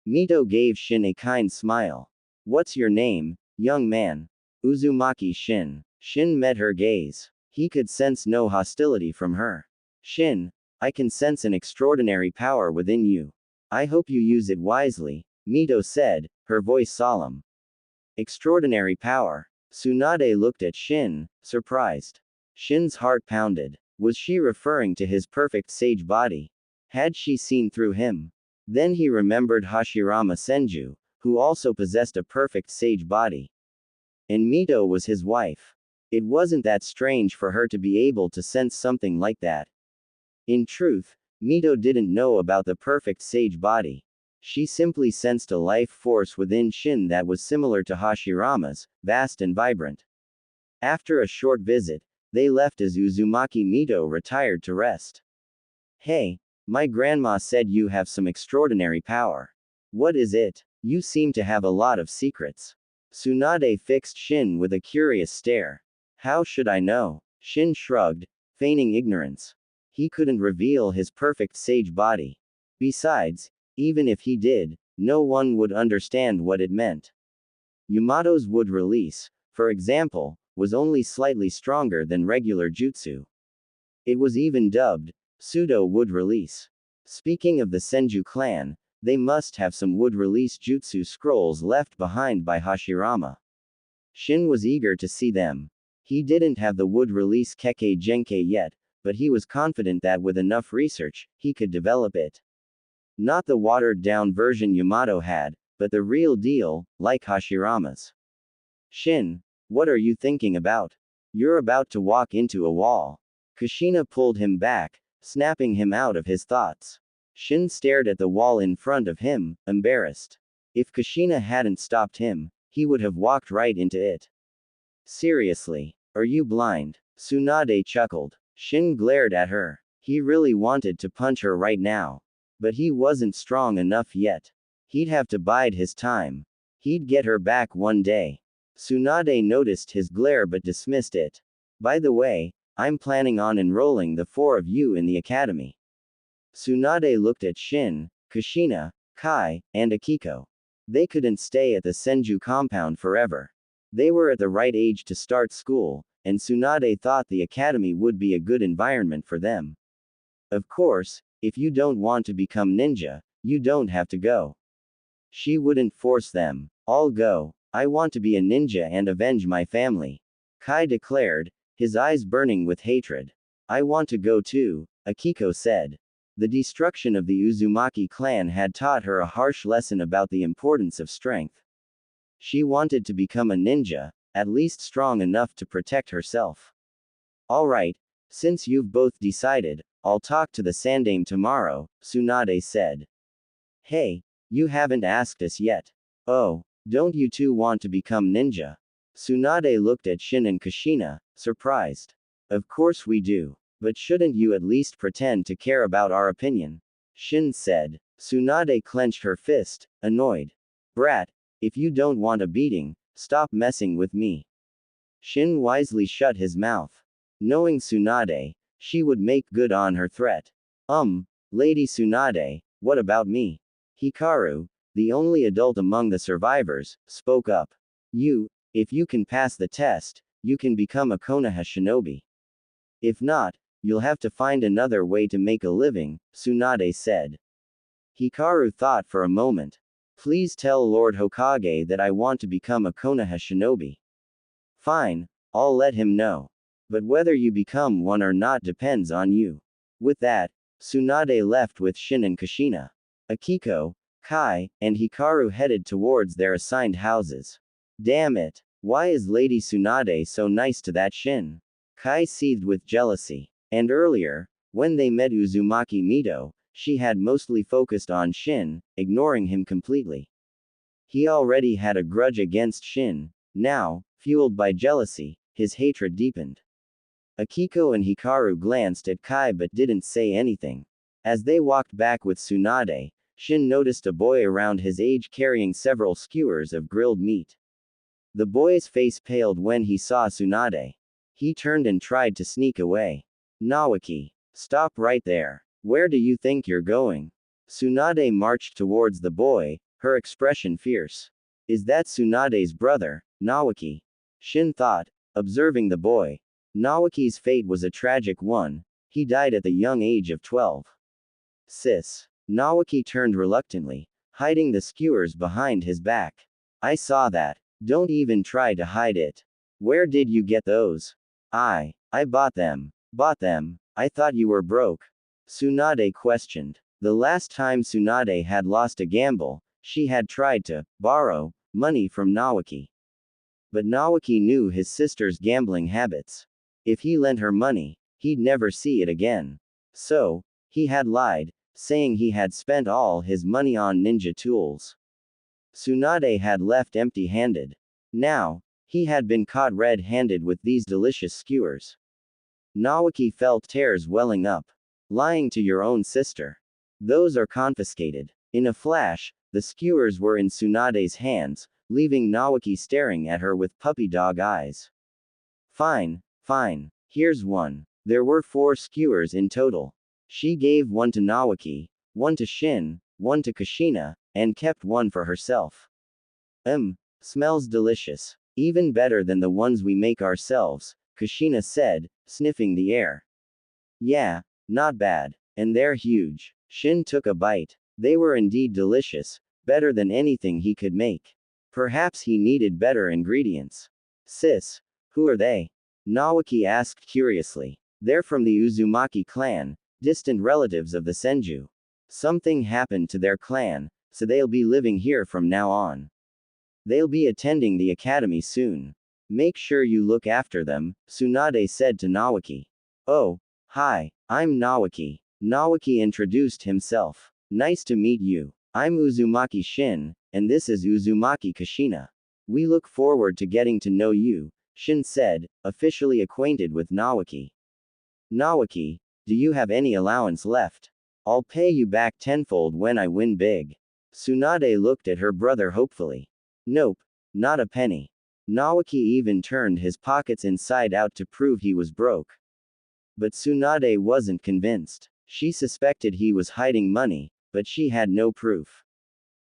Mito gave Shin a kind smile. What's your name, young man? Uzumaki Shin. Shin met her gaze. He could sense no hostility from her. Shin, I can sense an extraordinary power within you. I hope you use it wisely, Mito said, her voice solemn. Extraordinary power. Tsunade looked at Shin, surprised. Shin's heart pounded. Was she referring to his perfect sage body? Had she seen through him? Then he remembered Hashirama Senju, who also possessed a perfect sage body. And Mito was his wife. It wasn't that strange for her to be able to sense something like that. In truth, Mito didn't know about the perfect sage body. She simply sensed a life force within Shin that was similar to Hashirama's, vast and vibrant. After a short visit, they left as Uzumaki Mito retired to rest. Hey, my grandma said you have some extraordinary power. What is it? You seem to have a lot of secrets. Tsunade fixed Shin with a curious stare. How should I know? Shin shrugged, feigning ignorance. He couldn't reveal his perfect sage body. Besides, even if he did, no one would understand what it meant. Yamato's wood release, for example, was only slightly stronger than regular jutsu. It was even dubbed pseudo wood release. Speaking of the Senju clan, they must have some wood release jutsu scrolls left behind by Hashirama. Shin was eager to see them. He didn't have the wood release Kekkei Genkei yet, but he was confident that with enough research, he could develop it. Not the watered-down version Yamato had, but the real deal, like Hashirama's. Shin, what are you thinking about? You're about to walk into a wall. Kushina pulled him back, snapping him out of his thoughts. Shin stared at the wall in front of him, embarrassed. If Kushina hadn't stopped him, he would have walked right into it. Seriously, are you blind? Tsunade chuckled. Shin glared at her. He really wanted to punch her right now. But he wasn't strong enough yet. He'd have to bide his time. He'd get her back one day. Tsunade noticed his glare but dismissed it. By the way, I'm planning on enrolling the 4 of you in the academy. Tsunade looked at Shin, Kushina, Kai, and Akiko. They couldn't stay at the Senju compound forever. They were at the right age to start school, and Tsunade thought the academy would be a good environment for them. Of course, if you don't want to become ninja, you don't have to go. She wouldn't force them. I'll go. I want to be a ninja and avenge my family. Kai declared, his eyes burning with hatred. I want to go too, Akiko said. The destruction of the Uzumaki clan had taught her a harsh lesson about the importance of strength. She wanted to become a ninja, at least strong enough to protect herself. Alright, since you've both decided, I'll talk to the Sandame tomorrow, Tsunade said. Hey, you haven't asked us yet. Oh, don't you two want to become ninja? Tsunade looked at Shin and Kushina, surprised. Of course we do. But shouldn't you at least pretend to care about our opinion? Shin said. Tsunade clenched her fist, annoyed. Brat, if you don't want a beating, stop messing with me. Shin wisely shut his mouth. Knowing Tsunade, she would make good on her threat. Lady Tsunade, what about me? Hikaru, the only adult among the survivors, spoke up. If you can pass the test, you can become a Konoha shinobi. If not, You'll have to find another way to make a living, Tsunade said. Hikaru thought for a moment. Please tell Lord Hokage that I want to become a Konoha shinobi. Fine, I'll let him know. But whether you become one or not depends on you. With that, Tsunade left with Shin and Kushina. Akiko, Kai, and Hikaru headed towards their assigned houses. Damn it. Why is Lady Tsunade so nice to that Shin? Kai seethed with jealousy. And earlier, when they met Uzumaki Mito, she had mostly focused on Shin, ignoring him completely. He already had a grudge against Shin. Now, fueled by jealousy, his hatred deepened. Akiko and Hikaru glanced at Kai but didn't say anything. As they walked back with Tsunade, Shin noticed a boy around his age carrying several skewers of grilled meat. The boy's face paled when he saw Tsunade. He turned and tried to sneak away. Nawaki, stop right there. Where do you think you're going? Tsunade marched towards the boy, her expression fierce. Is that Tsunade's brother, Nawaki? Shin thought, observing the boy. Nawaki's fate was a tragic one. He died at the young age of 12. Sis. Nawaki turned reluctantly, hiding the skewers behind his back. I saw that. Don't even try to hide it. Where did you get those? I bought them. Bought them. I thought you were broke. Tsunade questioned. The last time Tsunade had lost a gamble, she had tried to borrow money from Nawaki. But Nawaki knew his sister's gambling habits. If he lent her money, he'd never see it again. So, he had lied, saying he had spent all his money on ninja tools. Tsunade had left empty-handed. Now, he had been caught red-handed with these delicious skewers. Nawaki felt tears welling up. Lying to your own sister. Those are confiscated. In a flash, the skewers were in Tsunade's hands, leaving Nawaki staring at her with puppy dog eyes. Fine, fine. Here's one. There were 4 skewers in total. She gave one to Nawaki, one to Shin, one to Kushina, and kept one for herself. Smells delicious. Even better than the ones we make ourselves, Kushina said, sniffing the air. Yeah, not bad. And they're huge. Shin took a bite. They were indeed delicious, better than anything he could make. Perhaps he needed better ingredients. Sis, who are they? Nawaki asked curiously. They're from the Uzumaki clan, distant relatives of the Senju. Something happened to their clan, so they'll be living here from now on. They'll be attending the academy soon. Make sure you look after them, Tsunade said to Nawaki. Oh, hi, I'm Nawaki. Nawaki introduced himself. Nice to meet you. I'm Uzumaki Shin, and this is Uzumaki Kushina. We look forward to getting to know you, Shin said, officially acquainted with Nawaki. Nawaki, do you have any allowance left? I'll pay you back tenfold when I win big. Tsunade looked at her brother hopefully. Nope, not a penny. Nawaki even turned his pockets inside out to prove he was broke. But Tsunade wasn't convinced. She suspected he was hiding money, but she had no proof.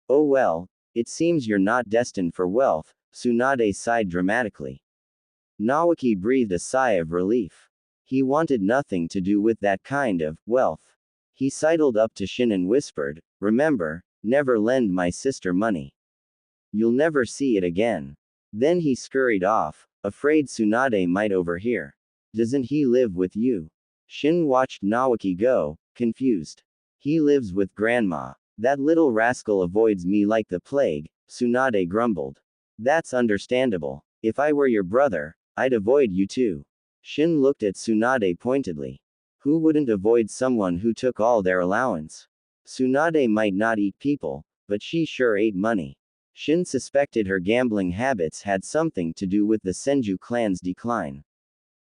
Oh well, it seems you're not destined for wealth, Tsunade sighed dramatically. Nawaki breathed a sigh of relief. He wanted nothing to do with that kind of wealth. He sidled up to Shin and whispered, remember, never lend my sister money. You'll never see it again. Then he scurried off, afraid Tsunade might overhear. Doesn't he live with you? Shin watched Nawaki go, confused. He lives with grandma. That little rascal avoids me like the plague, Tsunade grumbled. That's understandable. If I were your brother, I'd avoid you too. Shin looked at Tsunade pointedly. Who wouldn't avoid someone who took all their allowance? Tsunade might not eat people, but she sure ate money. Shin suspected her gambling habits had something to do with the Senju clan's decline.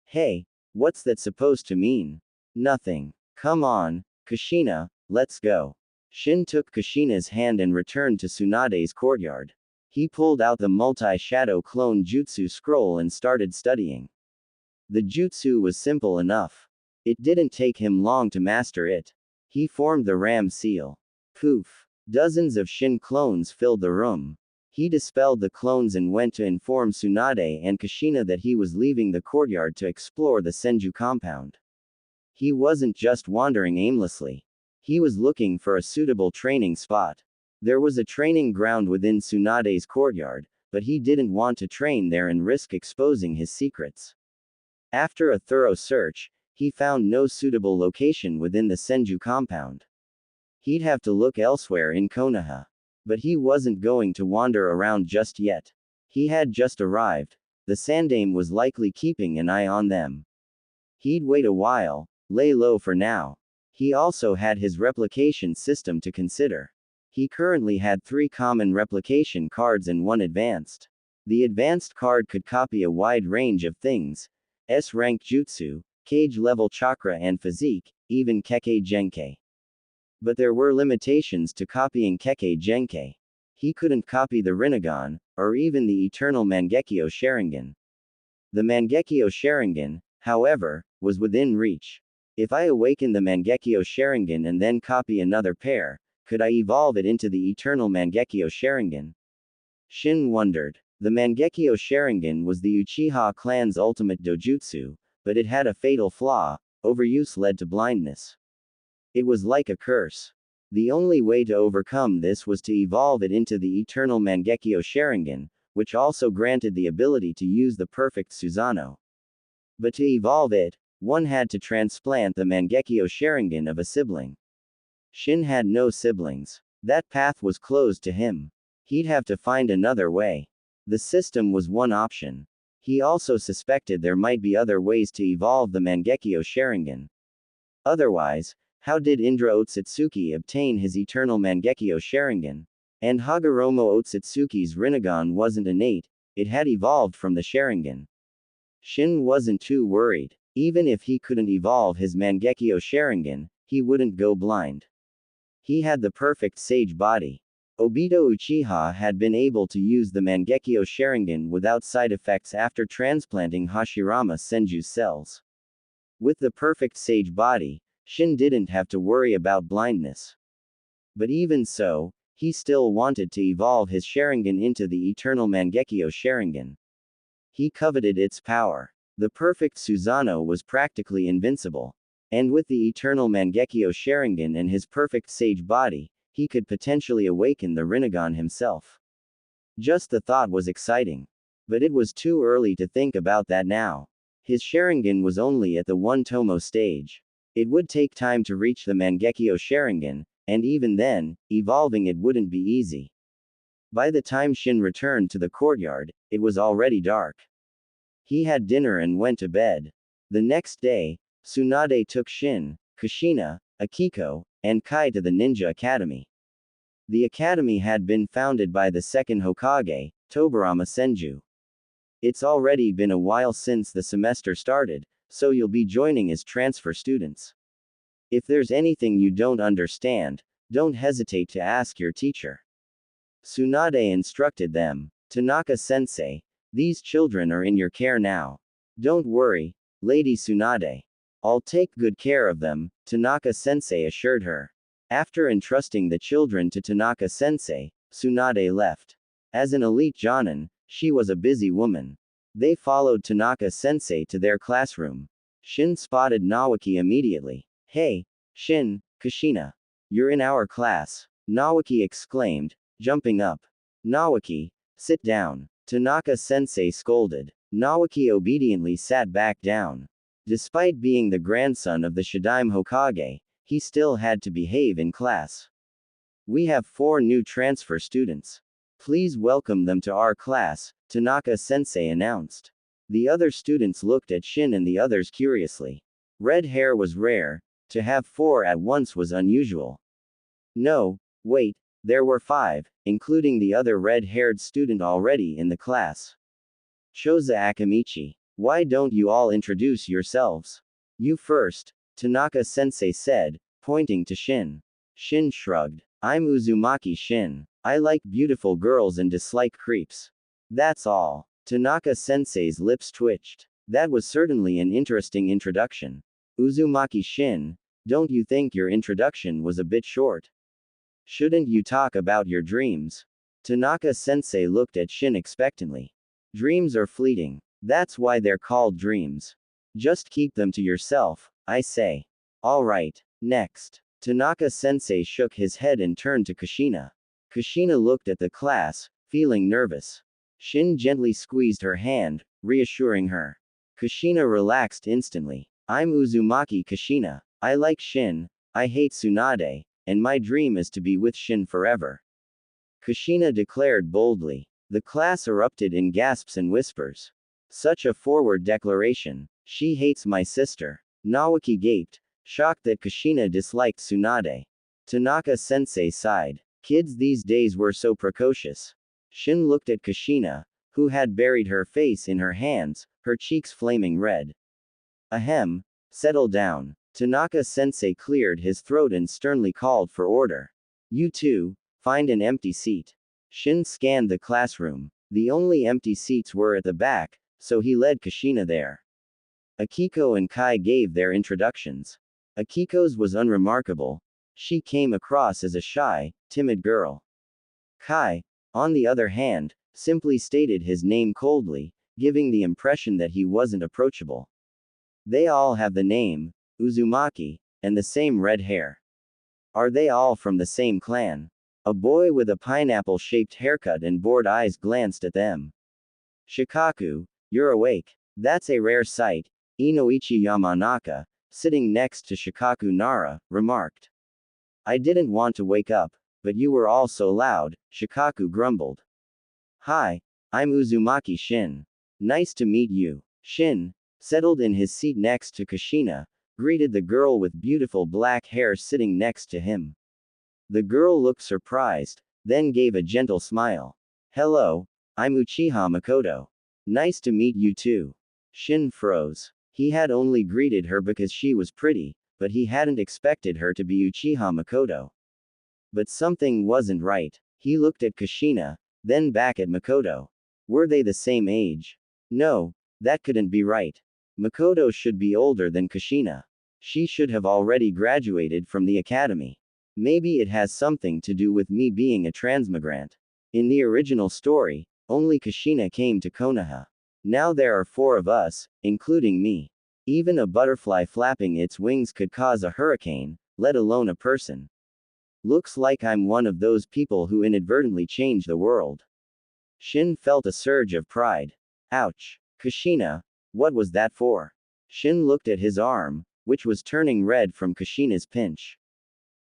Hey, what's that supposed to mean? Nothing. Come on, Kushina, let's go. Shin took Kushina's hand and returned to Tsunade's courtyard. He pulled out the multi-shadow clone jutsu scroll and started studying. The jutsu was simple enough. It didn't take him long to master it. He formed the ram seal. Poof. Dozens of Shin clones filled the room. He dispelled the clones and went to inform Tsunade and Kushina that he was leaving the courtyard to explore the Senju compound. He wasn't just wandering aimlessly. He was looking for a suitable training spot. There was a training ground within Tsunade's courtyard, but he didn't want to train there and risk exposing his secrets. After a thorough search, he found no suitable location within the Senju compound. He'd have to look elsewhere in Konoha. But he wasn't going to wander around just yet. He had just arrived. The Sandaime was likely keeping an eye on them. He'd wait a while, lay low for now. He also had his replication system to consider. He currently had 3 common replication cards and 1 advanced. The advanced card could copy a wide range of things: S-rank jutsu, cage level chakra and physique, even Kekkei Genkai. But there were limitations to copying Kekkei Genkai. He couldn't copy the Rinnegan, or even the eternal Mangekyo Sharingan. The Mangekyo Sharingan, however, was within reach. If I awaken the Mangekyo Sharingan and then copy another pair, could I evolve it into the eternal Mangekyo Sharingan? Shin wondered. The Mangekyo Sharingan was the Uchiha clan's ultimate dojutsu, but it had a fatal flaw: overuse led to blindness. It was like a curse. The only way to overcome this was to evolve it into the eternal Mangekyo Sharingan, which also granted the ability to use the perfect Susanoo. But to evolve it, one had to transplant the Mangekyo Sharingan of a sibling. Shin had no siblings. That path was closed to him. He'd have to find another way. The system was one option. He also suspected there might be other ways to evolve the Mangekyo Sharingan. Otherwise, how did Indra Otsutsuki obtain his eternal Mangekyo Sharingan? And Hagoromo Otsutsuki's Rinnegan wasn't innate, it had evolved from the Sharingan. Shin wasn't too worried. Even if he couldn't evolve his Mangekyo Sharingan, he wouldn't go blind. He had the perfect sage body. Obito Uchiha had been able to use the Mangekyo Sharingan without side effects after transplanting Hashirama Senju's cells. With the perfect sage body, Shin didn't have to worry about blindness. But even so, he still wanted to evolve his Sharingan into the eternal Mangekyo Sharingan. He coveted its power. The perfect Susanoo was practically invincible. And with the eternal Mangekyo Sharingan and his perfect sage body, he could potentially awaken the Rinnegan himself. Just the thought was exciting. But it was too early to think about that now. His Sharingan was only at the 1 Tomo stage. It would take time to reach the Mangekyo Sharingan, and even then, evolving it wouldn't be easy. By the time Shin returned to the courtyard, it was already dark. He had dinner and went to bed. The next day, Tsunade took Shin, Kushina, Akiko, and Kai to the Ninja Academy. The academy had been founded by the second Hokage, Tobirama Senju. It's already been a while since the semester started, so you'll be joining as transfer students. If there's anything you don't understand, don't hesitate to ask your teacher. Tsunade instructed them. Tanaka-sensei, these children are in your care now. Don't worry, Lady Tsunade. I'll take good care of them, Tanaka-sensei assured her. After entrusting the children to Tanaka-sensei, Tsunade left. As an elite Jonin, she was a busy woman. They followed Tanaka-sensei to their classroom. Shin spotted Naoki immediately. Hey, Shin, Kushina. You're in our class, Naoki exclaimed, jumping up. Naoki, sit down, Tanaka-sensei scolded. Naoki obediently sat back down. Despite being the grandson of the Shidaime Hokage, he still had to behave in class. We have 4 new transfer students. Please welcome them to our class, Tanaka-sensei announced. The other students looked at Shin and the others curiously. Red hair was rare, to have 4 at once was unusual. No, wait, there were 5, including the other red-haired student already in the class. Choza Akamichi. Why don't you all introduce yourselves? You first, Tanaka-sensei said, pointing to Shin. Shin shrugged. I'm Uzumaki Shin. I like beautiful girls and dislike creeps. That's all. Tanaka-sensei's lips twitched. That was certainly an interesting introduction. Uzumaki Shin, don't you think your introduction was a bit short? Shouldn't you talk about your dreams? Tanaka-sensei looked at Shin expectantly. Dreams are fleeting. That's why they're called dreams. Just keep them to yourself, I say. Alright, next. Tanaka-sensei shook his head and turned to Kushina. Kushina looked at the class, feeling nervous. Shin gently squeezed her hand, reassuring her. Kushina relaxed instantly. I'm Uzumaki Kushina. I like Shin, I hate Tsunade, and my dream is to be with Shin forever. Kushina declared boldly. The class erupted in gasps and whispers. Such a forward declaration. She hates my sister. Nawaki gaped, shocked that Kushina disliked Tsunade. Tanaka-sensei sighed. Kids these days were so precocious. Shin looked at Kushina, who had buried her face in her hands, her cheeks flaming red. Ahem. Settle down. Tanaka-sensei cleared his throat and sternly called for order. You two, find an empty seat. Shin scanned the classroom. The only empty seats were at the back, so he led Kushina there. Akiko and Kai gave their introductions. Akiko's was unremarkable. She came across as a shy, timid girl. Kai, on the other hand, simply stated his name coldly, giving the impression that he wasn't approachable. They all have the name, Uzumaki, and the same red hair. Are they all from the same clan? A boy with a pineapple-shaped haircut and bored eyes glanced at them. Shikaku, you're awake. That's a rare sight, Inoichi Yamanaka, sitting next to Shikaku Nara, remarked. I didn't want to wake up, but you were all so loud, Shikaku grumbled. Hi, I'm Uzumaki Shin. Nice to meet you. Shin, settled in his seat next to Kushina, greeted the girl with beautiful black hair sitting next to him. The girl looked surprised, then gave a gentle smile. Hello, I'm Uchiha Mikoto. Nice to meet you too. Shin froze. He had only greeted her because she was pretty, but he hadn't expected her to be Uchiha Mikoto. But something wasn't right. He looked at Kushina, then back at Mikoto. Were they the same age? No, that couldn't be right. Mikoto should be older than Kushina. She should have already graduated from the academy. Maybe it has something to do with me being a transmigrant. In the original story, only Kushina came to Konoha. Now there are 4 of us, including me. Even a butterfly flapping its wings could cause a hurricane, let alone a person. Looks like I'm one of those people who inadvertently change the world. Shin felt a surge of pride. Ouch. Kushina, what was that for? Shin looked at his arm, which was turning red from Kushina's pinch.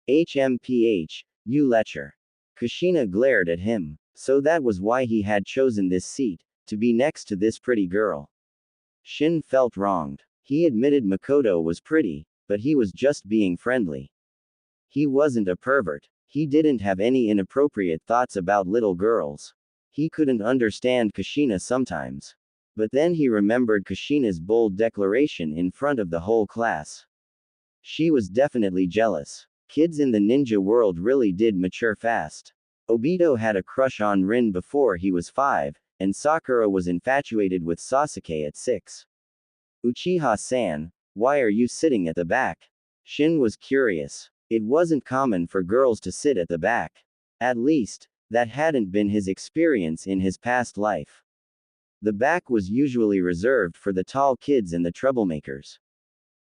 HMPH, you lecher. Kushina glared at him. So that was why he had chosen this seat, to be next to this pretty girl. Shin felt wronged. He admitted Mikoto was pretty, but he was just being friendly. He wasn't a pervert. He didn't have any inappropriate thoughts about little girls. He couldn't understand Kushina sometimes. But then he remembered Kushina's bold declaration in front of the whole class. She was definitely jealous. Kids in the ninja world really did mature fast. Obito had a crush on Rin before he was 5, and Sakura was infatuated with Sasuke at 6. Uchiha-san, why are you sitting at the back? Shin was curious. It wasn't common for girls to sit at the back. At least, that hadn't been his experience in his past life. The back was usually reserved for the tall kids and the troublemakers.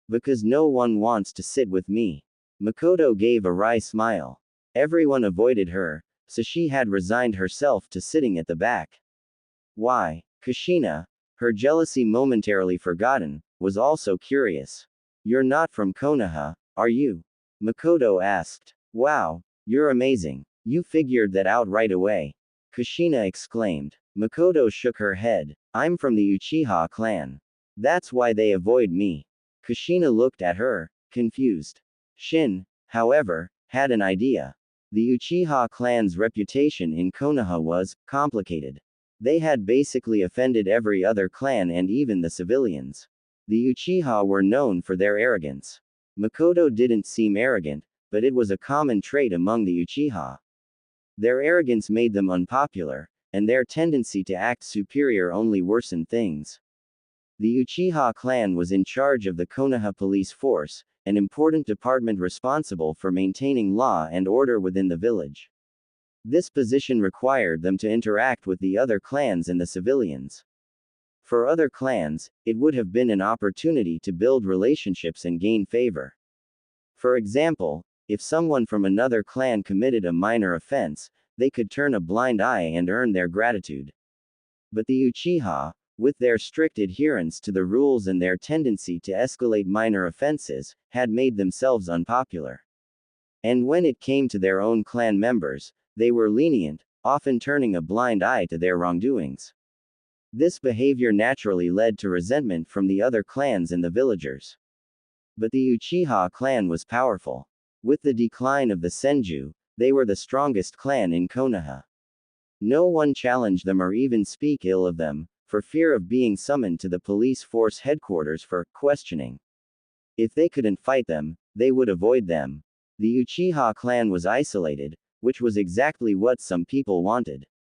Because no one wants to sit with me. Mikoto gave a wry smile. Everyone avoided her, so she had resigned herself to sitting at the back. Why? Kushina, her jealousy momentarily forgotten, was also curious. You're not from Konoha, are you? Mikoto asked. Wow, you're amazing. You figured that out right away. Kushina exclaimed. Mikoto shook her head. I'm from the Uchiha clan. That's why they avoid me. Kushina looked at her, confused. Shin, however, had an idea. The Uchiha clan's reputation in Konoha was complicated. They had basically offended every other clan and even the civilians. The Uchiha were known for their arrogance. Mikoto didn't seem arrogant, but it was a common trait among the Uchiha. Their arrogance made them unpopular, and their tendency to act superior only worsened things. The Uchiha clan was in charge of the Konoha police force, an important department responsible for maintaining law and order within the village. This position required them to interact with the other clans and the civilians. For other clans, it would have been an opportunity to build relationships and gain favor. For example, if someone from another clan committed a minor offense, they could turn a blind eye and earn their gratitude. But the Uchiha, with their strict adherence to the rules and their tendency to escalate minor offenses, had made themselves unpopular. And when it came to their own clan members, they were lenient, often turning a blind eye to their wrongdoings. This behavior naturally led to resentment from the other clans and the villagers. But the Uchiha clan was powerful. With the decline of the Senju, they were the strongest clan in Konoha. No one challenged them or even speak ill of them, for fear of being summoned to the police force headquarters for questioning. If they couldn't fight them, they would avoid them. The Uchiha clan was isolated, which was exactly what some people wanted.